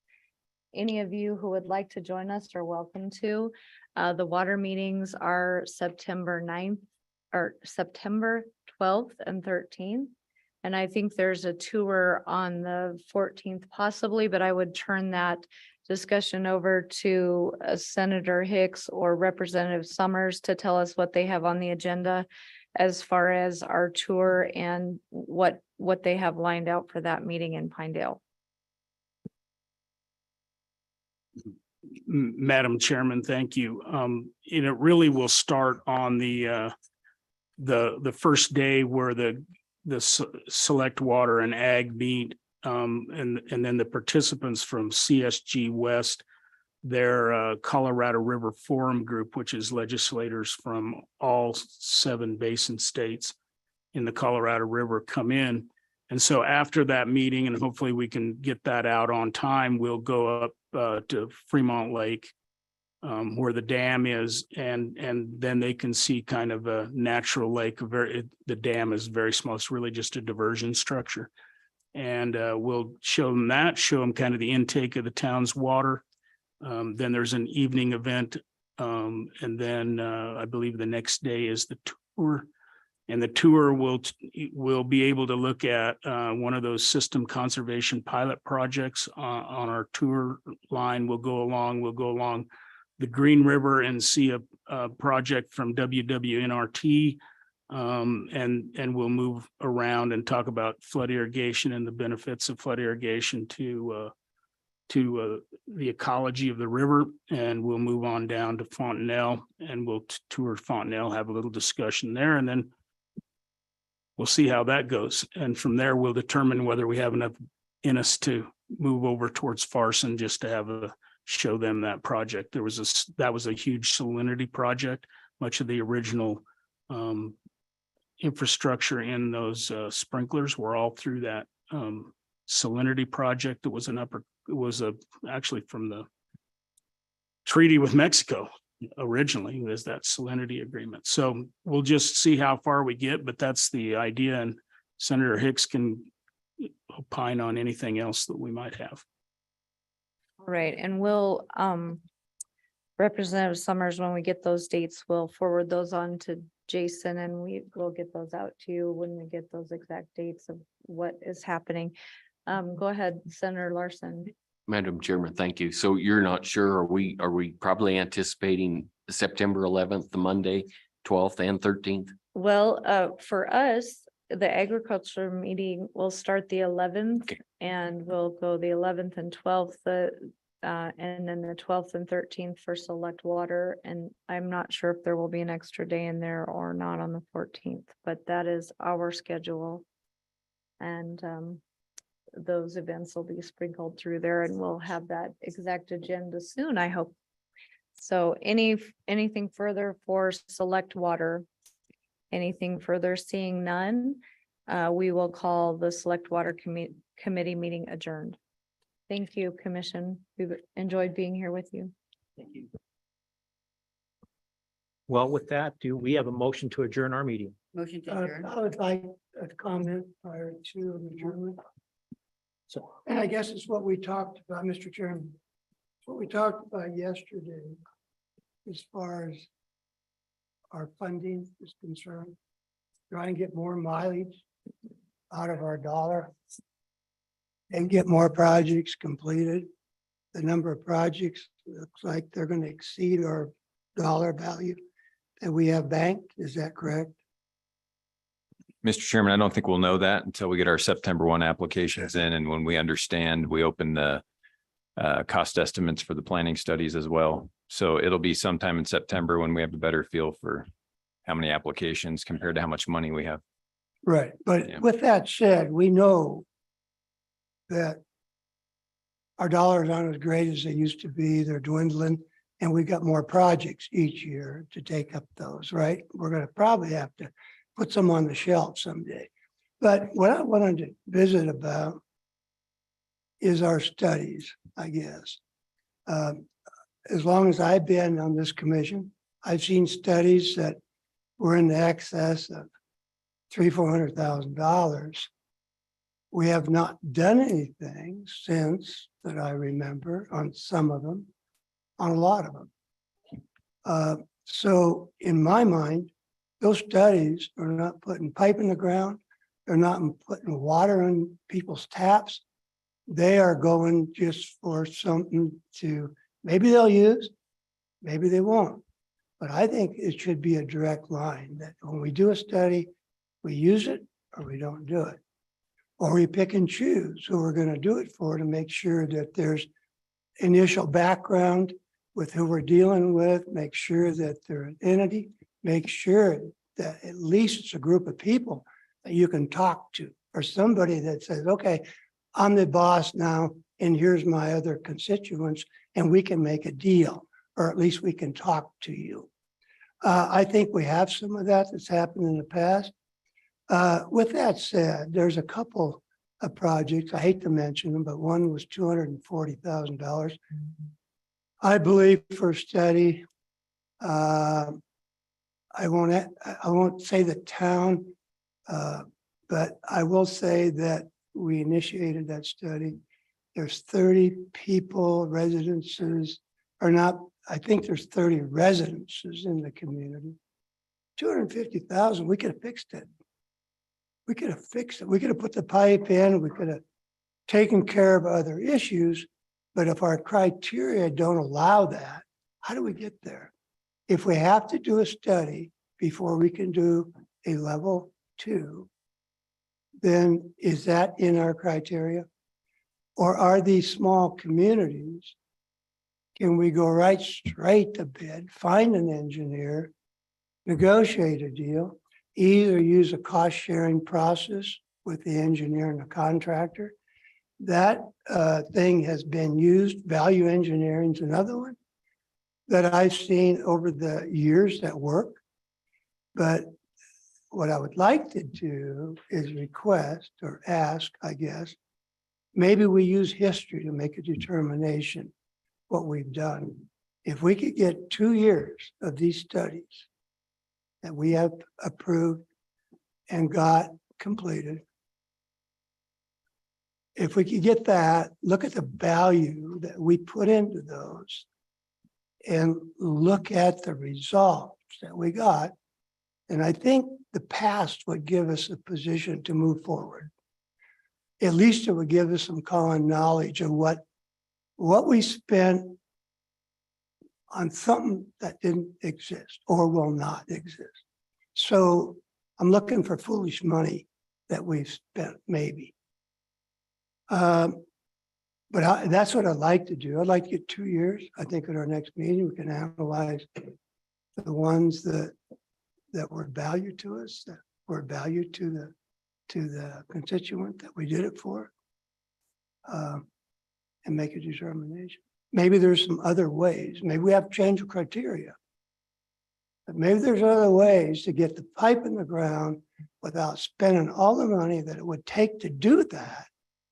Speaker 2: Any of you who would like to join us are welcome to. The water meetings are September 9th or September 12th and 13th. And I think there's a tour on the 14th possibly, but I would turn that discussion over to Senator Hicks or Representative Summers to tell us what they have on the agenda as far as our tour and what they have lined out for that meeting in Pinedale.
Speaker 12: Madam Chairman, thank you. And it really will start on the first day where the Select Water and Ag meet, and then the participants from CSG West, their Colorado River Forum Group, which is legislators from all 7 basin states in the Colorado River, come in. And so after that meeting, and hopefully we can get that out on time, we'll go up to Fremont Lake, where the dam is, and then they can see kind of a natural lake. The dam is very small. It's really just a diversion structure. And we'll show them that, show them kind of the intake of the town's water. Then there's an evening event. And then I believe the next day is the tour. And the tour will be able to look at one of those system conservation pilot projects on our tour line. We'll go along the Green River and see a project from WWNRT. And we'll move around and talk about flood irrigation and the benefits of flood irrigation to the ecology of the river. And we'll move on down to Fontenelle, and we'll tour Fontenelle, have a little discussion there, and then we'll see how that goes. And from there, we'll determine whether we have enough in us to move over towards Farson just to show them that project. That was a huge salinity project. Much of the original infrastructure in those sprinklers were all through that salinity project. It was actually from the treaty with Mexico. Originally was that salinity agreement. So we'll just see how far we get, but that's the idea. And Senator Hicks can opine on anything else that we might have.
Speaker 2: All right, and we'll Representative Summers, when we get those dates, we'll forward those on to Jason, and we will get those out to you when we get those exact dates of what is happening. Go ahead, Senator Larson.
Speaker 18: Madam Chairman, thank you. So you're not sure, are we probably anticipating September 11th, the Monday, 12th and 13th?
Speaker 2: Well, for us, the agriculture meeting will start the 11th.
Speaker 18: Okay.
Speaker 2: And we'll go the 11th and 12th, and then the 12th and 13th for Select Water. And I'm not sure if there will be an extra day in there or not on the 14th, but that is our schedule. And those events will be sprinkled through there, and we'll have that exact agenda soon, I hope. So anything further for Select Water? Anything further? Seeing none, we will call the Select Water Committee meeting adjourned. Thank you, Commission. We've enjoyed being here with you.
Speaker 1: Thank you. Well, with that, do we have a motion to adjourn our meeting?
Speaker 6: Motion to adjourn.
Speaker 9: I would like a comment prior to adjournment.
Speaker 1: So,
Speaker 9: And I guess it's what we talked about, Mr. Chairman. What we talked about yesterday, as far as our funding is concerned, trying to get more mileage out of our dollar and get more projects completed. The number of projects looks like they're going to exceed our dollar value that we have banked. Is that correct?
Speaker 7: Mr. Chairman, I don't think we'll know that until we get our September 1 applications in, and when we understand, we open the cost estimates for the planning studies as well. So it'll be sometime in September when we have a better feel for how many applications compared to how much money we have.
Speaker 9: Right, but
Speaker 7: Yeah.
Speaker 9: with that said, we know that our dollars aren't as great as they used to be. They're dwindling, and we got more projects each year to take up those, right? We're gonna probably have to put some on the shelf someday. But what I wanted to visit about is our studies, I guess. As long as I've been on this commission, I've seen studies that were in excess of $300,000-400,000. We have not done anything since that I remember on some of them, on a lot of them. So in my mind, those studies are not putting pipe in the ground. They're not putting water in people's taps. They are going just for something to, maybe they'll use, maybe they won't. But I think it should be a direct line that when we do a study, we use it or we don't do it. Or we pick and choose who we're going to do it for to make sure that there's initial background with who we're dealing with, make sure that they're an entity, make sure that at least it's a group of people that you can talk to, or somebody that says, okay, I'm the boss now, and here's my other constituents, and we can make a deal, or at least we can talk to you. I think we have some of that that's happened in the past. With that said, there's a couple of projects, I hate to mention them, but one was $240,000. I believe for a study, I won't say the town, but I will say that we initiated that study. There's 30 people, residences, or not, I think there's 30 residences in the community. 250,000, we could have fixed it. We could have fixed it. We could have put the pipe in, we could have taken care of other issues. But if our criteria don't allow that, how do we get there? If we have to do a study before we can do a level 2, then is that in our criteria? Or are these small communities, can we go right straight to bid, find an engineer, negotiate a deal, either use a cost-sharing process with the engineer and the contractor? That thing has been used, value engineering is another one that I've seen over the years that work. But what I would like to do is request or ask, I guess, maybe we use history to make a determination what we've done. If we could get 2 years of these studies that we have approved and got completed, if we could get that, look at the value that we put into those and look at the results that we got. And I think the past would give us a position to move forward. At least it would give us some common knowledge of what we spent on something that didn't exist or will not exist. So I'm looking for foolish money that we've spent, maybe. But that's what I'd like to do. I'd like to get 2 years. I think at our next meeting, we can analyze the ones that were value to us, that were value to the constituent that we did it for, and make a determination. Maybe there's some other ways. Maybe we have to change the criteria. But maybe there's other ways to get the pipe in the ground without spending all the money that it would take to do that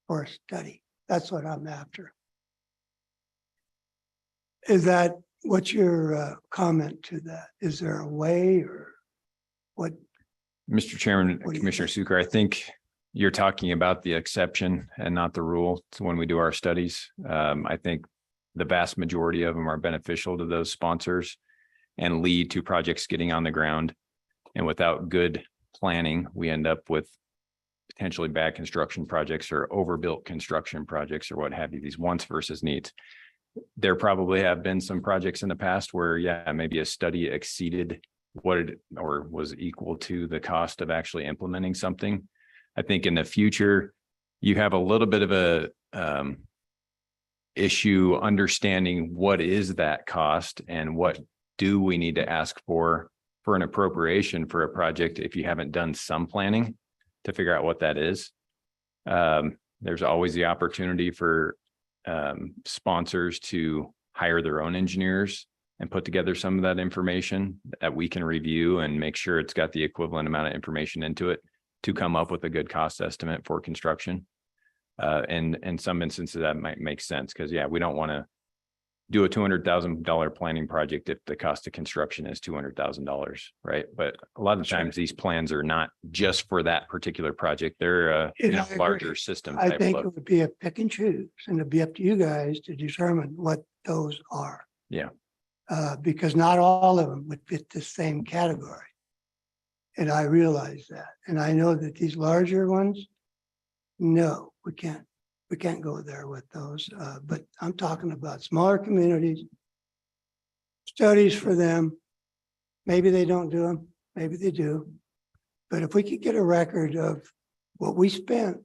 Speaker 9: for a study. That's what I'm after. Is that, what's your comment to that? Is there a way, or what?
Speaker 7: Mr. Chairman,
Speaker 9: What do you
Speaker 7: Commissioner Suker, I think you're talking about the exception and not the rule to when we do our studies. I think the vast majority of them are beneficial to those sponsors and lead to projects getting on the ground. And without good planning, we end up with potentially bad construction projects or overbuilt construction projects or what have you, these wants versus needs. There probably have been some projects in the past where, yeah, maybe a study exceeded what it or was equal to the cost of actually implementing something. I think in the future, you have a little bit of a issue understanding what is that cost and what do we need to ask for an appropriation for a project if you haven't done some planning to figure out what that is. There's always the opportunity for sponsors to hire their own engineers and put together some of that information that we can review and make sure it's got the equivalent amount of information into it to come up with a good cost estimate for construction. And in some instances that might make sense because yeah, we don't want to do a $200,000 planning project if the cost of construction is $200,000, right? But a lot of times these plans are not just for that particular project. They're
Speaker 9: Yeah, I agree.
Speaker 7: larger system
Speaker 9: I
Speaker 7: type
Speaker 9: think
Speaker 7: look.
Speaker 9: it would be a pick and choose, and it'd be up to you guys to determine what those are.
Speaker 7: Yeah.
Speaker 9: Because not all of them would fit the same category. And I realize that, and I know that these larger ones, no, we can't go there with those, but I'm talking about smaller communities. Studies for them, maybe they don't do them, maybe they do. But if we could get a record of what we spent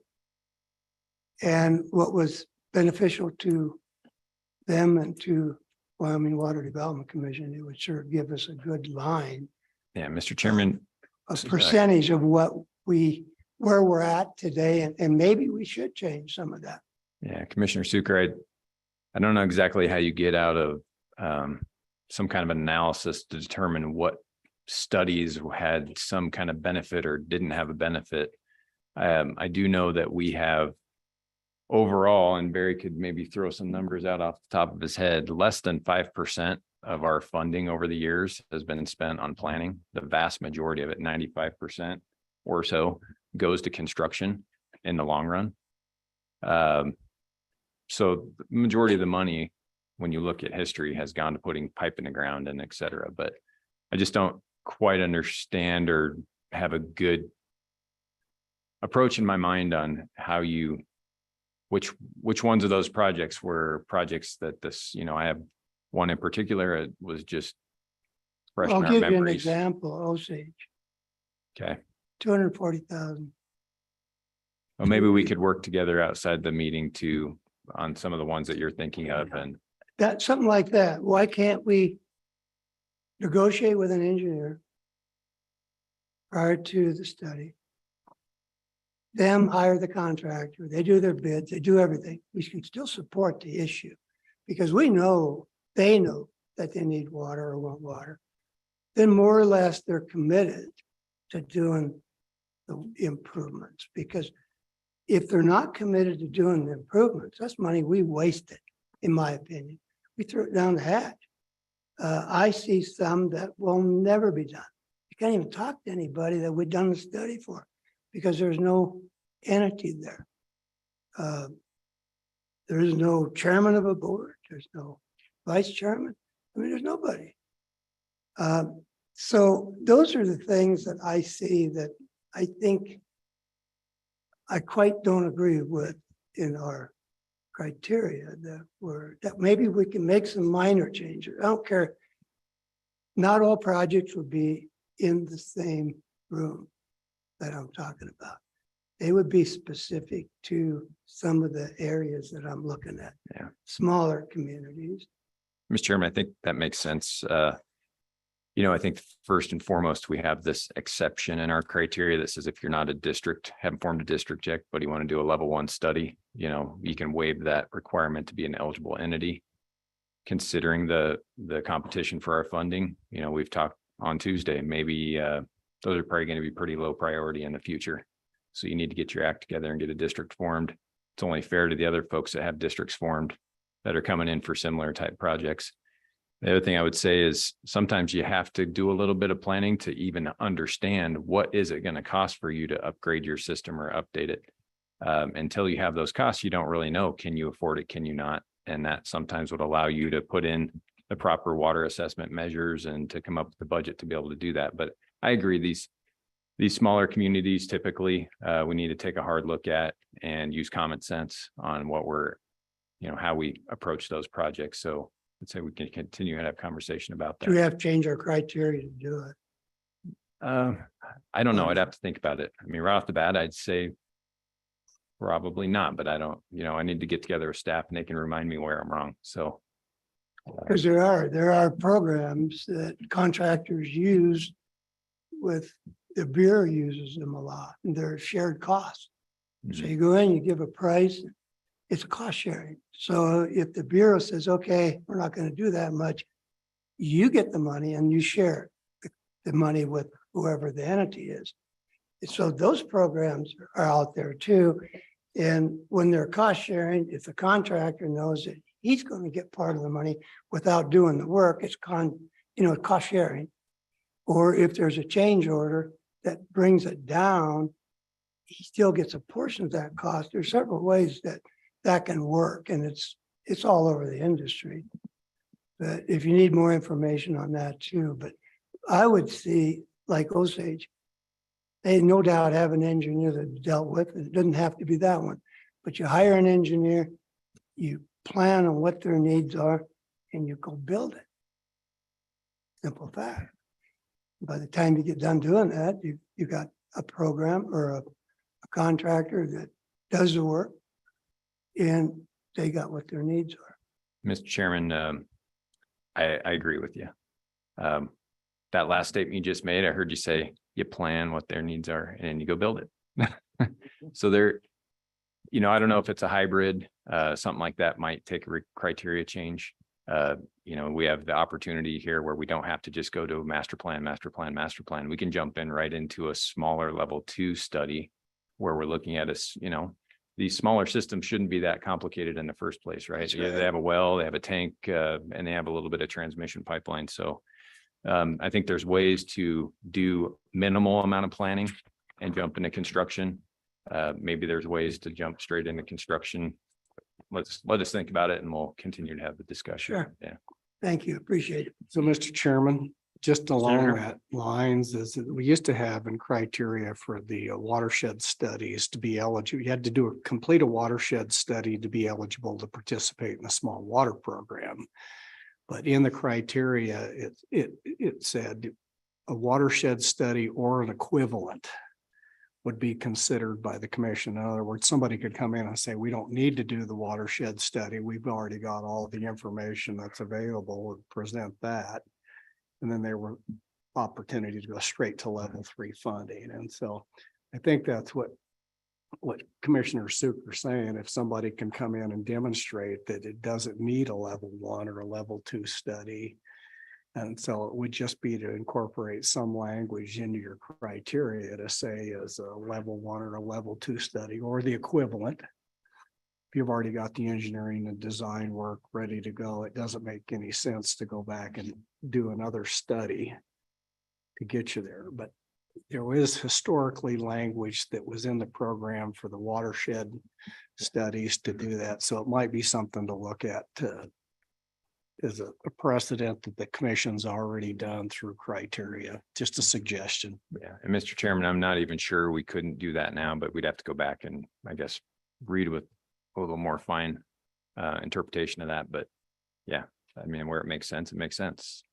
Speaker 9: and what was beneficial to them and to Wyoming Water Development Commission, it would sure give us a good line,
Speaker 7: Yeah, Mr. Chairman.
Speaker 9: a percentage of where we're at today, and maybe we should change some of that.
Speaker 7: Yeah, Commissioner Sucre, I don't know exactly how you get out of some kind of analysis to determine what studies had some kind of benefit or didn't have a benefit. I do know that we have overall, and Barry could maybe throw some numbers out off the top of his head, less than 5% of our funding over the years has been spent on planning. The vast majority of it, 95% or so, goes to construction in the long run. So the majority of the money, when you look at history, has gone to putting pipe in the ground and et cetera. But I just don't quite understand or have a good approach in my mind on how you, which ones of those projects were projects that this, I have one in particular, it was just fresh in
Speaker 9: I'll
Speaker 7: our
Speaker 9: give you an
Speaker 7: memories.
Speaker 9: example, Osage,
Speaker 7: Okay.
Speaker 9: 240,000.
Speaker 7: Well, maybe we could work together outside the meeting to, on some of the ones that you're thinking of and
Speaker 9: That, something like that. Why can't we negotiate with an engineer prior to the study? Them hire the contractor, they do their bids, they do everything. We can still support the issue because we know, they know that they need water or want water. Then more or less they're committed to doing the improvements, because if they're not committed to doing the improvements, that's money we wasted, in my opinion. We threw it down the hatch. I see some that will never be done. You can't even talk to anybody that we've done the study for because there's no entity there. There is no chairman of a board. There's no vice chairman. I mean, there's nobody. So those are the things that I see that I think I quite don't agree with in our criteria that maybe we can make some minor changes. I don't care. Not all projects would be in the same room that I'm talking about. They would be specific to some of the areas that I'm looking at.
Speaker 7: Yeah.
Speaker 9: Smaller communities.
Speaker 7: Mr. Chairman, I think that makes sense. I think first and foremost, we have this exception in our criteria that says if you're not a district, haven't formed a district yet, but you want to do a level 1 study, you can waive that requirement to be an eligible entity. Considering the competition for our funding, we've talked on Tuesday, maybe those are probably going to be pretty low priority in the future. So you need to get your act together and get a district formed. It's only fair to the other folks that have districts formed that are coming in for similar type projects. The other thing I would say is sometimes you have to do a little bit of planning to even understand what is it going to cost for you to upgrade your system or update it. Until you have those costs, you don't really know, can you afford it? Can you not? And that sometimes would allow you to put in the proper water assessment measures and to come up with the budget to be able to do that. But I agree, these smaller communities, typically, we need to take a hard look at and use common sense on what we're, how we approach those projects. So I'd say we can continue to have conversation about that.
Speaker 9: Do we have to change our criteria to do it?
Speaker 7: I don't know. I'd have to think about it. I mean, right off the bat, I'd say probably not, but I don't, I need to get together with staff and they can remind me where I'm wrong. So.
Speaker 9: Because there are programs that contractors use with, the Bureau uses them a lot, and they're shared costs. So you go in, you give a price, it's cost sharing. So if the Bureau says, okay, we're not going to do that much, you get the money and you share the money with whoever the entity is. And so those programs are out there too. And when they're cost sharing, if the contractor knows that he's going to get part of the money without doing the work, it's cost sharing. Or if there's a change order that brings it down, he still gets a portion of that cost. There's several ways that can work, and it's all over the industry. But if you need more information on that too, but I would see like Osage, they no doubt have an engineer that dealt with it. It doesn't have to be that one, but you hire an engineer, you plan on what their needs are, and you go build it. Simple fact. By the time you get done doing that, you got a program or a contractor that does the work, and they got what their needs are.
Speaker 7: Mr. Chairman, I agree with you. That last statement you just made, I heard you say you plan what their needs are and then you go build it. So there, I don't know if it's a hybrid, something like that might take a criteria change. We have the opportunity here where we don't have to just go to a master plan. We can jump in right into a smaller level 2 study where we're looking at these smaller systems shouldn't be that complicated in the first place, right?
Speaker 9: That's
Speaker 7: Yeah,
Speaker 9: right.
Speaker 7: they have a well, they have a tank, and they have a little bit of transmission pipeline. So I think there's ways to do minimal amount of planning and jump into construction. Maybe there's ways to jump straight into construction. Let us think about it and we'll continue to have the discussion.
Speaker 9: Sure.
Speaker 7: Yeah.
Speaker 9: Thank you. Appreciate it.
Speaker 19: So, Mr. Chairman, just along
Speaker 9: Senator.
Speaker 19: that lines is that we used to have in criteria for the watershed studies to be eligible. You had to complete a watershed study to be eligible to participate in a small water program. But in the criteria, it said a watershed study or an equivalent would be considered by the commission. In other words, somebody could come in and say, we don't need to do the watershed study. We've already got all the information that's available and present that. And then there were opportunities to go straight to level 3 funding. And so I think that's what Commissioner Sucre is saying. If somebody can come in and demonstrate that it doesn't need a level 1 or a level 2 study. And so it would just be to incorporate some language into your criteria to say as a level 1 or a level 2 study or the equivalent. If you've already got the engineering and design work ready to go, it doesn't make any sense to go back and do another study to get you there. But there was historically language that was in the program for the watershed studies to do that. So it might be something to look at as a precedent that the commission's already done through criteria. Just a suggestion.
Speaker 7: Yeah. And Mr. Chairman, I'm not even sure we couldn't do that now, but we'd have to go back and I guess read with a little more fine interpretation of that. But yeah, I mean, where it makes sense, it makes sense.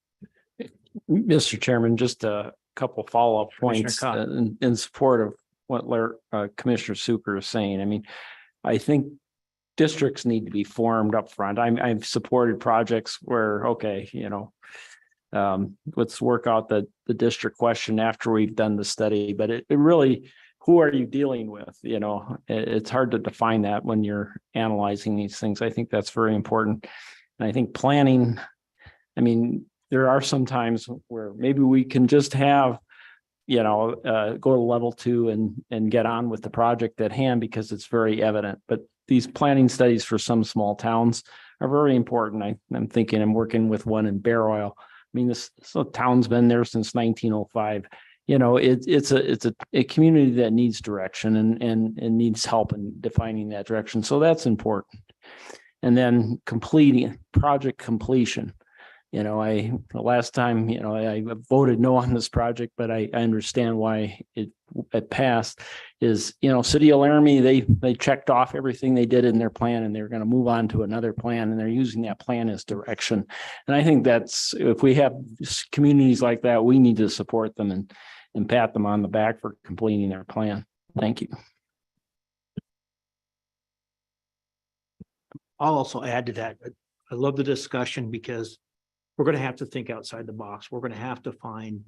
Speaker 11: Mr. Chairman, just a couple follow-up
Speaker 1: Commissioner
Speaker 11: points
Speaker 1: Cox.
Speaker 11: in support of what Commissioner Sucre is saying. I mean, I think districts need to be formed up front. I've supported projects where, okay, let's work out the district question after we've done the study, but it really, who are you dealing with? It's hard to define that when you're analyzing these things. I think that's very important. And I think planning, I mean, there are some times where maybe we can just have, go to level 2 and get on with the project at hand because it's very evident. But these planning studies for some small towns are very important. I'm thinking I'm working with one in Bear Oil. I mean, this town's been there since 1905. It's a community that needs direction and needs help in defining that direction. So that's important. And then project completion. The last time, I voted no on this project, but I understand why it passed is, City of Laramie, they checked off everything they did in their plan and they're going to move on to another plan and they're using that plan as direction. And I think if we have communities like that, we need to support them and pat them on the back for completing their plan. Thank you.
Speaker 1: I'll also add to that. I love the discussion because we're going to have to think outside the box. We're going to have to find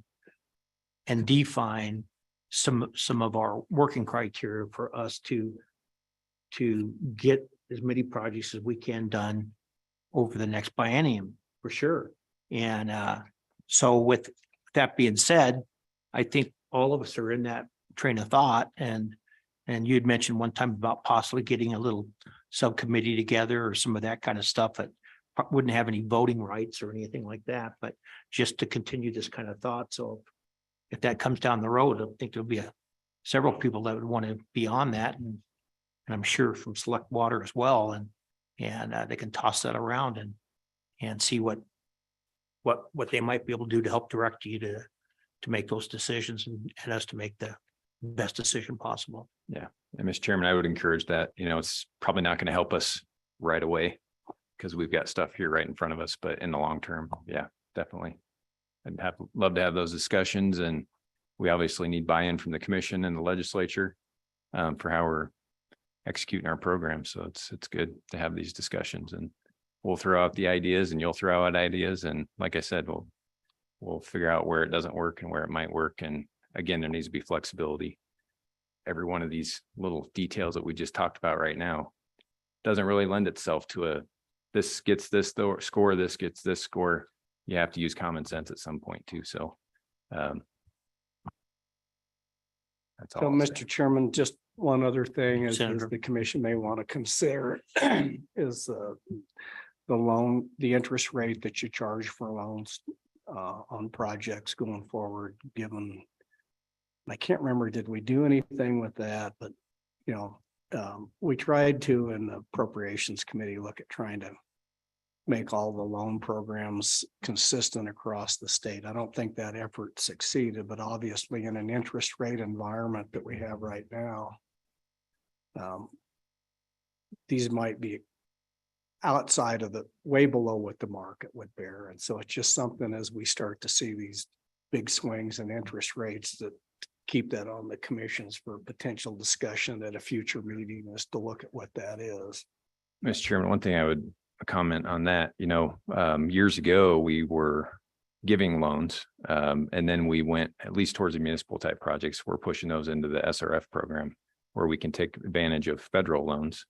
Speaker 1: and define some of our working criteria for us to get as many projects as we can done over the next biennium, for sure. And so with that being said, I think all of us are in that train of thought. And And you had mentioned one time about possibly getting a little subcommittee together or some of that kind of stuff that wouldn't have any voting rights or anything like that, but just to continue this kind of thought. So if that comes down the road, I think there'll be several people that would want to be on that, and I'm sure from Select Water as well, and they can toss that around and see what they might be able to do to help direct you to make those decisions and us to make the best decision possible.
Speaker 7: Yeah. And Mr. Chairman, I would encourage that, it's probably not going to help us right away because we've got stuff here right in front of us, but in the long term, yeah, definitely. I'd love to have those discussions, and we obviously need buy-in from the commission and the legislature for how we're executing our program. So it's good to have these discussions, and we'll throw out the ideas and you'll throw out ideas. And like I said, we'll figure out where it doesn't work and where it might work. And again, there needs to be flexibility. Every one of these little details that we just talked about right now doesn't really lend itself to this gets this score, this gets this score. You have to use common sense at some point too. So that's all.
Speaker 19: So,
Speaker 7: I'll say.
Speaker 19: Mr. Chairman, just one other thing is
Speaker 1: Senator.
Speaker 19: the commission may want to consider is the interest rate that you charge for loans on projects going forward, given, I can't remember, did we do anything with that? But, we tried to, in the appropriations committee, look at trying to make all the loan programs consistent across the state. I don't think that effort succeeded, but obviously in an interest rate environment that we have right now, these might be outside of way below what the market would bear. And so it's just something, as we start to see these big swings in interest rates, that keep that on the commissions for potential discussion at a future meeting, is to look at what that is.
Speaker 7: Mr. Chairman, one thing I would comment on that, years ago, we were giving loans, and then we went at least towards the municipal type projects. We're pushing those into the SRF program where we can take advantage of federal loans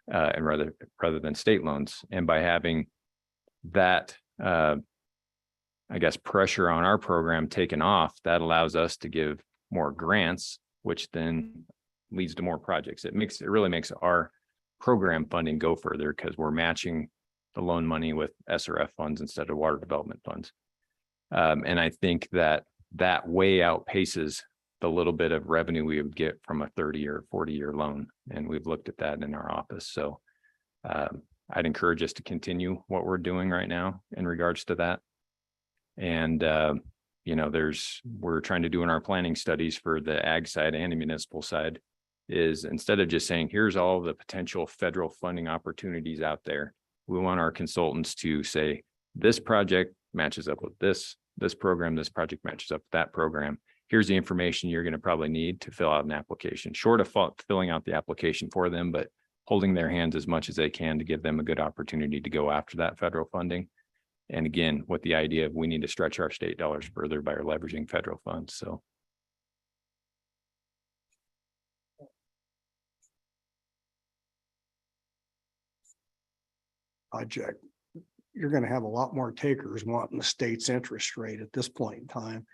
Speaker 7: and rather than state loans. And by having that, pressure on our program taken off, that allows us to give more grants, which then leads to more projects. It really makes our program funding go further because we're matching the loan money with SRF funds instead of water development funds. And I think that way outpaces the little bit of revenue we would get from a 30 or 40-year loan. And we've looked at that in our office. So I'd encourage us to continue what we're doing right now in regards to that. And, we're trying to do in our planning studies for the ag side and the municipal side is, instead of just saying, here's all the potential federal funding opportunities out there, we want our consultants to say, this project matches up with this program, this project matches up with that program. Here's the information you're going to probably need to fill out an application, short of filling out the application for them, but holding their hands as much as they can to give them a good opportunity to go after that federal funding. And again, with the idea of we need to stretch our state dollars further by leveraging federal funds. So.
Speaker 19: Project, you're going to have a lot more takers wanting the state's interest rate at this point in time.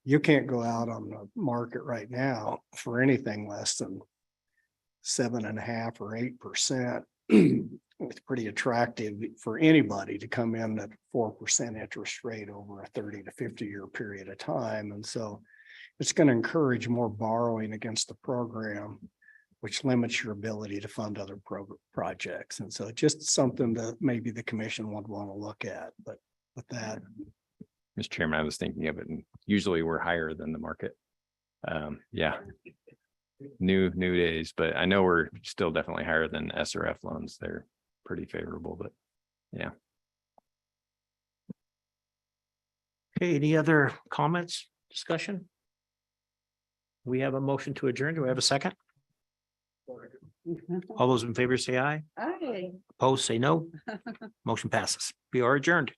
Speaker 19: You can't go out on the market right now for anything less than 7.5% or 8%. It's pretty attractive for anybody to come in at 4% interest rate over a 30 to 50-year period of time. And so it's going to encourage more borrowing against the program, which limits your ability to fund other projects. And so just something that maybe the commission would want to look at. But with that,
Speaker 7: Mr. Chairman, I was thinking of it, and usually we're higher than the market. New days, but I know we're still definitely higher than SRF loans. They're pretty favorable, but yeah.
Speaker 1: Okay, any other comments, discussion? We have a motion to adjourn. Do we have a second? All those in favor say aye.
Speaker 6: Aye.
Speaker 1: Opposed, say no. Motion passes. We are adjourned.